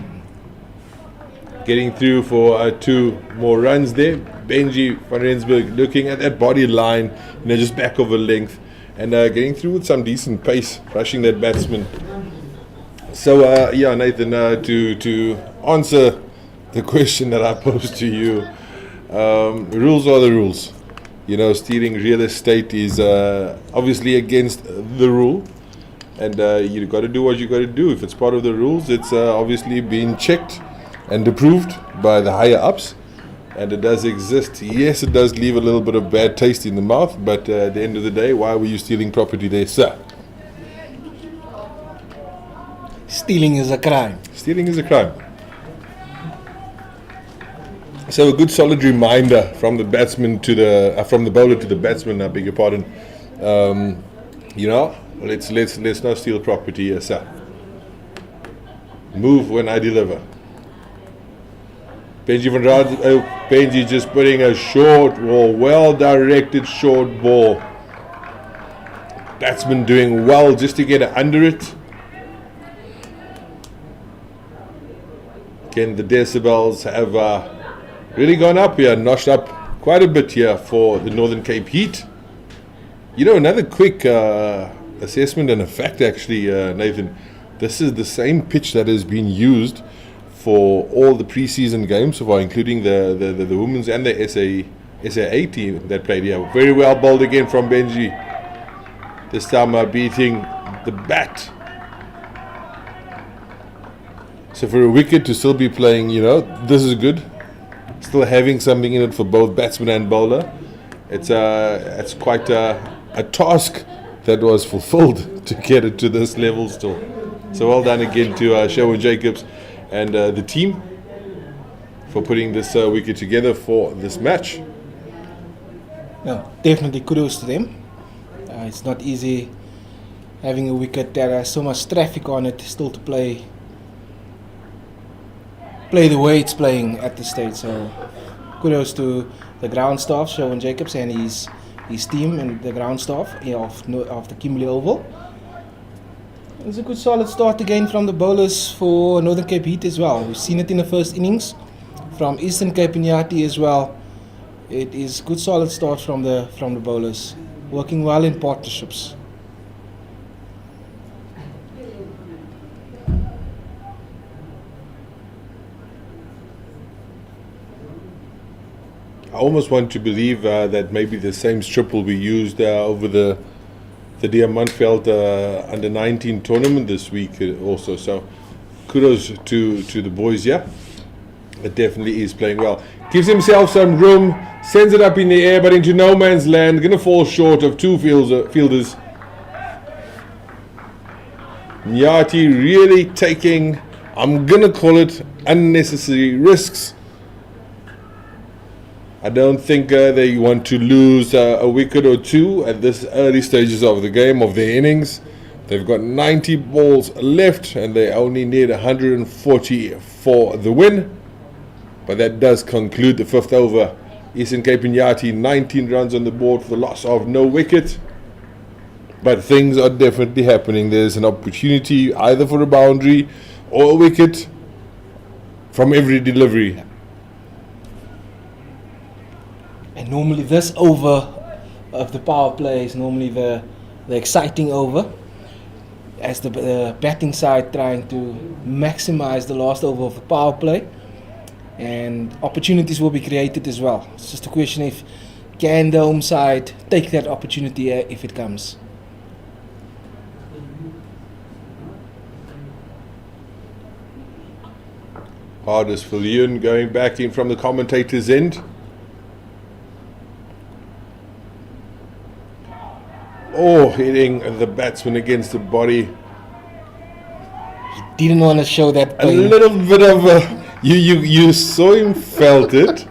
Getting through for 2 more runs there. Benji van Rensburg looking at that body line, just back over length. And getting through with some decent pace, rushing that batsman. So, Nathan, to answer the question that I posed to you, rules are the rules. Stealing real estate is obviously against the rule, and you've got to do what you got to do. If it's part of the rules, it's obviously being checked and approved by the higher ups, and it does exist. Yes, it does leave a little bit of bad taste in the mouth, but at the end of the day, why were you stealing property there, sir? Stealing is a crime. Stealing is a crime. So a good solid reminder from the batsman to from the bowler to the batsman. I beg your pardon. Let's not steal property here, sir. Move when I deliver. Benji just putting a short ball, well-directed short ball. Batsman doing well just to get under it. Again, the decibels have really gone up here, notched up quite a bit here for the Northern Cape Heat. Another quick assessment and a fact actually, Nathan. This is the same pitch that has been used for all the pre-season games so far, including the women's and the SAA team that played here. Very well bowled again from Benji. This time beating the bat. So for a wicket to still be playing, this is good. Still having something in it for both batsman and bowler. It's quite a task that was fulfilled to get it to this level still. So well done again to Sherwin Jacobs and the team for putting this wicket together for this match. No, definitely kudos to them. It's not easy having a wicket that has so much traffic on it still to play the way it's playing at this stage. So kudos to the ground staff, Sherwin Jacobs and his team, and the ground staff of the Kimberley Oval. It's a good solid start again from the bowlers for Northern Cape Heat as well. We've seen it in the first innings from Eastern Cape Iinyathi as well. It is good solid start from the bowlers, working well in partnerships. I almost want to believe that maybe the same strip will be used over the Diamantfeld under 19 tournament this week also. So kudos to the boys here. It definitely is playing well. Gives himself some room, sends it up in the air, but into no man's land. Going to fall short of 2 fielders. Iinyathi really taking, I'm going to call it, unnecessary risks. I don't think they want to lose a wicket or 2 at this early stages of the game, of their innings. They've got 90 balls left and they only need 140 for the win. But that does conclude the 5th over. Eastern Cape Iinyathi, 19 runs on the board for the loss of no wicket. But things are definitely happening. There's an opportunity either for a boundary or a wicket from every delivery. And normally this over of the power play is normally the the exciting over, as the batting side trying to maximize the last over of the power play, and opportunities will be created as well. It's just a question if can the home side take that opportunity if it comes. Hardesvillian going back in from the commentator's end. Oh, hitting the batsman against the body. He didn't want to show that A pain. little bit of you saw him, felt it,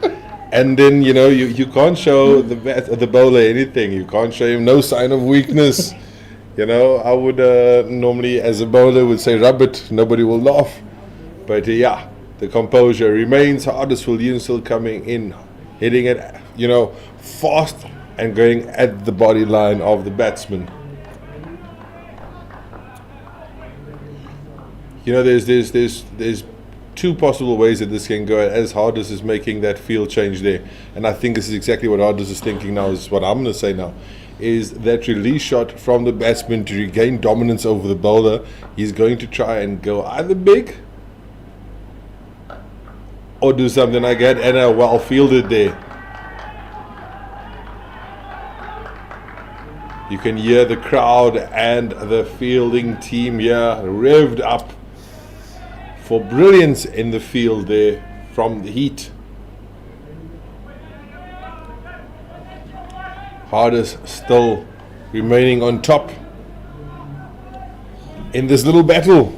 and then you can't show the bowler anything. You can't show him no sign of weakness. I would normally, as a bowler, would say rub it. Nobody will laugh, but yeah, the composure remains. Hardesvillian still coming in, hitting it, fast and going at the body line of the batsman. There's two possible ways that this can go, as Hardes is making that field change there. And I think this is exactly what Hardes is thinking now, is what I'm going to say now, is that release shot from the batsman to regain dominance over the bowler. He's going to try and go either big or do something like that, and well fielded there. You can hear the crowd and the fielding team here revved up for brilliance in the field there from the heat. Hardes still remaining on top in this little battle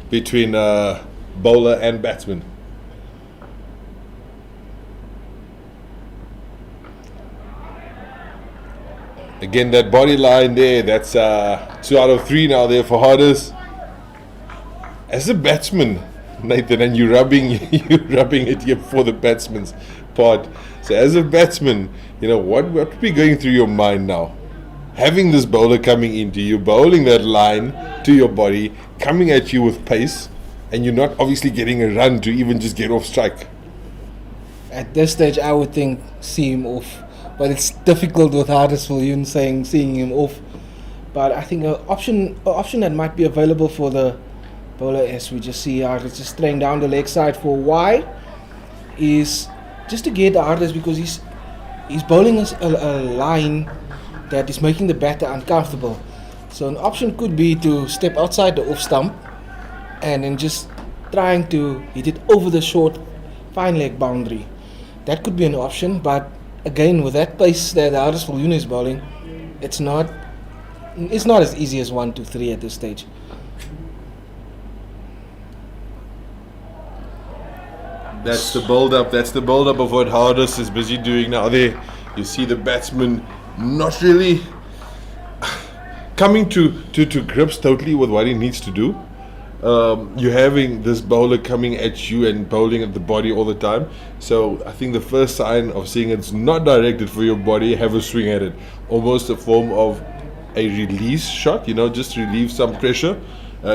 between bowler and batsman. Again, that body line there, that's 2 out of 3 now there for Hardes. As a batsman, Nathan, and you're rubbing it here for the batsman's part. So as a batsman, what would be going through your mind now? Having this bowler coming into you, bowling that line to your body, coming at you with pace, and you're not obviously getting a run to even just get off strike. At this stage, I would think see him off, but it's difficult with Hardesvillian seeing him off. But I think an option that might be available for the bowler, as we just see Hardes just staying down the leg side for a while, is just to get Hardes, because he's bowling a line that is making the batter uncomfortable. So an option could be to step outside the off stump and then just trying to hit it over the short fine leg boundary. That could be an option, but again, with that pace that Hardesvillian is bowling, it's not as easy as 1, 2, 3 at this stage. That's the build-up. That's the build-up of what Hardes is busy doing now. There, you see the batsman not really coming to grips totally with what he needs to do. You're having this bowler coming at you and bowling at the body all the time. So I think the first sign of seeing it's not directed for your body, have a swing at it. Almost a form of a release shot, just relieve some pressure,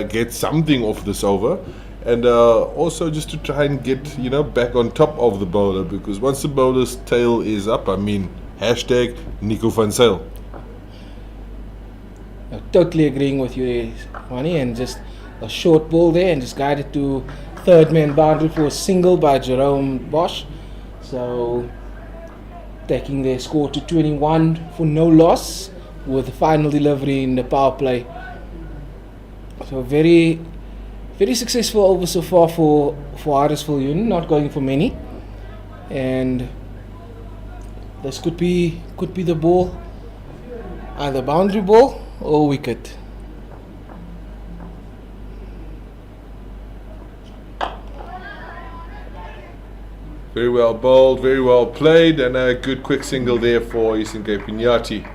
get something off this over. And also just to try and get, back on top of the bowler, because once the bowler's tail is up, hashtag Nico van Zyl. Totally agreeing with you there, Wani, and just a short ball there and just guided to third man boundary for a single by Jerome Bosch. So taking their score to 21 for no loss with the final delivery in the power play. So very, very successful over so far for Hardesvillian, not going for many. And this could be the ball, either boundary ball or wicket. Very well bowled, very well played, and a good quick single there for Eastern Cape Iinyathi.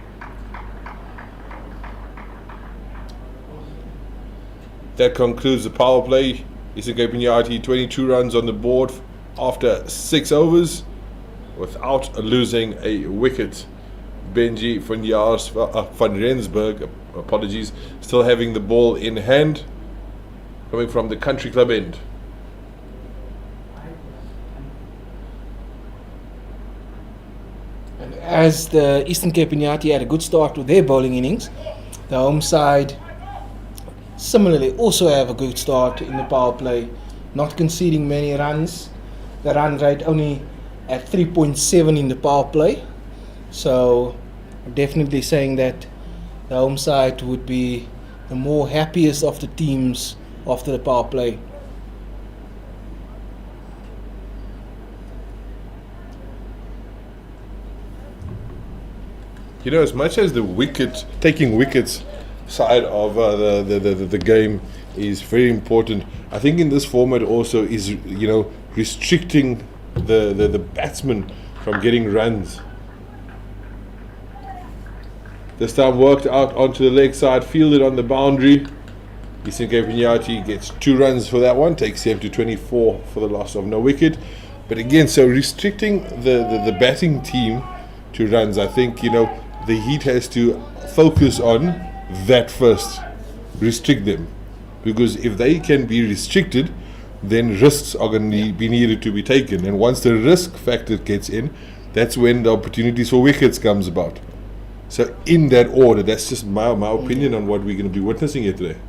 That concludes the power play. Eastern Cape Iinyathi 22 runs on the board after 6 overs without losing a wicket. Benji van Rensburg, apologies, still having the ball in hand, coming from the country club end. As the Eastern Cape Iinyathi had a good start to their bowling innings, The home side similarly also have a good start in the power play, not conceding many runs. The run rate only at 3.7 in the power play. So I'm definitely saying that the home side would be the more happiest of the teams after the power play. You know, as much as the taking wickets side of the game is very important, I think in this format also is, you know, restricting the batsman from getting runs. This time worked out onto the leg side, fielded on the boundary. Eastern Cape Iinyathi gets 2 runs for that one, takes him to 24 for the loss of no wicket. But again, so restricting the batting team to runs, I think, you know, the Heat has to focus on that first, restrict them, because if they can be restricted, then risks are going to be needed to be taken, and once the risk factor gets in, that's when the opportunities for wickets comes about. So in that order, that's just my opinion on what we're going to be witnessing here today.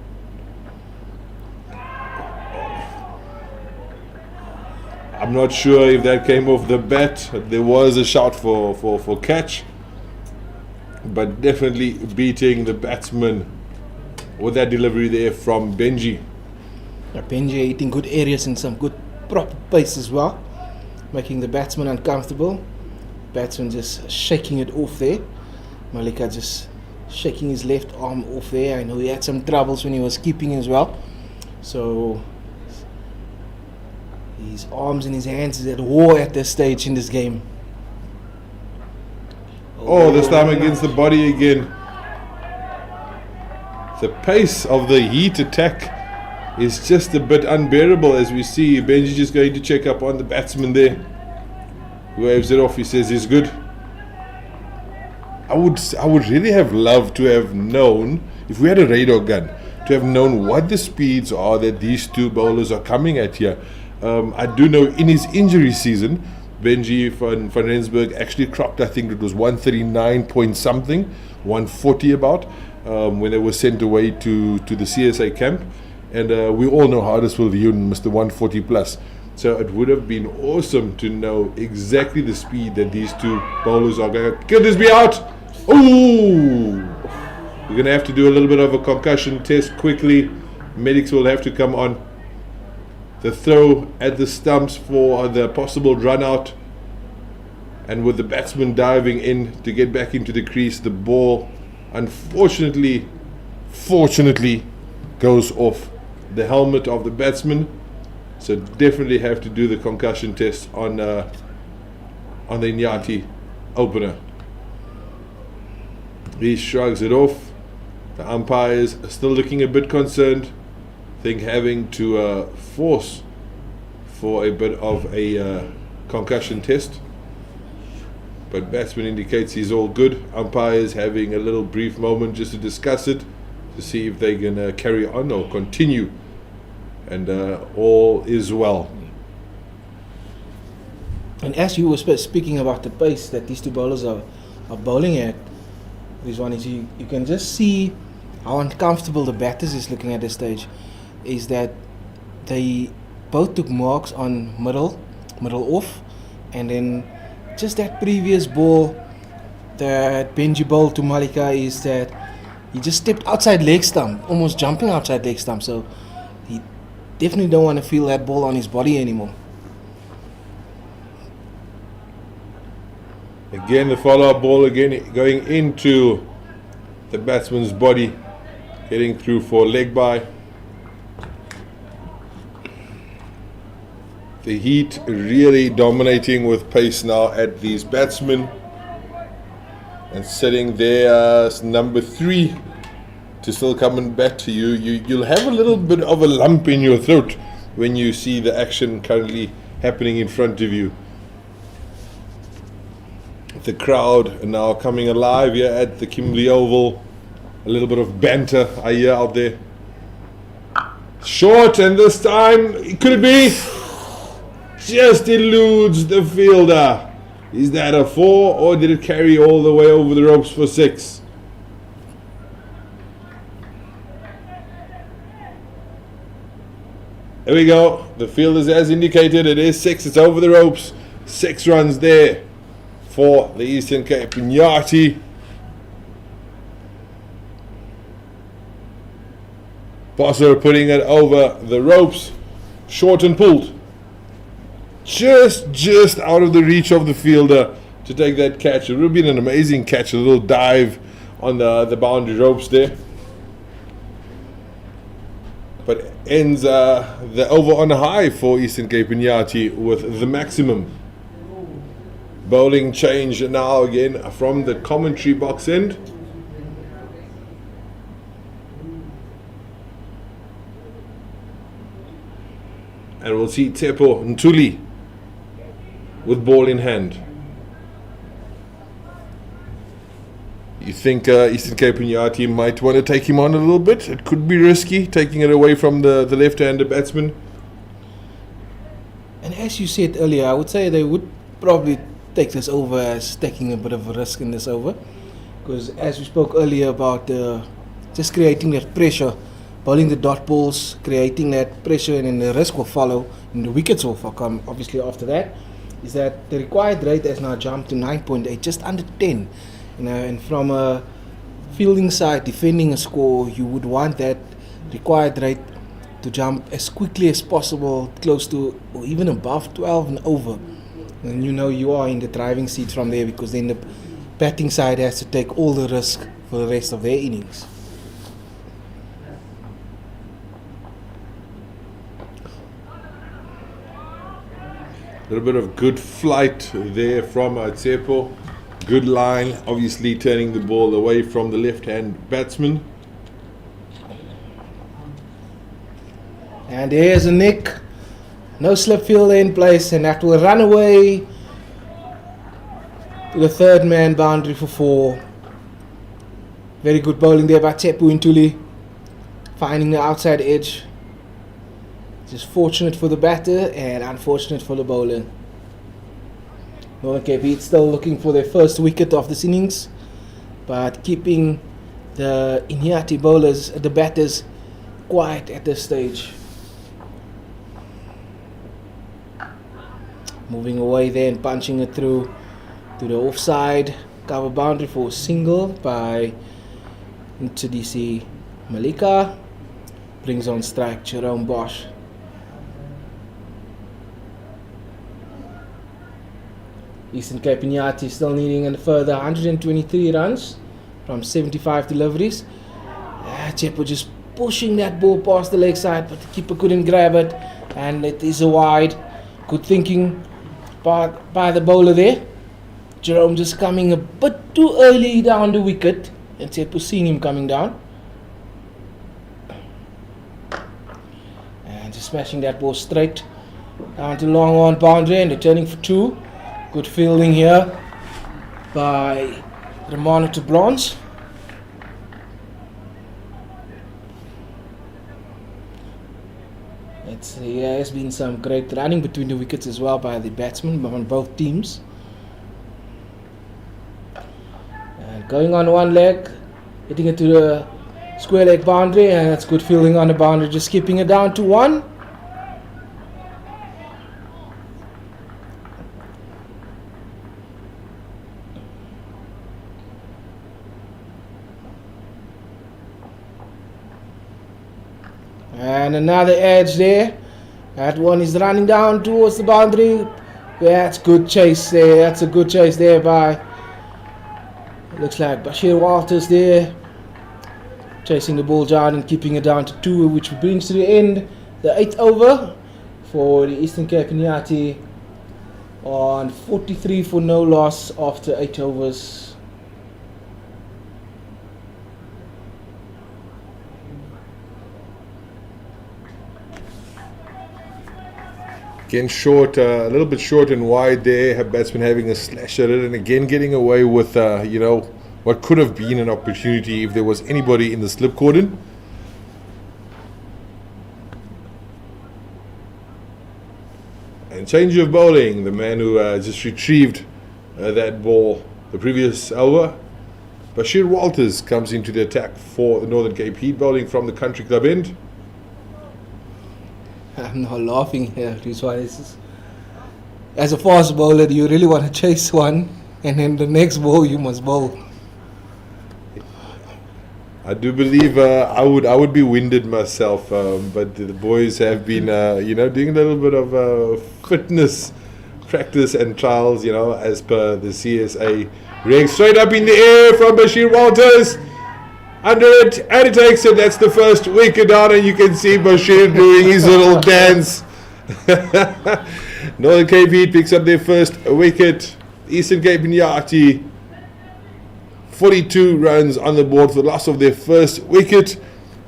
I'm not sure if that came off the bat. There was a shout for catch, but definitely beating the batsman with that delivery there from Benji. Benji hitting good areas and some good proper pace as well, making the batsman uncomfortable. Batsman just shaking it off there. Malika just shaking his left arm off there. I know he had some troubles when he was keeping as well. So his arms and his hands is at war at this stage in this game. Oh, this time against the body again. The pace of the Heat attack is just a bit unbearable, as we see Benji just going to check up on the batsman there. Waves it off, he says he's good. I would really have loved to have known, if we had a radar gun, to have known what the speeds are that these two bowlers are coming at here. I do know in his injury season, Benji van Rensburg actually clocked, I think it was 139 point something, 140 about, when they were sent away to the CSA camp. And we all know Hardestville Leon, Mr. 140 plus. So it would have been awesome to know exactly the speed that these two bowlers are going to. Could this be out? Ooh! We're going to have to do a little bit of a concussion test quickly. Medics will have to come on. The throw at the stumps for the possible run out, and with the batsman diving in to get back into the crease, the ball fortunately goes off the helmet of the batsman. So definitely have to do the concussion test on the Iinyathi opener. He shrugs it off. The umpires are still looking a bit concerned. I think having to force for a bit of a concussion test, but batsman indicates he's all good. Umpires having a little brief moment just to discuss it, to see if they're going to carry on or continue, and all is well. And as you were speaking about the pace that these two bowlers are bowling at, this one is you can just see how uncomfortable the batters is looking at this stage. Is that they both took marks on middle off, and then just that previous ball that Benji bowled to Malika is that he just stepped outside leg stump, almost jumping outside leg stump, so he definitely don't want to feel that ball on his body anymore. Again, the follow-up ball again going into the batsman's body, getting through for leg bye. The Heat really dominating with pace now at these batsmen, and sitting there number 3 to still coming back to you. You'll have a little bit of a lump in your throat when you see the action currently happening in front of you. The crowd now coming alive here at the Kimberley Oval. A little bit of banter I hear out there. Short, and this time, could it be? Just eludes the fielder. Is that a 4, or did it carry all the way over the ropes for 6? There we go. The fielders as indicated. It is 6. It's over the ropes. 6 runs there for the Eastern Cape. Iinyathi. Bosser putting it over the ropes. Short and pulled. Just out of the reach of the fielder to take that catch. It would have been an amazing catch. A little dive on the boundary ropes there. But ends the over on high for Eastern Cape Iinyathi with the maximum. Bowling change now again from the commentary box end. And we'll see Tuli with ball in hand. You think Eastern Cape Iinyathi might want to take him on a little bit? It could be risky, taking it away from the left-handed batsman. And as you said earlier, I would say they would probably take this over as taking a bit of a risk in this over. Because as we spoke earlier about just creating that pressure, bowling the dot balls, creating that pressure, and then the risk will follow, and the wickets will come obviously after that, is that the required rate has now jumped to 9.8, just under 10. And from a fielding side, defending a score, you would want that required rate to jump as quickly as possible, close to or even above 12 and over. And you know you are in the driving seat from there, because then the batting side has to take all the risk for the rest of their innings. A little bit of good flight there from Tsepo. Good line, obviously turning the ball away from the left-hand batsman. And there's a nick. No slip fielder in place, and that will run away to the third man boundary for 4. Very good bowling there by Tsepo and Tuli, finding the outside edge. Just fortunate for the batter and unfortunate for the bowler. Northern Cape Heat still looking for their first wicket of this innings, but keeping the Iinyathi bowlers, the batters, quiet at this stage. Moving away there and punching it through to the offside cover boundary for a single by Ntudisi Malika. Brings on strike Jerome Bosch. Eastern Cape Iinyathi still needing a further 123 runs from 75 deliveries. Tsepo just pushing that ball past the leg side, but the keeper couldn't grab it, and it is a wide. Good thinking by the bowler there. Jerome just coming a bit too early down the wicket, and Tsepo seeing him coming down. And just smashing that ball straight down to long on boundary and returning for 2. Good fielding here by Romano to Blanche. There has been some great running between the wickets as well by the batsmen on both teams. And going on one leg, hitting it to the square leg boundary, and that's good fielding on the boundary, just keeping it down to 1. And another edge there. That one is running down towards the boundary. That's good chase there. That's a good chase there by, looks like Bashir Walters there. Chasing the ball down and keeping it down to 2, which brings to the end the 8th over for the Eastern Cape Iinyathi on 43 for no loss after 8 overs. Again short, a little bit short and wide there. Have batsman having a slash at it, and again getting away with what could have been an opportunity if there was anybody in the slip cordon. And change of bowling. The man who just retrieved that ball the previous over, Bashir Walters, comes into the attack for the Northern Cape Heat, bowling from the Country Club end. I'm not laughing here. This one is, as a fast bowler, you really want to chase one, and then the next ball you must bowl. I do believe I would be winded myself, but the boys have been doing a little bit of fitness practice and trials, as per the CSA. Reading straight up in the air from Bashir Walters. Under it, and it takes it. That's the first wicket down, and you can see Bashir doing his little dance. Northern Cape Heat picks up their first wicket. Eastern Cape Iinyathi, 42 runs on the board for the loss of their first wicket,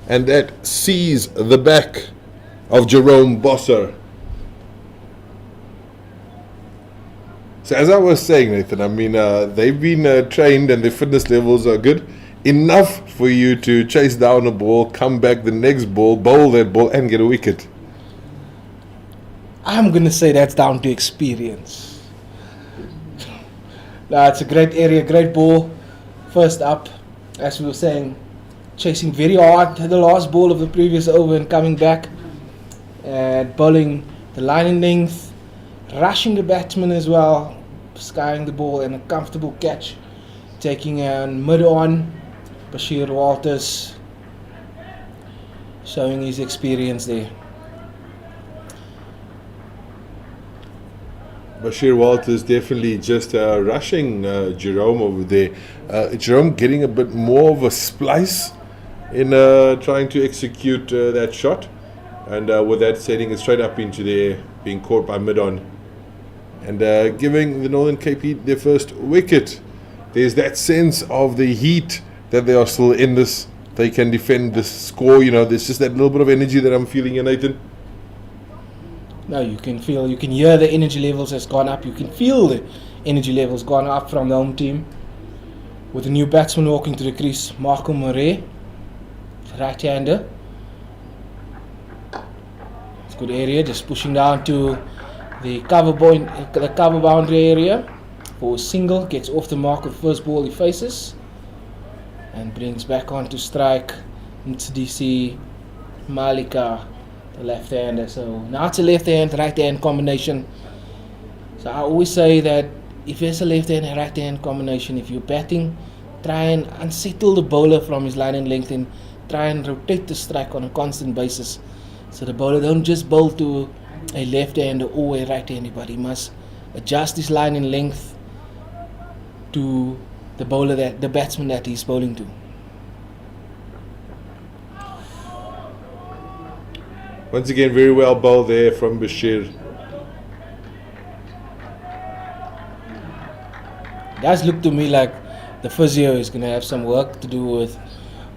and that sees the back of Jerome Bosser. So as I was saying, Nathan, I mean, they've been trained and their fitness levels are good enough for you to chase down a ball, come back the next ball, bowl that ball, and get a wicket. I'm going to say that's down to experience. It's a great area, great ball. First up, as we were saying, chasing very hard the last ball of the previous over and coming back and bowling the line in length, rushing the batsman as well, skying the ball and a comfortable catch, taking mid on. Bashir Walters showing his experience there. Bashir Walters definitely just rushing Jerome over there. Jerome getting a bit more of a splice in trying to execute that shot, and with that setting it straight up into there, being caught by mid-on, and giving the Northern Cape Heat their first wicket. There's that sense of the Heat that they are still in this. They can defend this score. There's just that little bit of energy that I'm feeling here, Nathan. No, you can hear the energy levels has gone up. You can feel the energy levels gone up from the home team. With a new batsman walking to the crease, Marco Murray, right-hander. It's a good area, just pushing down to the cover boundary area for a single. Gets off the mark with the first ball he faces, and brings back on to strike Mtsidisi Malika, the left-hander. So now it's a left-hand, right-hand combination. So I always say that if there's a left-hand and right-hand combination, if you're batting, try and unsettle the bowler from his line and length and try and rotate the strike on a constant basis. So the bowler don't just bowl to a left-hander or a right-hander, but he must adjust his line and length to the bowler, the batsman that he's bowling to. Once again, very well bowled there from Bashir. It does look to me like the physio is going to have some work to do with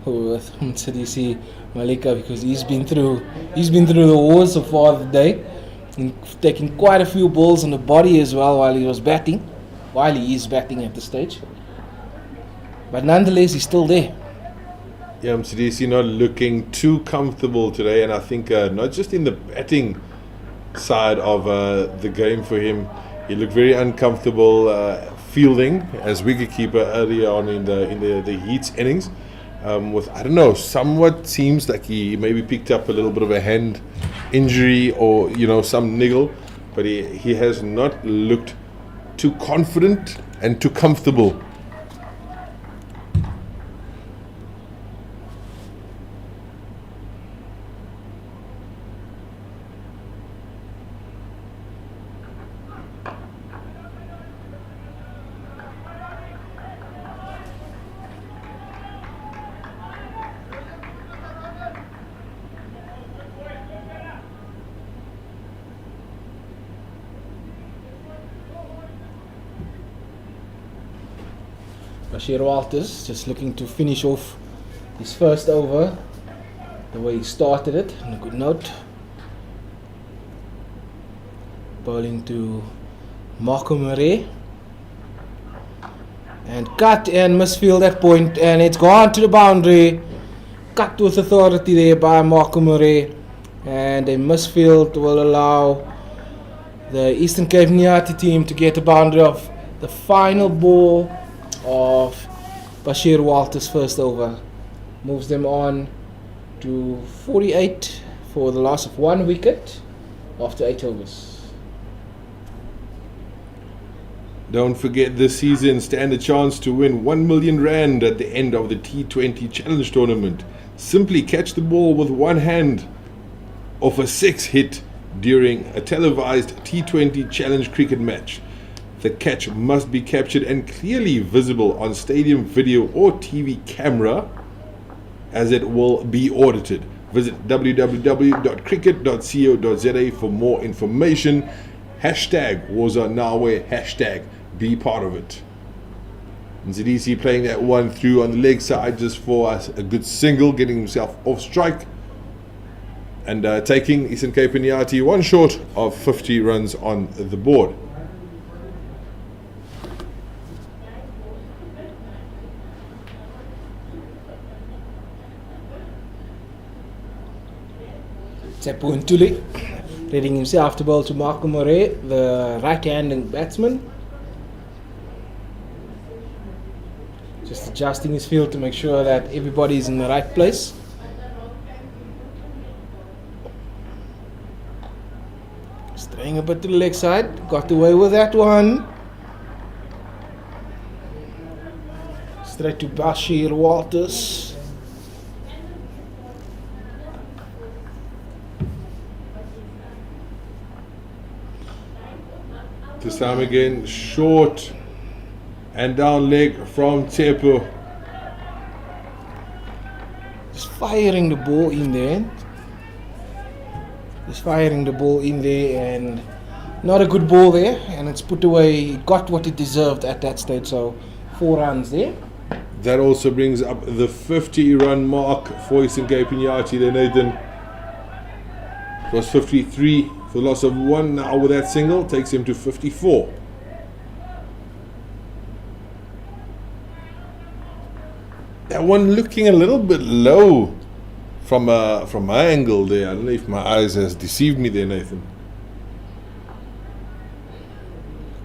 Mtsidisi Malika, because he's been through the wars so far today, and taking quite a few balls on the body as well while he is batting at this stage. But nonetheless, he's still there. Yeah, Mtsidisi not looking too comfortable today, and I think not just in the batting side of the game for him, he looked very uncomfortable fielding as wicketkeeper earlier on in the Heat's innings. With, I don't know, somewhat seems like he maybe picked up a little bit of a hand injury or some niggle, but he has not looked too confident and too comfortable. Bashir Walters just looking to finish off his first over the way he started it, on a good note. Bowling to Marco Murray, and cut and misfield that point, and it's gone to the boundary. Cut with authority there by Marco Murray, and a misfield will allow the Eastern Cape Iinyathi team to get the boundary of the final ball of Bashir Walters' first over. Moves them on to 48 for the loss of one wicket. after 8 overs. Don't forget, this season stand a chance to win 1 million rand at the end of the T20 Challenge Tournament. Simply catch the ball with one hand off a 6 hit during a televised T20 Challenge cricket match. The catch must be captured and clearly visible on stadium video or TV camera, as it will be audited. Visit www.cricket.co.za for more information. #WarsOnNawe, be part of it. Nzidisi playing that one through on the leg side just for a good single, getting himself off strike, and taking Eastern Cape Iinyathi one short of 50 runs on the board. Tuli readying himself to bowl to Marco Moret, the right-handed batsman. Just adjusting his field to make sure that everybody is in the right place. Straying a bit to the leg side, got away with that one. Straight to Bashir Walters. This time again, short and down leg from Tepo. Just firing the ball in there. And not a good ball there, and it's put away. It got what it deserved at that stage, so 4 runs there. That also brings up the 50-run mark for Eastern Cape Iinyathi there, Nathan. It was 53 for the loss of 1. Now with that single, takes him to 54. That one looking a little bit low from my angle there. I don't know if my eyes has deceived me there, Nathan.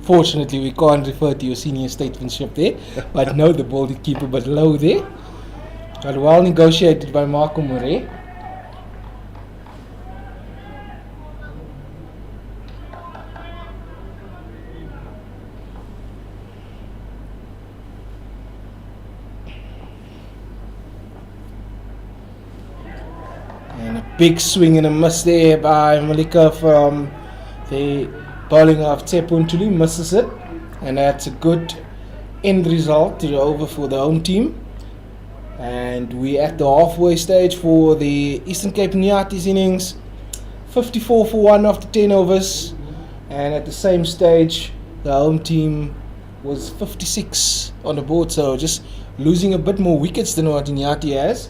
Fortunately, we can't refer to your senior statesmanship there, but no, the ball did keep a bit low there. But well negotiated by Marco Moret. And a big swing and a miss there by Malika from the bowling of Tuli, misses it, and that's a good end result to the over for the home team. And we're at the halfway stage for the Eastern Cape Iinyathi innings, 54 for 1 after 10 overs, and at the same stage the home team was 56 on the board, so just losing a bit more wickets than what Iinyathi has,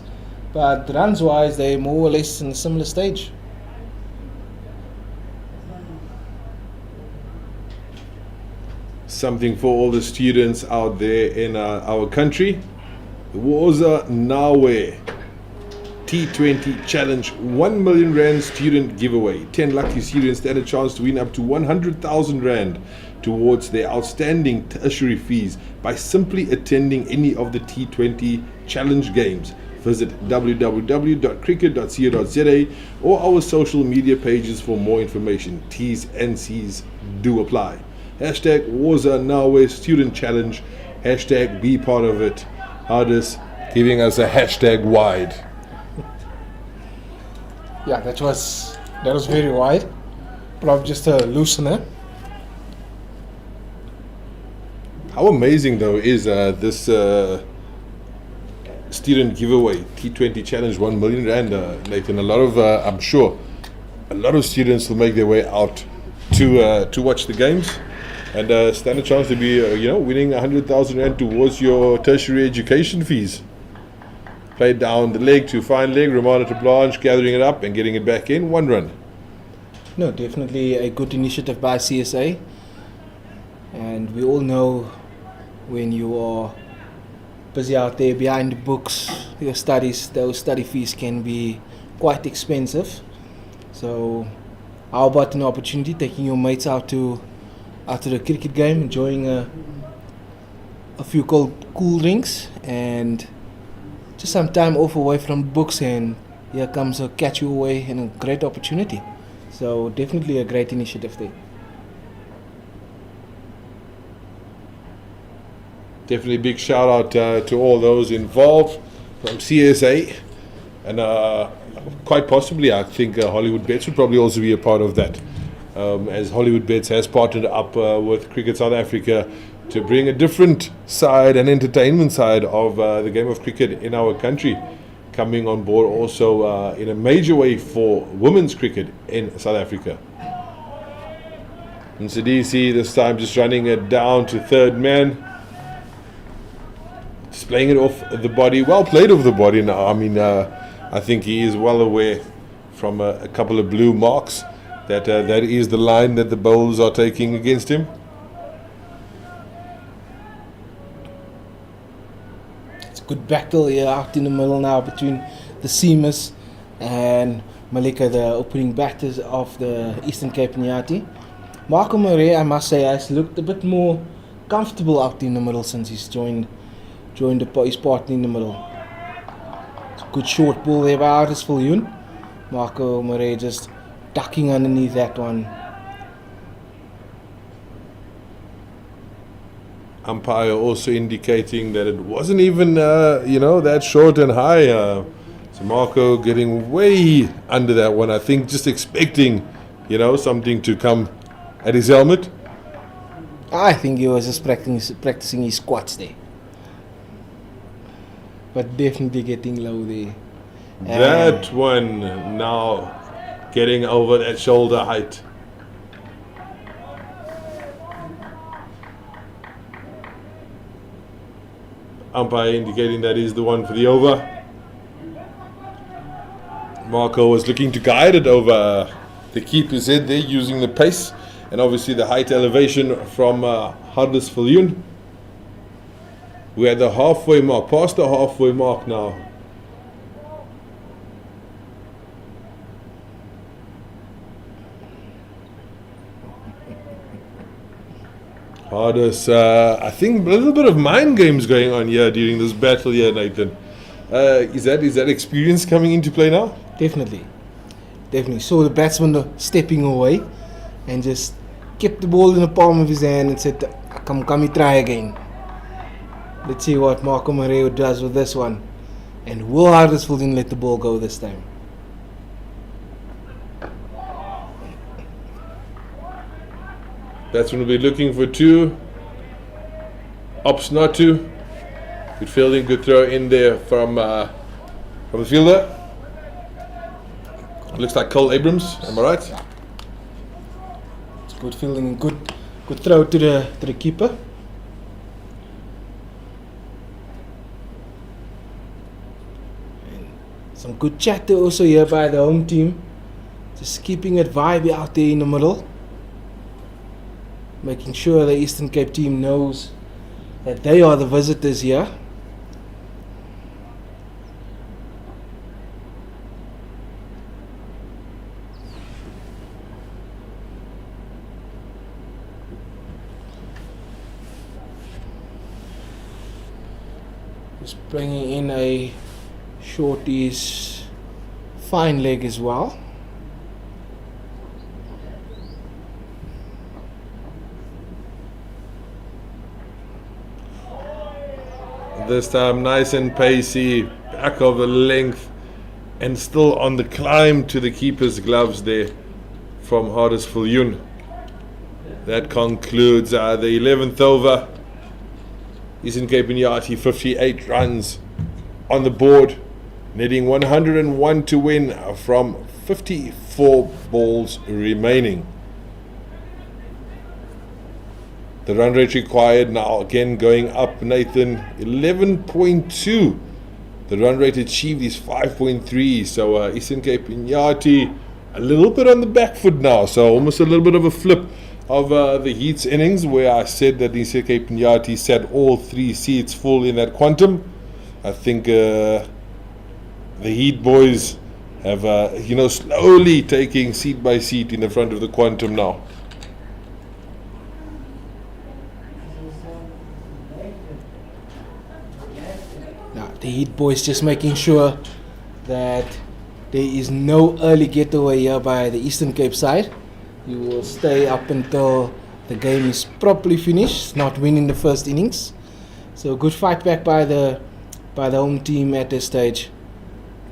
but runs wise they're more or less in a similar stage. Something for all the students out there in our country. The wicket T20 Challenge 1 million rand student giveaway. 10 lucky students stand a chance to win up to 100,000 rand towards their outstanding tertiary fees by simply attending any of the T20 Challenge games. Visit www.cricket.co.za or our social media pages for more information. T's and C's do apply. #WarsOnNawe Student Challenge. Be part of it. Hardest giving us a #wide. Yeah, that was very wide. Probably just a loosener. How amazing though is this student giveaway T20 Challenge 1 million rand, Nathan. A lot of I'm sure a lot of students will make their way out to watch the games and stand a chance to be winning 100,000 rand towards your tertiary education fees. Played down the leg to fine leg, remanded to Blanche, gathering it up and getting it back in, 1 run. No, definitely a good initiative by CSA, and we all know when you are busy out there behind the books, your studies, those study fees can be quite expensive. So how about an opportunity, taking your mates out to the cricket game, enjoying a few cool drinks and just some time off away from books, and here comes a catch you away and a great opportunity. So definitely a great initiative there. Definitely big shout out to all those involved from CSA, and quite possibly I think Hollywood Bets would probably also be a part of that, as Hollywood Bets has partnered up with Cricket South Africa to bring a different side, an entertainment side of the game of cricket in our country, coming on board also in a major way for women's cricket in South Africa. And Sidisi this time just running it down to third man. Just playing it off the body. Well played off the body now. I mean, I think he is well aware from a couple of blue marks that that is the line that the bowlers are taking against him. It's a good battle here out in the middle now between the seamers and Malika, the opening batters of the Eastern Cape Iinyathi. Marco Murray, I must say, has looked a bit more comfortable out in the middle since he's joined his partner in the middle. It's a good short ball there by Hardisviljoen. Marco Murray just ducking underneath that one. Umpire also indicating that it wasn't even that short and high. So Marco getting way under that one. I think just expecting something to come at his helmet. I think he was just practicing his squats there. But definitely getting low there. That one now getting over that shoulder height. Umpire indicating that is the one for the over. Marco was looking to guide it over the keeper's head there using the pace and obviously the height elevation from Hardisviljoen. We're at the halfway mark, past the halfway mark now. Hardest, I think a little bit of mind games going on here during this battle here, Nathan. Is that experience coming into play now? Definitely. Saw the batsman stepping away and just kept the ball in the palm of his hand and said, come try again. Let's see what Marco Murray does with this one. And will Hardisviljoen let the ball go this time? That's when we'll be looking for two. Opts not to. Good fielding, good throw in there from the fielder. Looks like Cole Abrams, am I right? It's good fielding and good throw to the keeper. Some good chatter also here by the home team. Just keeping it vibey out there in the middle. Making sure the Eastern Cape team knows that they are the visitors here. Just bringing in a shorty's fine leg as well. This time nice and pacey, back of the length and still on the climb to the keeper's gloves there from Hardisviljoen. That concludes the 11th over. Eastern Cape Iinyathi 58 runs on the board, netting 101 to win from 54 balls remaining. The run rate required now again going up, Nathan, 11.2. The run rate achieved is 5.3. So Eastern Cape Iinyathi a little bit on the back foot now. So almost a little bit of a flip of the Heats innings, where I said that Eastern Cape Iinyathi sat all three seats full in that quantum. I think the Heat boys have slowly taking seat by seat in the front of the quantum now. Now the Heat boys just making sure that there is no early getaway here by the Eastern Cape side. You will stay up until the game is properly finished, not winning the first innings. So good fight back by the home team at this stage,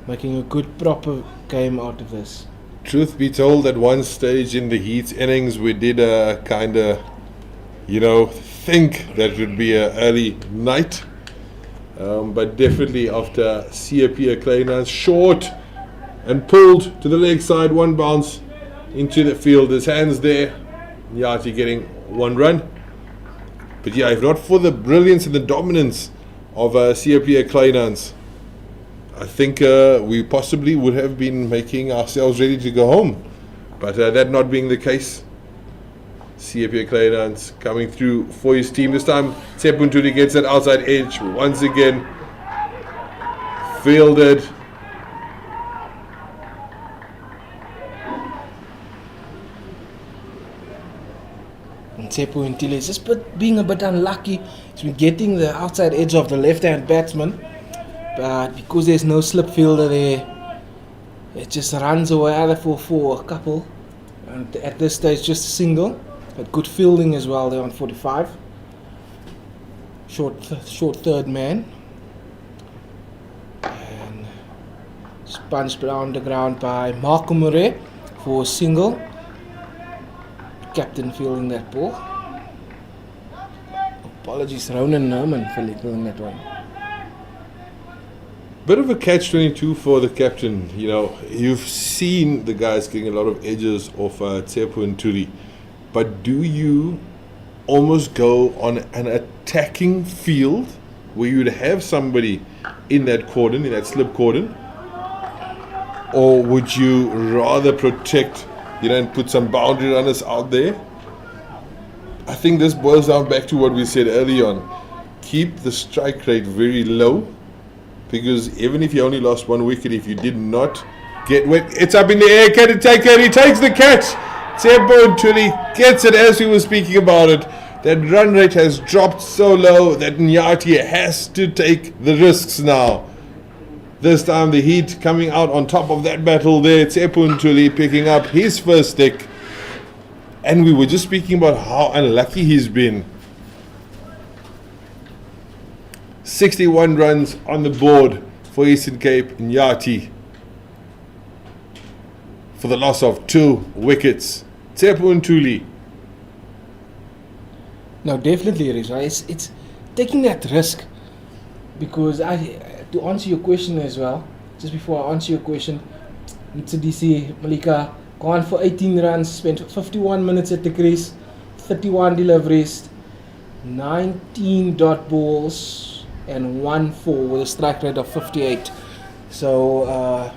making a good proper game out of this. Truth be told, at one stage in the Heat's innings, we did kind of, think that it would be an early night. But definitely after CSA Claasen short and pulled to the leg side, one bounce into the fielder's hands there. Iinyathi getting one run. But yeah, if not for the brilliance and the dominance of CSA Claasen, I think we possibly would have been making ourselves ready to go home. But that not being the case, CSA Claasen coming through for his team. This time, Tuli gets that outside edge once again. Fielded. Tuli is just being a bit unlucky. He's been getting the outside edge of the left-hand batsman, but because there's no slip fielder there, it just runs away either for a couple. And at this stage, just a single, but good fielding as well there on 45. Short third man, and punched around the ground by Marco Murray for a single. Captain fielding that ball. Apologies, Ronan Norman for fielding that one. Bit of a catch-22 for the captain. You've seen the guys getting a lot of edges off Tuli, but do you almost go on an attacking field where you'd have somebody in that cordon, in that slip cordon, or would you rather protect, and put some boundary runners out there? I think this boils down back to what we said early on. Keep the strike rate very low, because even if you only lost one wicket, if you did not get it's up in the air. Can it take it? He takes the catch. Tuli gets it as we were speaking about it. That run rate has dropped so low that Iinyathi has to take the risks now. This time the Heat coming out on top of that battle there. Tuli picking up his first stick. And we were just speaking about how unlucky he's been. 61 runs on the board for Eastern Cape. Iinyathi for the loss of 2 wickets. Tuli. No, definitely it is. Right? It's taking that risk, because to answer your question as well, just before I answer your question, Mitsubishi Malika gone for 18 runs, spent 51 minutes at the crease, 31 deliveries, 19 dot balls, and 1 4 with a strike rate of 58. So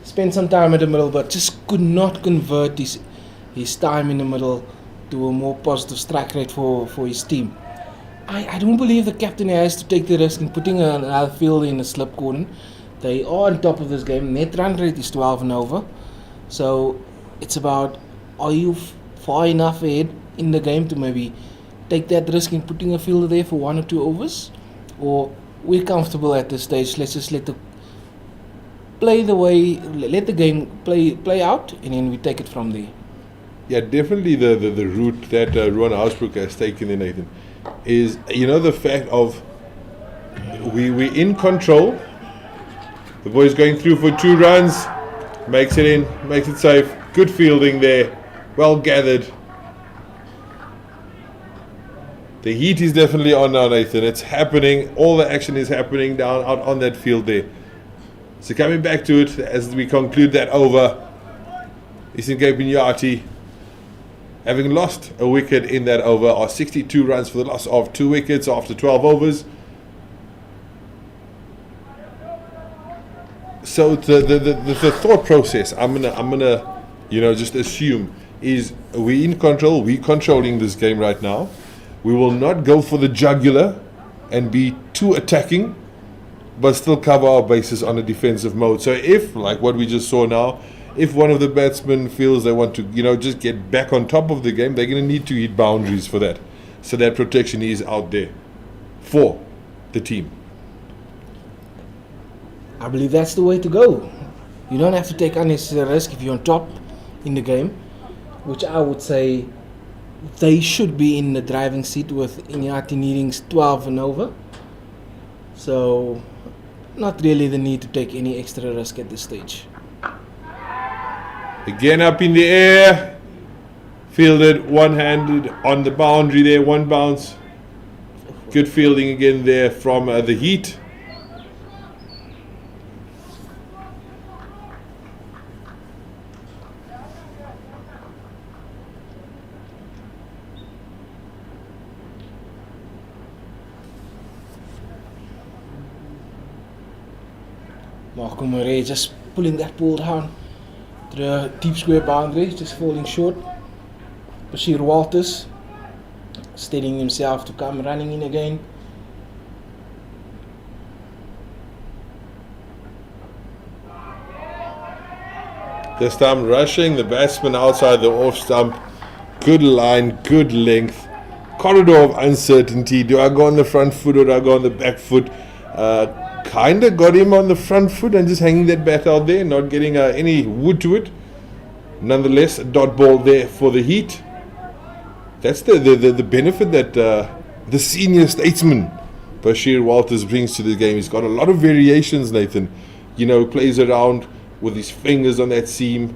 spent some time at the middle, but just could not convert his time in the middle to a more positive strike rate for his team. I don't believe the captain has to take the risk in putting another fielder in a slip cordon. They are on top of this game. Net run rate is 12 and over. So it's about, are you far enough ahead in the game to maybe take that risk in putting a fielder there for 1 or 2 overs? Or we're comfortable at this stage, let's just let the game play out, and then we take it from there. Yeah, definitely the route that Ruan Housebrook has taken in, Nathan, is the fact of we're in control. The boy's going through for 2 runs, makes it in, makes it safe. Good fielding there, well gathered. The heat is definitely on now, Nathan. It's happening. All the action is happening down out on that field there. So coming back to it as we conclude that over, Eastern Cape Iinyathi, having lost a wicket in that over, are 62 runs for the loss of 2 wickets after 12 overs. So the thought process, I'm gonna just assume, is we in control. We're controlling this game right now. We will not go for the jugular and be too attacking, but still cover our bases on a defensive mode. So if, like what we just saw now, if one of the batsmen feels they want to, just get back on top of the game, they're going to need to hit boundaries for that. So that protection is out there for the team. I believe that's the way to go. You don't have to take unnecessary risk if you're on top in the game, which I would say they should be in the driving seat with Iinyathi needing 12 and over. So, not really the need to take any extra risk at this stage. Again up in the air. Fielded one-handed on the boundary there, one bounce. Good fielding again there from the Heat. Marco Murray just pulling that ball down to the deep square boundary, just falling short. Bashir Walters steadying himself to come running in again. This time rushing the batsman outside the off stump. Good line, good length. Corridor of uncertainty. Do I go on the front foot or do I go on the back foot? Kinda got him on the front foot and just hanging that bat out there, not getting any wood to it. Nonetheless, a dot ball there for the Heat. That's the benefit that the senior statesman Bashir Walters brings to the game. He's got a lot of variations, Nathan. You know, plays around with his fingers on that seam,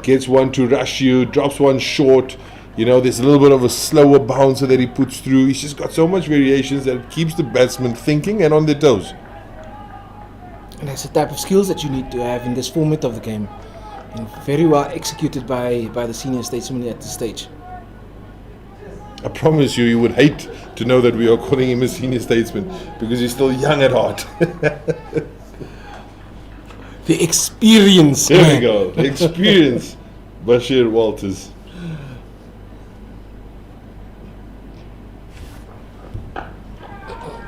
gets one to rush you, drops one short. You know, there's a little bit of a slower bouncer that he puts through. He's just got so much variations that it keeps the batsman thinking and on their toes. And that's the type of skills that you need to have in this format of the game. And very well executed by the senior statesman at this stage. I promise you, you would hate to know that we are calling him a senior statesman because he's still young at heart. The experience. There we go. The experience. Bashir Walters.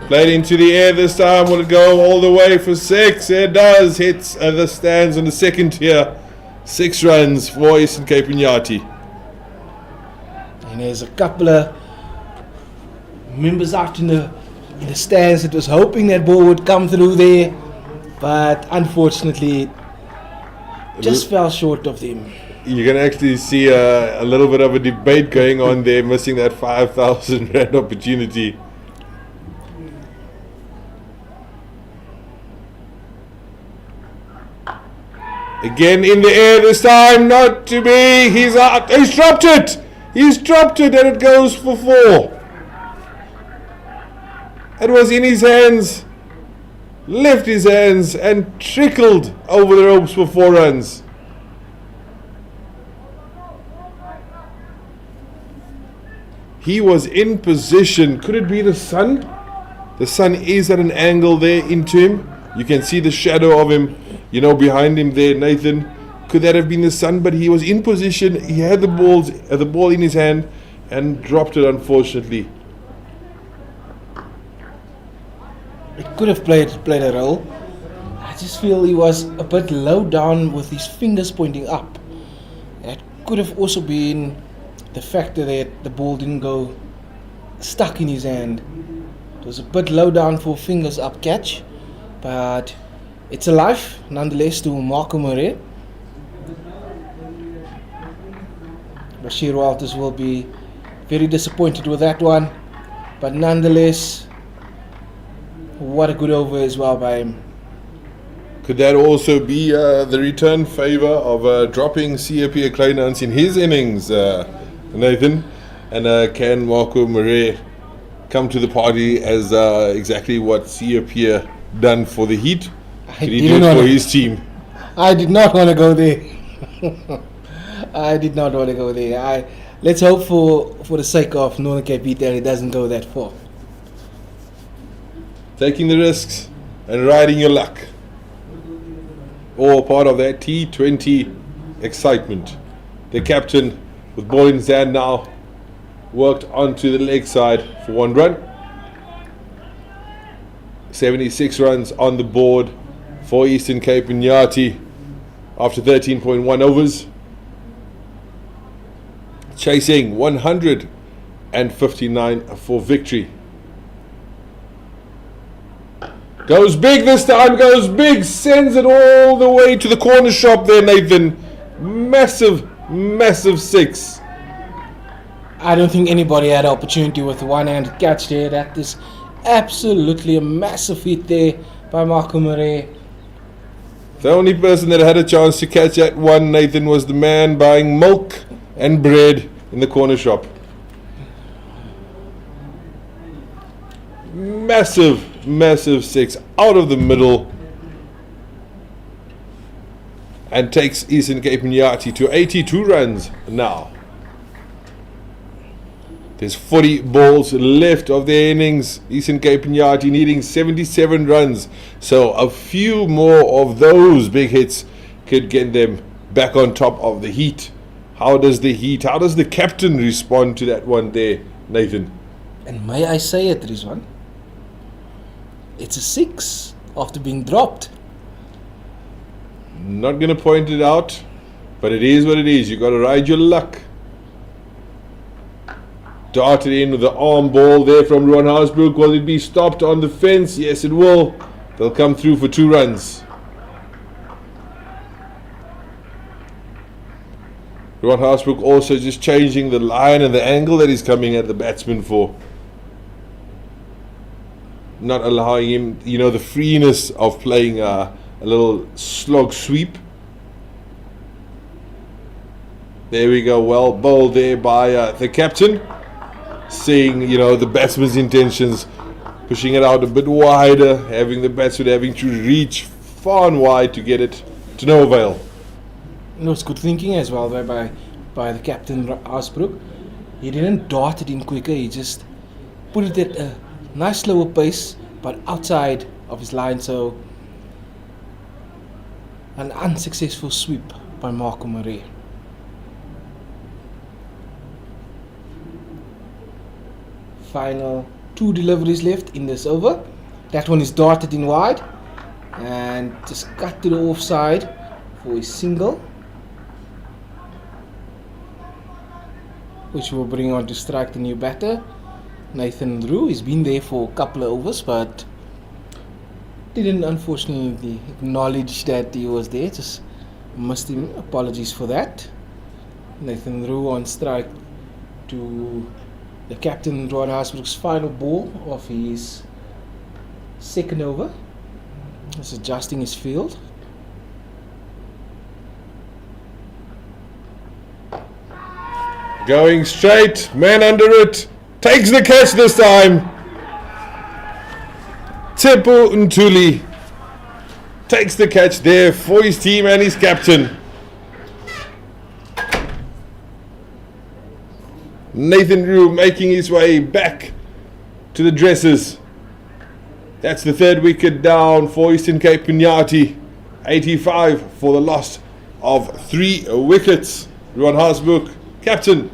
Played into the air this time. Will it go all the way for 6? It does. Hits the stands on the second tier. 6 runs for Eastern Cape Iinyathi. And there's a couple of members out in the stands that was hoping that ball would come through there, but unfortunately just fell short of them. You can actually see a little bit of a debate going on there, missing that 5,000 rand opportunity. Again in the air this time, not to be. He's out. He's dropped it. He's dropped it and it goes for 4. It was in his hands, left his hands and trickled over the ropes for 4 runs. He was in position. Could it be the sun? The sun is at an angle there into him. You can see the shadow of him, you know, behind him there, Nathan. Could that have been the sun? But he was in position. He had the ball in his hand and dropped it, unfortunately. It could have played a role. I just feel he was a bit low down with his fingers pointing up. That could have also been the factor that the ball didn't go stuck in his hand. It was a bit low down for fingers up catch, but it's a life nonetheless to Marco Murray. Bashir Walters will be very disappointed with that one, but nonetheless, what a good over as well by him. Could that also be the return favour of dropping CSA Claasen in his innings, Nathan? And can Marco Murray come to the party as exactly what CSA done for the Heat? Could he do it for his team? I did not want to go there. I did not want to go there. Let's hope for the sake of Northern Cape Heat that it doesn't go that far. Taking the risks and riding your luck. All part of that T20 excitement. The captain, with ball in his hand now, worked onto the leg side for 1 run. 76 runs on the board for Eastern Cape Iinyathi after 13.1 overs. Chasing 159 for victory. Goes big this time, goes big, sends it all the way to the corner shop there, Nathan. Massive, massive 6. I don't think anybody had an opportunity with the one-handed catch there. That is absolutely a massive hit there by Marco Murray. The only person that had a chance to catch that one, Nathan, was the man buying milk and bread in the corner shop. Massive, massive 6 out of the middle. And takes Eastern Cape Iinyathi to 82 runs now. There's 40 balls left of their innings. Eastern Cape Iinyathi needing 77 runs. So a few more of those big hits could get them back on top of the heat. How does the captain respond to that one there, Nathan? And may I say it, Rizwan? It's a 6 after being dropped. Not going to point it out, but it is what it is. You got to ride your luck. Darted in with the arm ball there from Ron Haasbroek. Will it be stopped on the fence? Yes, it will. They'll come through for 2 runs. Ron Haasbroek also just changing the line and the angle that he's coming at the batsman for. Not allowing him, the freeness of playing a little slog sweep. There we go. Well bowled there by the captain. Seeing, the batsman's intentions, pushing it out a bit wider, having the batsman having to reach far and wide to get it to no avail. It was good thinking as well by the captain Haasbroek. He didn't dart it in quicker, he just put it at a nice slower pace, but outside of his line, so an unsuccessful sweep by Marco Murray. Final 2 deliveries left in this over. That one is darted in wide and just cut to the offside for a single, which will bring on to strike the new batter, Nathan Drew. He's been there for a couple of overs but didn't unfortunately acknowledge that he was there. Just missed him. Apologies for that. Nathan Drew on strike to the captain, Ron Haasbroek's final ball of his second over. He's adjusting his field. Going straight, man under it, takes the catch this time. Tuli takes the catch there for his team and his captain. Nathan Drew making his way back to the dressers. That's the 3rd wicket down for Eastern Cape Iinyathi. 85 for the loss of 3 wickets. Ron Haasbroek, captain,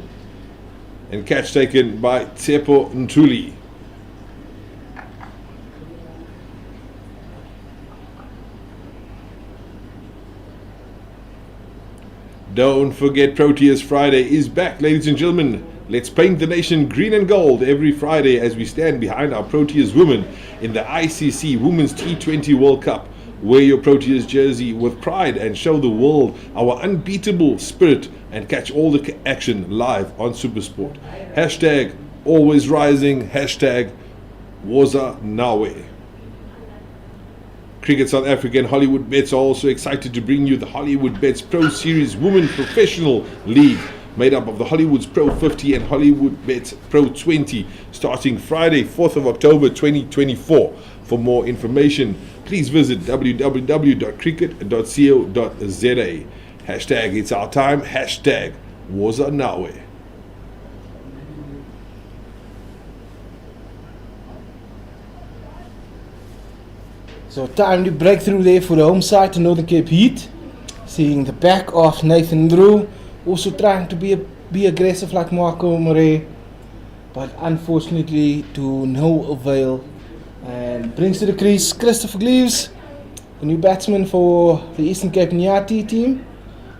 and catch taken by Tuli. Don't forget, Proteas Friday is back, ladies and gentlemen. Let's paint the nation green and gold every Friday as we stand behind our Proteas women in the ICC Women's T20 World Cup. Wear your Proteas jersey with pride and show the world our unbeatable spirit and catch all the action live on Supersport. Hashtag always rising, hashtag Woza Nawe. Cricket South Africa and Hollywood Bets are also excited to bring you the Hollywood Bets Pro Series Women Professional League, made up of the Hollywood's Pro 50 and Hollywood Bets Pro 20, starting Friday, 4th of October 2024. For more information, please visit www.cricket.co.za. Hashtag it's our time, hashtag Woza Nawe. So time to break through there for the home side to Northern Cape Heat. Seeing the back of Nathan Drew, also trying to be aggressive like Marco Murray, but unfortunately to no avail. And brings to the crease Christopher Gleaves, the new batsman for the Eastern Cape Iinyathi team,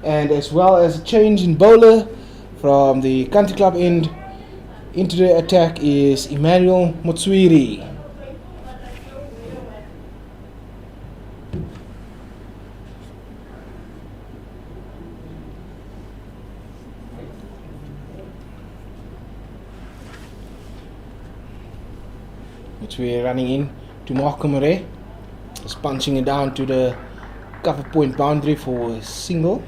and as well as a change in bowler from the country club end into the attack is Emmanuel Motswiri. which we're running in to Markham. Just punching it down to the cover point boundary for a single.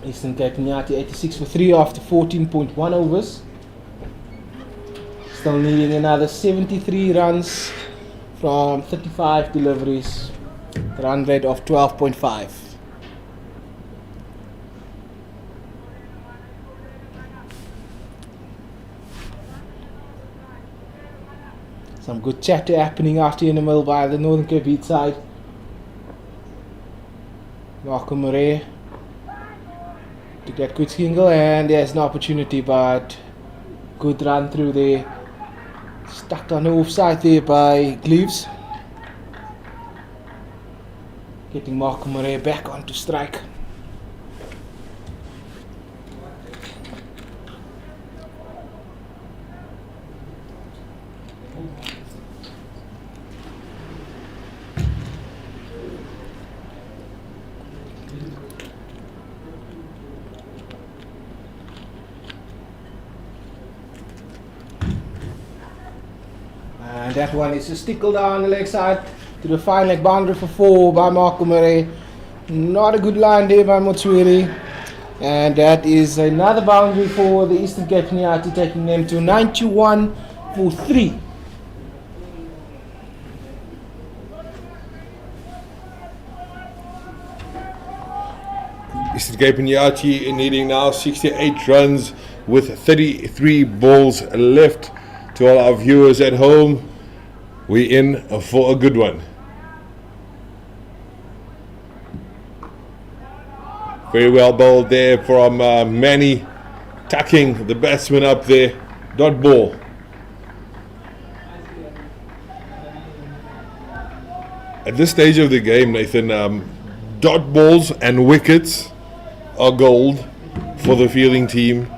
Eastern Cape Iinyathi 86 for 3 after 14.1 overs. Still needing another 73 runs from 35 deliveries. Run rate of 12.5. Some good chatter happening out here in the middle by the Northern Cape Heat side. Markham Murray to get good single, and there's an opportunity, but good run through there. Stuck on the offside there by Gleaves. Getting Markham Murray back onto strike. And that one is a stickle down the leg side to the fine leg boundary for 4 by Markham Murray. Not a good line there by Motswiri. And that is another boundary for the Eastern Cape Iinyathi, taking them to 91 for 3. Eastern Cape Iinyathi needing now 68 runs with 33 balls left. To all our viewers at home, we're in for a good one. Very well bowled there from Manny, tucking the batsman up there. Dot ball. At this stage of the game, Nathan, dot balls and wickets are gold for the fielding team.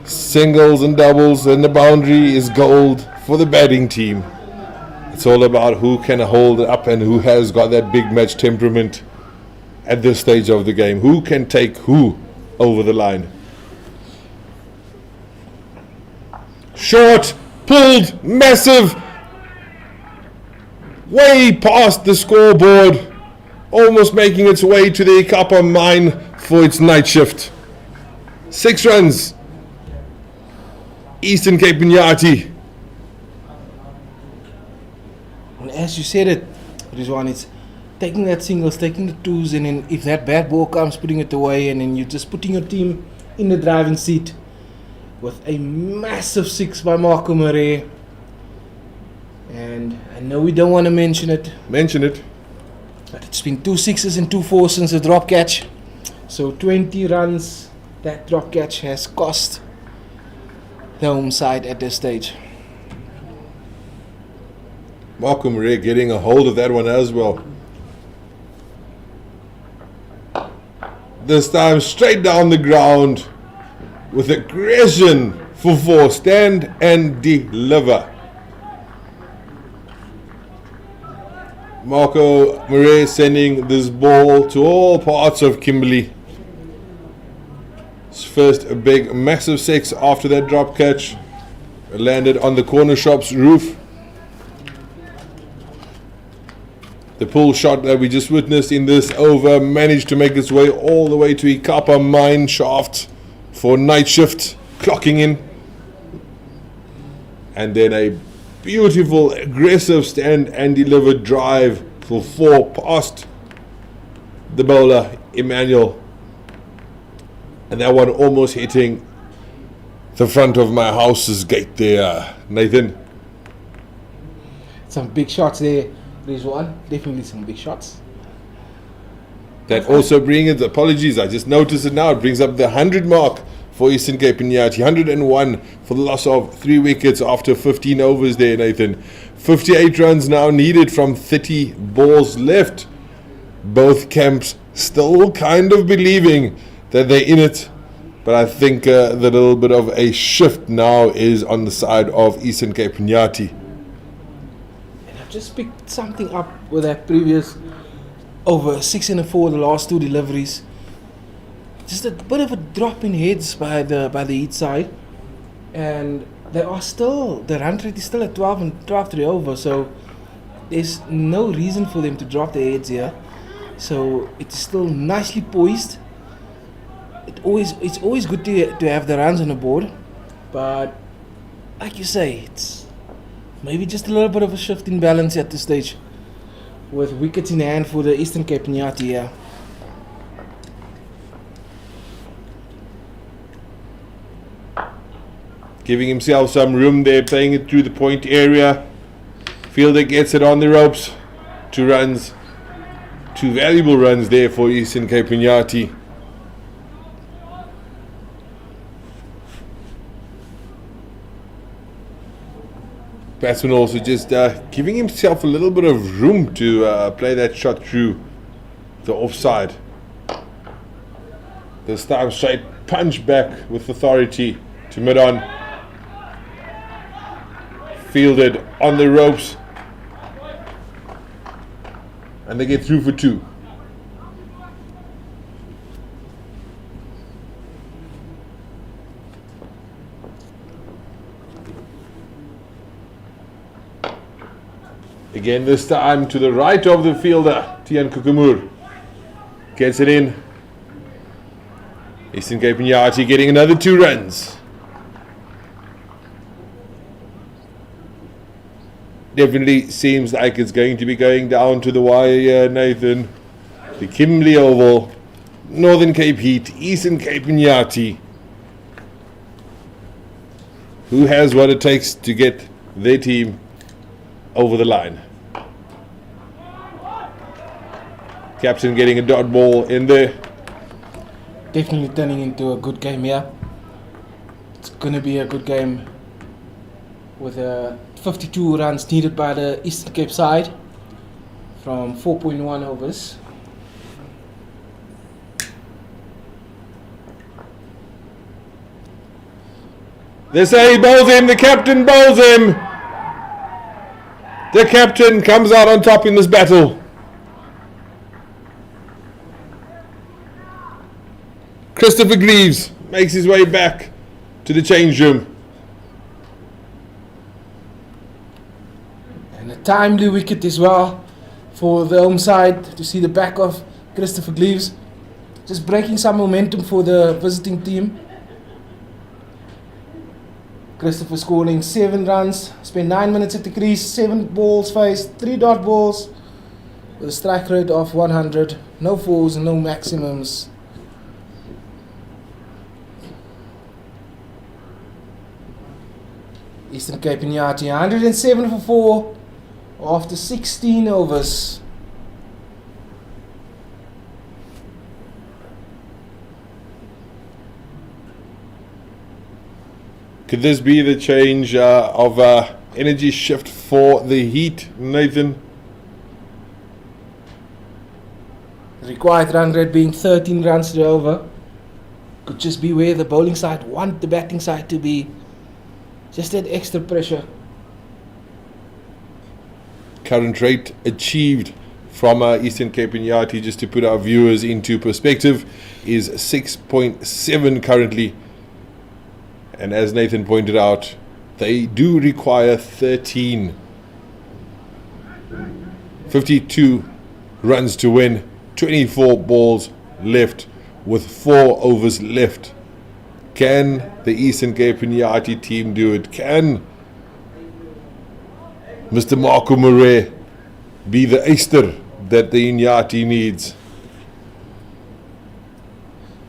Singles and doubles and the boundary is gold for the batting team. It's all about who can hold it up and who has got that big match temperament at this stage of the game. Who can take who over the line. Short, pulled, massive, way past the scoreboard, almost making its way to the Ikapa mine for its night shift. 6 runs. Eastern Cape Iinyathi. And as you said it, Rizwan, it's taking that singles, taking the twos, and then if that bad ball comes, putting it away, and then you're just putting your team in the driving seat with a massive 6 by Markham Murray. And I know we don't want to mention it. Mention it. But it's been 2 6s and 2 4s since the drop catch. So 20 runs that drop catch has cost the home side at this stage. Markham Murray getting a hold of that one as well. This time straight down the ground with aggression for 4. Stand and deliver. Marco Murray sending this ball to all parts of Kimberley. His first a big massive 6 after that drop catch. It landed on the corner shop's roof. The pull shot that we just witnessed in this over managed to make its way all the way to Ikapa mine shaft for night shift, clocking in. And then a beautiful aggressive stand and delivered drive for 4 past the bowler Emmanuel, and that one almost hitting the front of my house's gate there, Nathan. Some big shots there, Rizwan. Definitely some big shots. That also brings, apologies, I just noticed it now, it brings up the 100 mark for Eastern Cape Iinyathi. 101 for the loss of 3 wickets after 15 overs there, Nathan. 58 runs now needed from 30 balls left. Both camps still kind of believing that they're in it, but I think the little bit of a shift now is on the side of Eastern Cape Iinyathi. And I've just picked something up with that previous over 6 and a 4 the last 2 deliveries. Just a bit of a drop in heads by the Heat side, and they are still, the run rate is still at 12 and 3 over, so there's no reason for them to drop their heads here. So it's still nicely poised. It's always good to have the runs on the board, but like you say, it's maybe just a little bit of a shift in balance at this stage, with wickets in hand for the Eastern Cape Iinyathi here. Giving himself some room there, playing it through the point area. Fielder gets it on the ropes. 2 runs. 2 valuable runs there for Eastern Cape Iinyathi. Batsman also just giving himself a little bit of room to play that shot through the offside. This time straight punch back with authority to mid-on. Fielded on the ropes. And they get through for 2. Again, this time to the right of the fielder, Tian Kukumur. Gets it in. Eastern Cape Iinyathi getting another 2 runs. Definitely seems like it's going to be going down to the wire here, Nathan. The Kimberley Oval, Northern Cape Heat, Eastern Cape Iinyathi. Who has what it takes to get their team over the line? Captain getting a dot ball in there. Definitely turning into a good game here. It's going to be a good game with 52 runs needed by the Eastern Cape side from 4.1 overs. They say he bowls him, the captain bowls him. The captain comes out on top in this battle. Christopher Greaves makes his way back to the change room. And a timely wicket as well for the home side to see the back of Christopher Greaves. Just breaking some momentum for the visiting team. Christopher scoring 7 runs, spent 9 minutes at the crease, 7 balls faced, 3 dot balls with a strike rate of 100, no fours and no maximums. Eastern Cape Iinyathi 107 for 4 after 16 overs. Could this be the change of energy shift for the Heat, Nathan? Required run rate being 13 runs to the over. Could just be where the bowling side want the batting side to be. Just that extra pressure. Current rate achieved from Eastern Cape Iinyathi, just to put our viewers into perspective, is 6.7 currently. And as Nathan pointed out, they do require 13. 52 runs to win, 24 balls left with 4 overs left. Can the Eastern Cape Iinyathi team do it? Can Mr. Marco Murray be the Easter that the Iinyathi needs?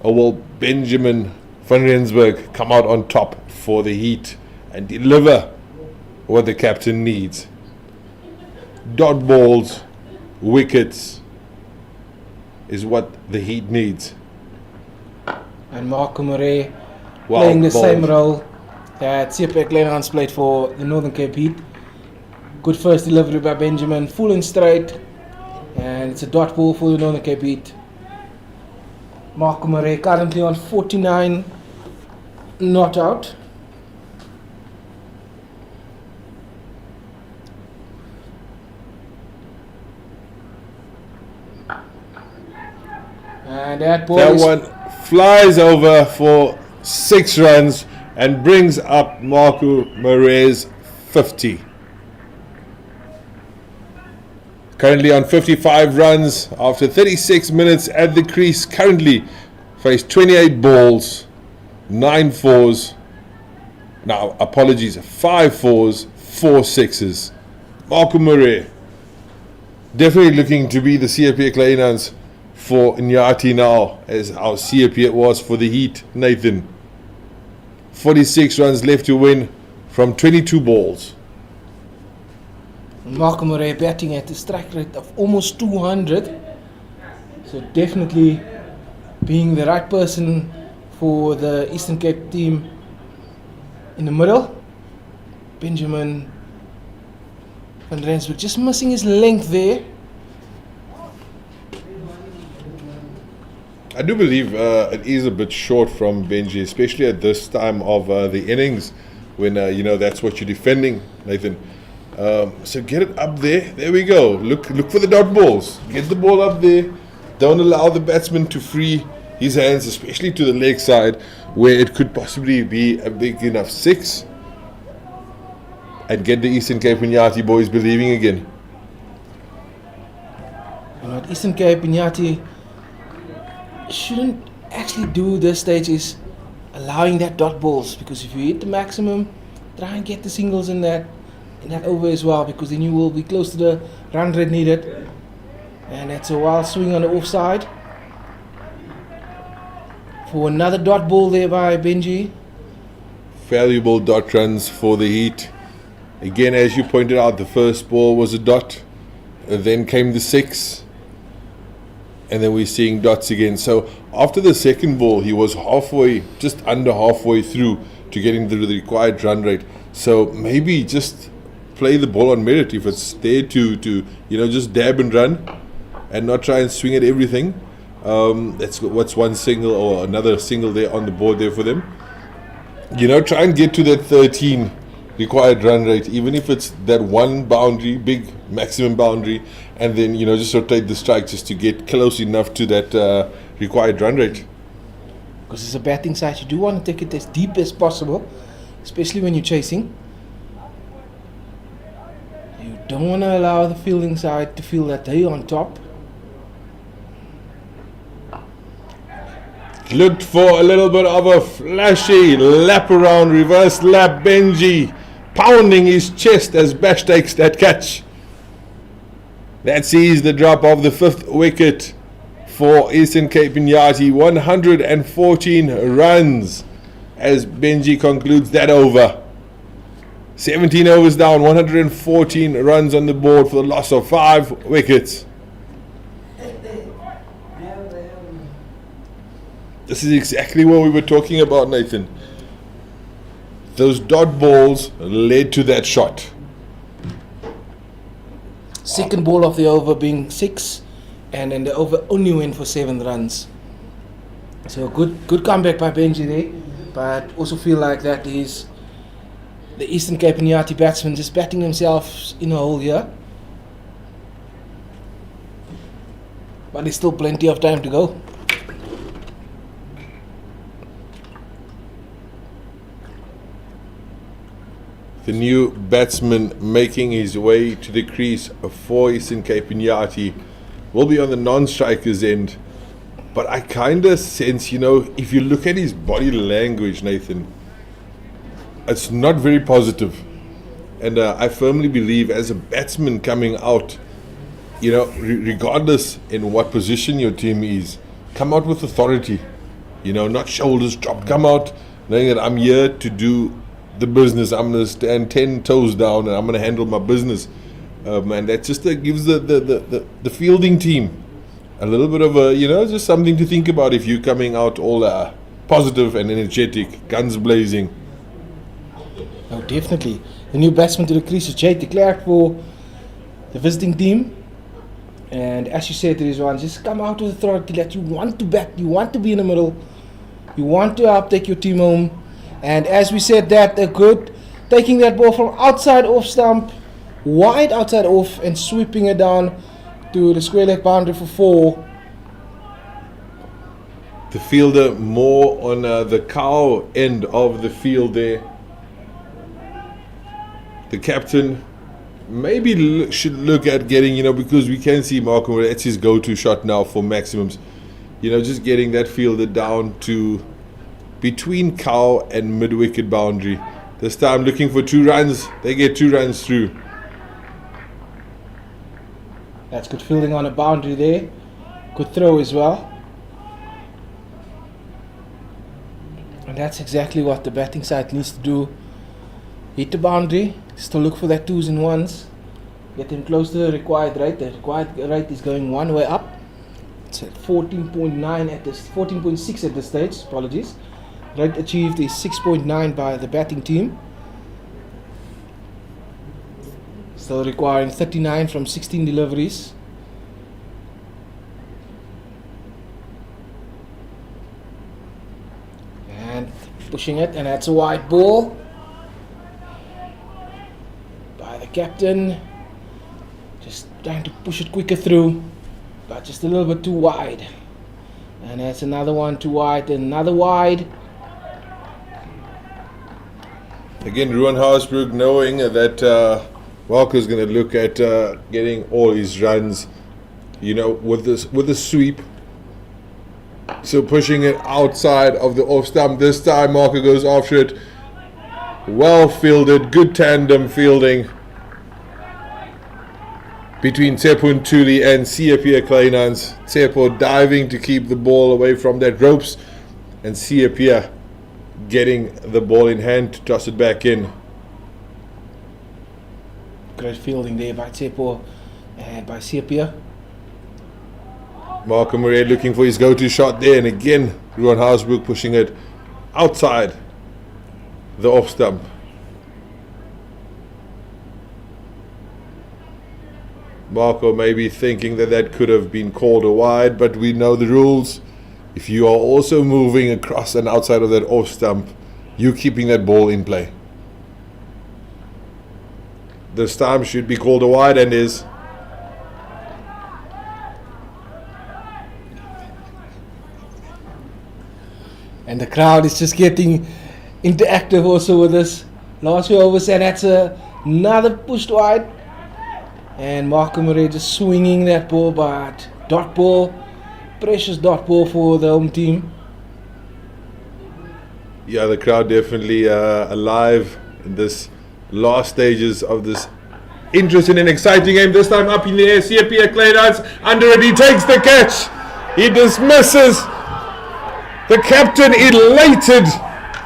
Or will Benjamin van Rensburg come out on top for the Heat and deliver what the captain needs? Dot balls, wickets is what the Heat needs. And Marco Murray playing the same role that CSA Claasen played for the Northern Cape Heat. Good first delivery by Benjamin, full and straight, and it's a dot ball for the Northern Cape Heat. Marco Murray currently on 49 not out. And that ball That is one flies over for 6 runs and brings up Marco Moret's 50. Currently on 55 runs after 36 minutes at the crease. Currently faced 28 balls, 9 fours. Now, apologies, 5 fours, 4 sixes. Marco Moret definitely looking to be the CSA Claasen for Iinyathi now, as our CSA was for the Heat, Nathan. 46 runs left to win from 22 balls. Marco Moret batting at a strike rate of almost 200. So definitely being the right person for the Eastern Cape team. In the middle, Benjamin van Rensburg just missing his length there. I do believe it is a bit short from Benji, especially at this time of the innings when, that's what you're defending, Nathan. So get it up there. There we go. Look for the dot balls. Get the ball up there. Don't allow the batsman to free his hands, especially to the leg side, where it could possibly be a big enough 6. And get the Eastern Cape Iinyathi boys believing again. What Eastern Cape Iinyathi shouldn't actually do this stage is allowing that dot balls, because if you hit the maximum, try and get the singles in that over as well, because then you will be close to the run rate needed. And that's a wild swing on the offside for another dot ball there by Benji. Valuable dot runs for the Heat. Again, as you pointed out, the first ball was a dot, then came the 6, and then we're seeing dots again. So after the second ball, he was just under halfway through to getting the required run rate. So maybe just play the ball on merit if it's there to just dab and run and not try and swing at everything. That's what's one single or another single there on the board there for them. Try and get to that 13 required run rate, even if it's that one boundary, big maximum boundary, and then just rotate the strike just to get close enough to that required run rate. Because it's a batting side, you do want to take it as deep as possible, especially when you're chasing. You don't want to allow the fielding side to feel that they're on top. Looked for a little bit of a flashy lap around, reverse lap. Benji pounding his chest as Bash takes that catch. That sees the drop of the 5th wicket for Eastern Cape Iinyathi. 114 runs as Benji concludes that over. 17 overs down, 114 runs on the board for the loss of 5 wickets. This is exactly what we were talking about, Nathan. Those dot balls led to that shot. Second ball of the over being 6, and then the over only went for 7 runs. So good comeback by Benji there, but also feel like that is the Eastern Cape Iinyathi batsmen just batting themselves in a hole here. But there's still plenty of time to go. The new batsman making his way to the crease for Eastern Cape Iinyathi will be on the non-striker's end. But I kind of sense, if you look at his body language, Nathan, it's not very positive. And I firmly believe as a batsman coming out, regardless in what position your team is, come out with authority. Not shoulders dropped. Come out knowing that I'm here to do the business. I'm going to stand 10 toes down and I'm going to handle my business. And that just gives the fielding team a little bit of a, just something to think about if you're coming out all positive and energetic, guns blazing. Oh, definitely. The new batsman to the crease is Jay de Klerk for the visiting team. And as you said, Rizwan, just come out with authority that you want to bat, you want to be in the middle, you want to help take your team home. And as we said, that a good taking that ball from outside off stump, wide outside off, and sweeping it down to the square leg boundary for 4. The fielder more on the cow end of the field there. The captain maybe should look at getting, because we can see Markham, that's his go-to shot now for maximums. Just getting that fielder down to between cow and mid-wicket boundary. This time looking for 2 runs. They get 2 runs through. That's good fielding on a boundary there. Good throw as well. And that's exactly what the batting side needs to do. Hit the boundary. Still look for that 2s and 1s. Get them close to the required rate. The required rate is going one way up. It's at 14.9 at this, 14.6 at this stage. Apologies. Rate achieved is 6.9 by the batting team. Still requiring 39 from 16 deliveries. And pushing it, and that's a wide ball by the captain. Just trying to push it quicker through, but just a little bit too wide. And that's another one too wide, and another wide. Again, Ruan Haasbroek knowing that Walker's going to look at getting all his runs, with the sweep. So pushing it outside of the off stump. This time Marker goes after it. Well fielded, good tandem fielding between Tsepo and Tuli and CSA Claasen. Tsepo diving to keep the ball away from that ropes, and CSA getting the ball in hand to toss it back in. Great fielding there by Tsepo and by CSA. Markham Murray looking for his go-to shot there, and again Ruan Haasbroek pushing it outside the off stump. Marco maybe thinking that could have been called a wide, but we know the rules. If you are also moving across and outside of that off stump, you're keeping that ball in play. This time should be called a wide, and is. And the crowd is just getting interactive also with this last few overs, and that's another pushed wide. And Markham Murray just swinging that ball, but dot ball, precious dot ball for the home team. Yeah, the crowd definitely alive in this last stages of this interesting and exciting game. This time up in the air, CSA Claasen under it, he takes the catch, he dismisses. The captain elated,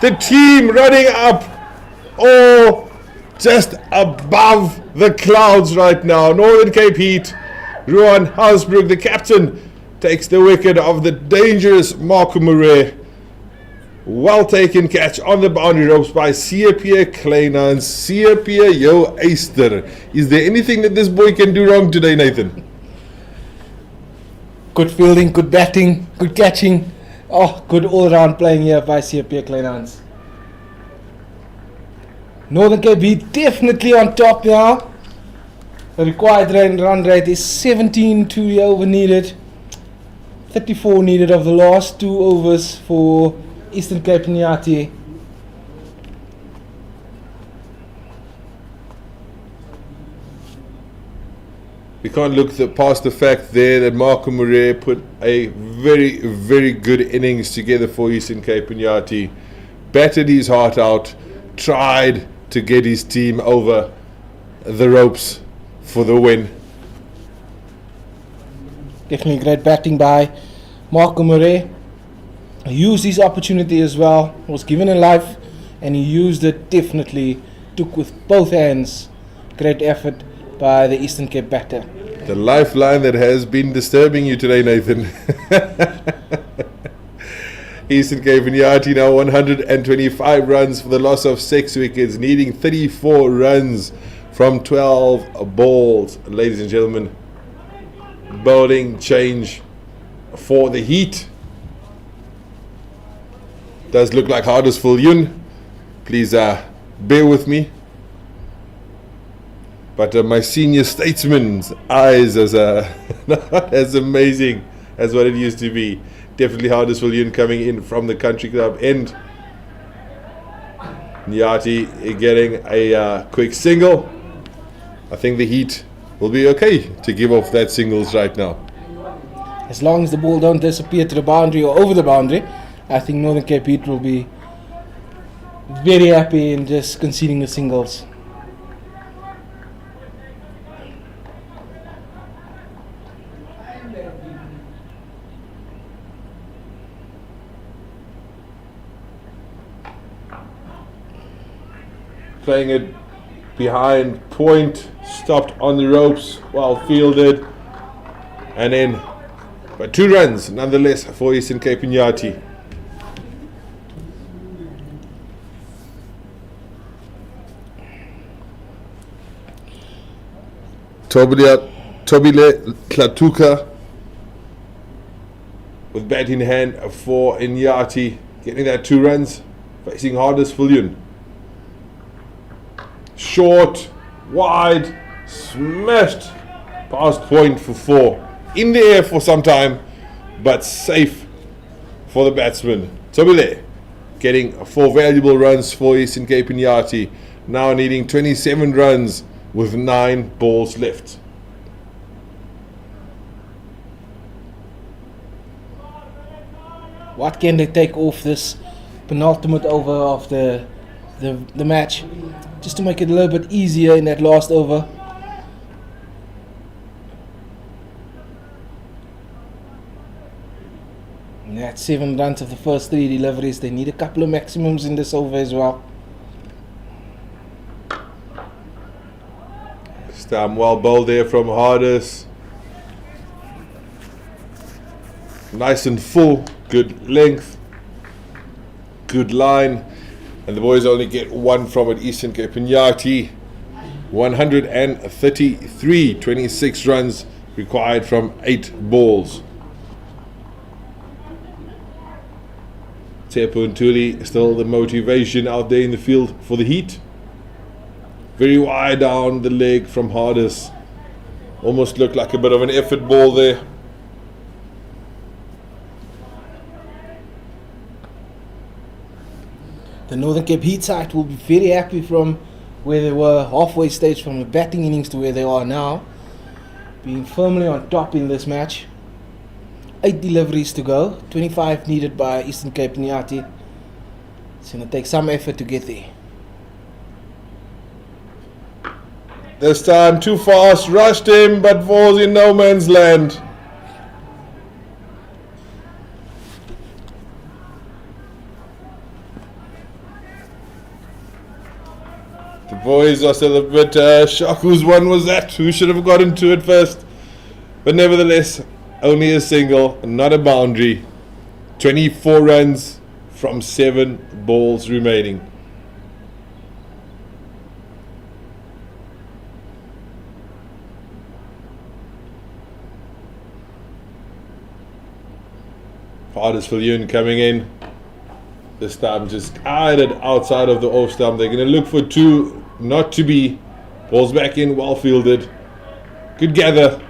the team running up, just above the clouds right now. Northern Cape Heat, Ruan Haasbroek, the captain, takes the wicket of the dangerous Markham Murray. Well taken catch on the boundary ropes by CSA Claasen. CSA, yo, Easter. Is there anything that this boy can do wrong today, Nathan? Good fielding, good batting, good catching. Good all-round playing here by CSA Claasen. Northern Cape Heat definitely on top now. The required run rate is 17 to the over needed. 34 needed of the last 2 overs for Eastern Cape Iinyathi. We can't look past the fact there that Markham Murray put a very, very good innings together for Eastern Cape Iinyathi. Batted his heart out, tried to get his team over the ropes for the win. Definitely great batting by Markham Murray. He used his opportunity as well. Was given a life and he used it definitely. Took with both hands. Great effort by the Eastern Cape batter. The lifeline that has been disturbing you today, Nathan. Eastern Cape Iinyathi now 125 runs for the loss of 6 wickets, needing 34 runs from 12 balls. Ladies and gentlemen, bowling change for the Heat. Does look like Hardest Yun. Please bear with me. But my senior statesman's eyes as not as amazing as what it used to be. Definitely Huddersfield coming in from the country club end. Iinyathi getting a quick single. I think the Heat will be okay to give off that singles right now. As long as the ball don't disappear to the boundary or over the boundary, I think Northern Cape Heat will be very happy in just conceding the singles. Playing it behind point, stopped on the ropes, well fielded, and then but 2 runs nonetheless for Eastern Cape Iinyathi. Tobile Klatuka with bat in hand for Iinyathi, getting that 2 runs, facing Huddersfield. Short, wide, smashed past point for 4. In the air for some time, but safe for the batsman. Tobile getting 4 valuable runs for Eastern Cape Iinyathi, now needing 27 runs with 9 balls left. What can they take off this penultimate over of the match, just to make it a little bit easier in that last over? And that's 7 runs of the first 3 deliveries. They need a couple of maximums in this over as well. Stam well bowled there from Hardus. Nice and full, good length, good line. And the boys only get 1 from it. Eastern Cape Iinyathi 133, 26 runs required from 8 balls. Tepo and Tuli still the motivation out there in the field for the Heat. Very wide down the leg from Hardus. Almost looked like a bit of an effort ball there. The Northern Cape Heat side will be very happy from where they were halfway stage from the batting innings to where they are now, being firmly on top in this match. 8 deliveries to go, 25 needed by Eastern Cape Iinyathi. It's going to take some effort to get there. This time too fast, rushed him, but falls in no man's land. The boys are still a bit shocked. Whose one was that? Who should have gotten to it first? But nevertheless, only a single, not a boundary. 24 runs from 7 balls remaining. Huddersfield coming in. This time just guided outside of the off stump. They're going to look for 2, not to be. Balls back in, well fielded. Good gather.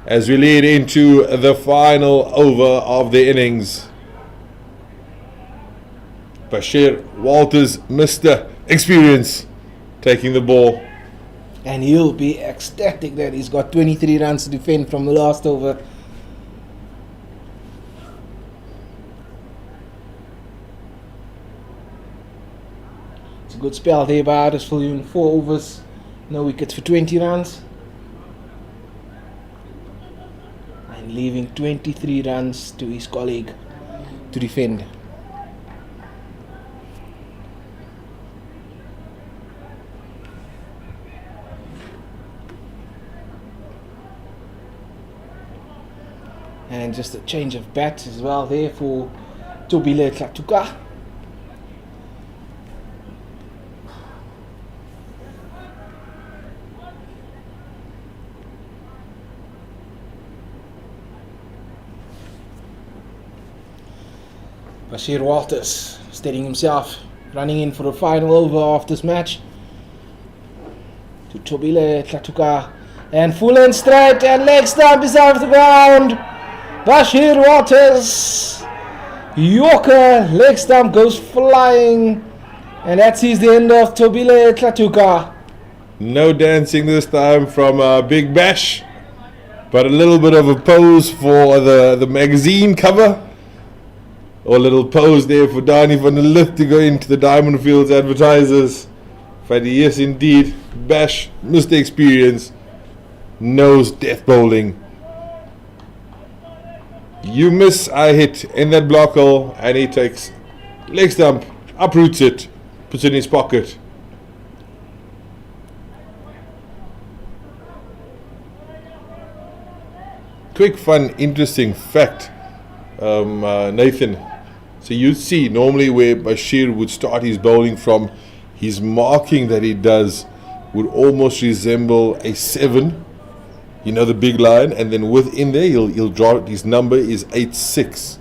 As we lead into the final over of the innings. Bashir Walters, Mr. Experience, taking the ball. And he'll be ecstatic that he's got 23 runs to defend from the last over. It's a good spell there by Huddersfield. 4 overs, no wickets for 20 runs. And leaving 23 runs to his colleague to defend. And just a change of bat as well there for Tobile Klatuka. Bashir Walters steadying himself, running in for the final over of this match. To Tobile Klatuka. And full and straight, and leg stump is off the ground. Bashir Waters. Yorker, leg stump goes flying. And that sees the end of Tobile Tlatuka. No dancing this time from Big Bash, but a little bit of a pose for the magazine cover. Or a little pose there for Danny van der Lith to go into the Diamond Fields advertisers. But yes, indeed, Bash, Mr. Experience, knows death bowling. You miss, I hit in that block hole, and he takes leg stump, uproots it, puts it in his pocket. Quick, fun, interesting fact, Nathan. So you'd see normally where Bashir would start his bowling from, his marking that he does would almost resemble a 7. You know, the big line, and then within there he'll draw it. His number is 86,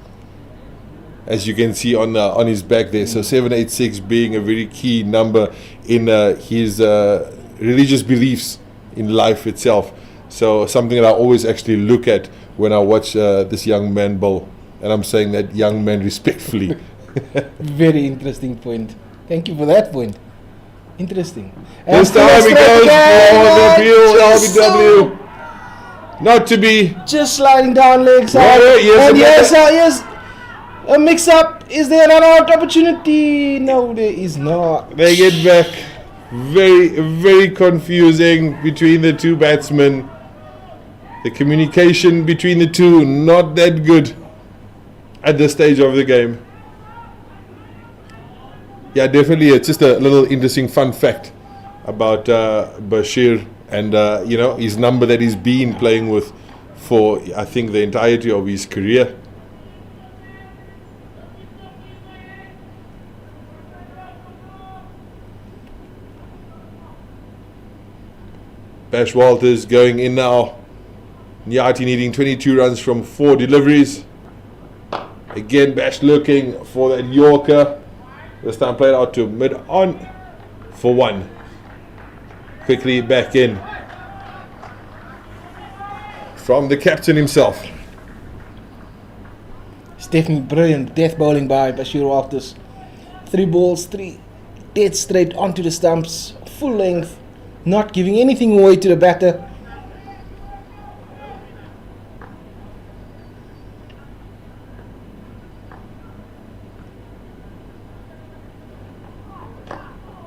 as you can see on his back there. So 786 being a very key number in his religious beliefs in life itself. So something that I always actually look at when I watch this young man bowl, and I'm saying that young man respectfully. Very interesting point. Thank you for that point. Interesting. This time he goes for the field LBW. Not to be. Just sliding down legs. Yes, yes. A mix up. Is there an out opportunity? No, there is not. They get back. Very, very confusing between the two batsmen. The communication between the two, not that good at this stage of the game. Yeah, definitely. It's just a little interesting fun fact about Bashir and his number that he's been playing with for, I think, the entirety of his career. Bash Walters going in now. Iinyathi needing 22 runs from 4 deliveries. Again, Bash looking for that Yorker. This time played out to mid-on for 1. Quickly back in from the captain himself. It's definitely brilliant death bowling by Bashir Walters. 3 balls, 3 dead straight onto the stumps, full length, not giving anything away to the batter.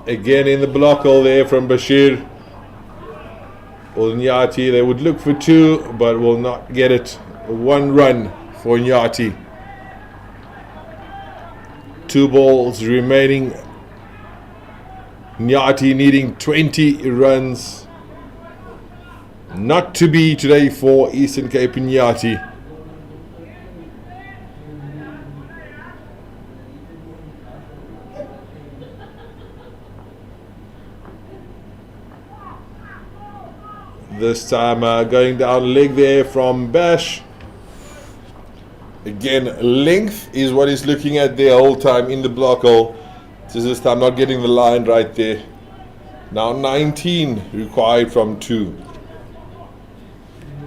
Again in the block hole there from Bashir. Iinyathi, they would look for 2, but will not get it. 1 run for Iinyathi. 2 balls remaining. Iinyathi needing 20 runs. Not to be today for Eastern Cape Iinyathi. This time going down leg there from Bash. Again, length is what he's looking at the whole time in the block hole. This time not getting the line right there. Now 19 required from 2.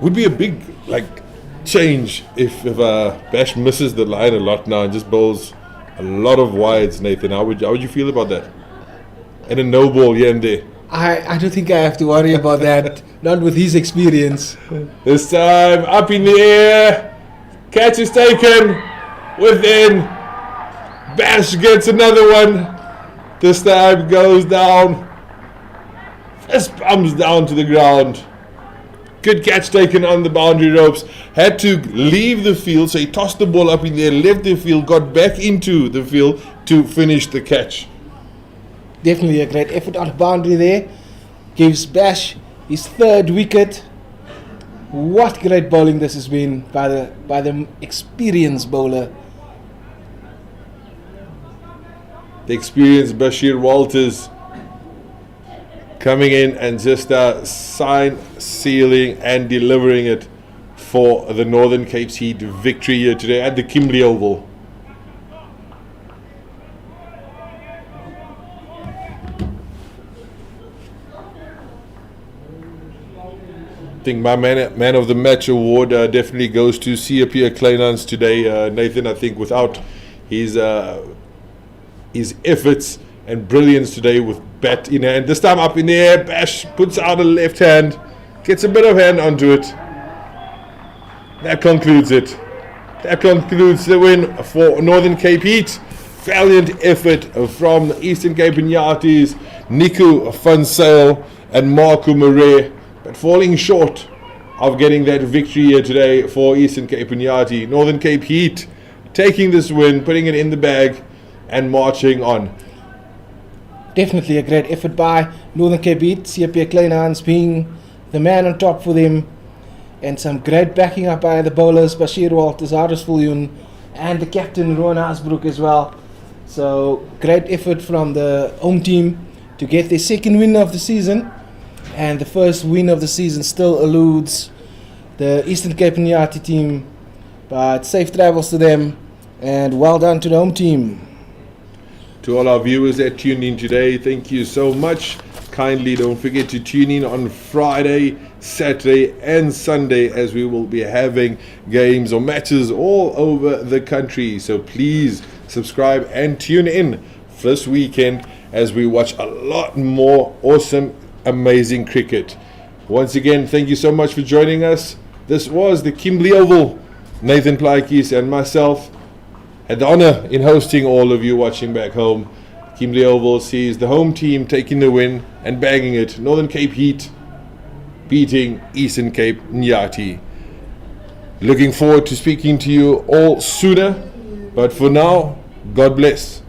Would be a big change if Bash misses the line a lot now and just bowls a lot of wides, Nathan. How would you feel about that? And a no ball here and there. I don't think I have to worry about that. Not with his experience. This time up in the air. Catch is taken. Within. Bash gets another one. This time goes down. Fist bumps down to the ground. Good catch taken on the boundary ropes. Had to leave the field, so he tossed the ball up in the air, left the field, got back into the field to finish the catch. Definitely a great effort on the boundary there. Gives Bash his 3rd wicket. What great bowling this has been by the experienced bowler. The experienced Bashir Walters coming in and just sealing and delivering it for the Northern Cape's Heat victory here today at the Kimberley Oval. I think my man of the match award definitely goes to CSA Claasen today. Nathan, I think without his efforts and brilliance today with bat in hand, this time up in the air, Bash puts out a left hand, gets a bit of hand onto it. That concludes it. That concludes the win for Northern Cape Heat. Valiant effort from the Eastern Cape Iinyathis, Niku van Sail and Marco Murray, but falling short of getting that victory here today for Eastern Cape Iinyathi. Northern Cape Heat taking this win, putting it in the bag and marching on. Definitely a great effort by Northern Cape Heat. CSA Claasen being the man on top for them. And some great backing up by the bowlers, Bashir Walters, Aris Viljoen, and the captain, Rowan Hasbrook as well. So, great effort from the home team to get their second win of the season. And the first win of the season still eludes the Eastern Cape Iinyathi team. But safe travels to them, and well done to the home team. To all our viewers that tuned in today, thank you so much. Kindly don't forget to tune in on Friday, Saturday and Sunday, as we will be having games or matches all over the country. So please subscribe and tune in this weekend as we watch a lot more awesome, amazing cricket. Once again, thank you so much for joining us. This was the Kimberley Oval. Nathan Plaikis and myself had the honor in hosting all of you watching back home. Kimberley Oval sees the home team taking the win and bagging it. Northern Cape Heat beating Eastern Cape Iinyathi. Looking forward to speaking to you all sooner. But for now, God bless.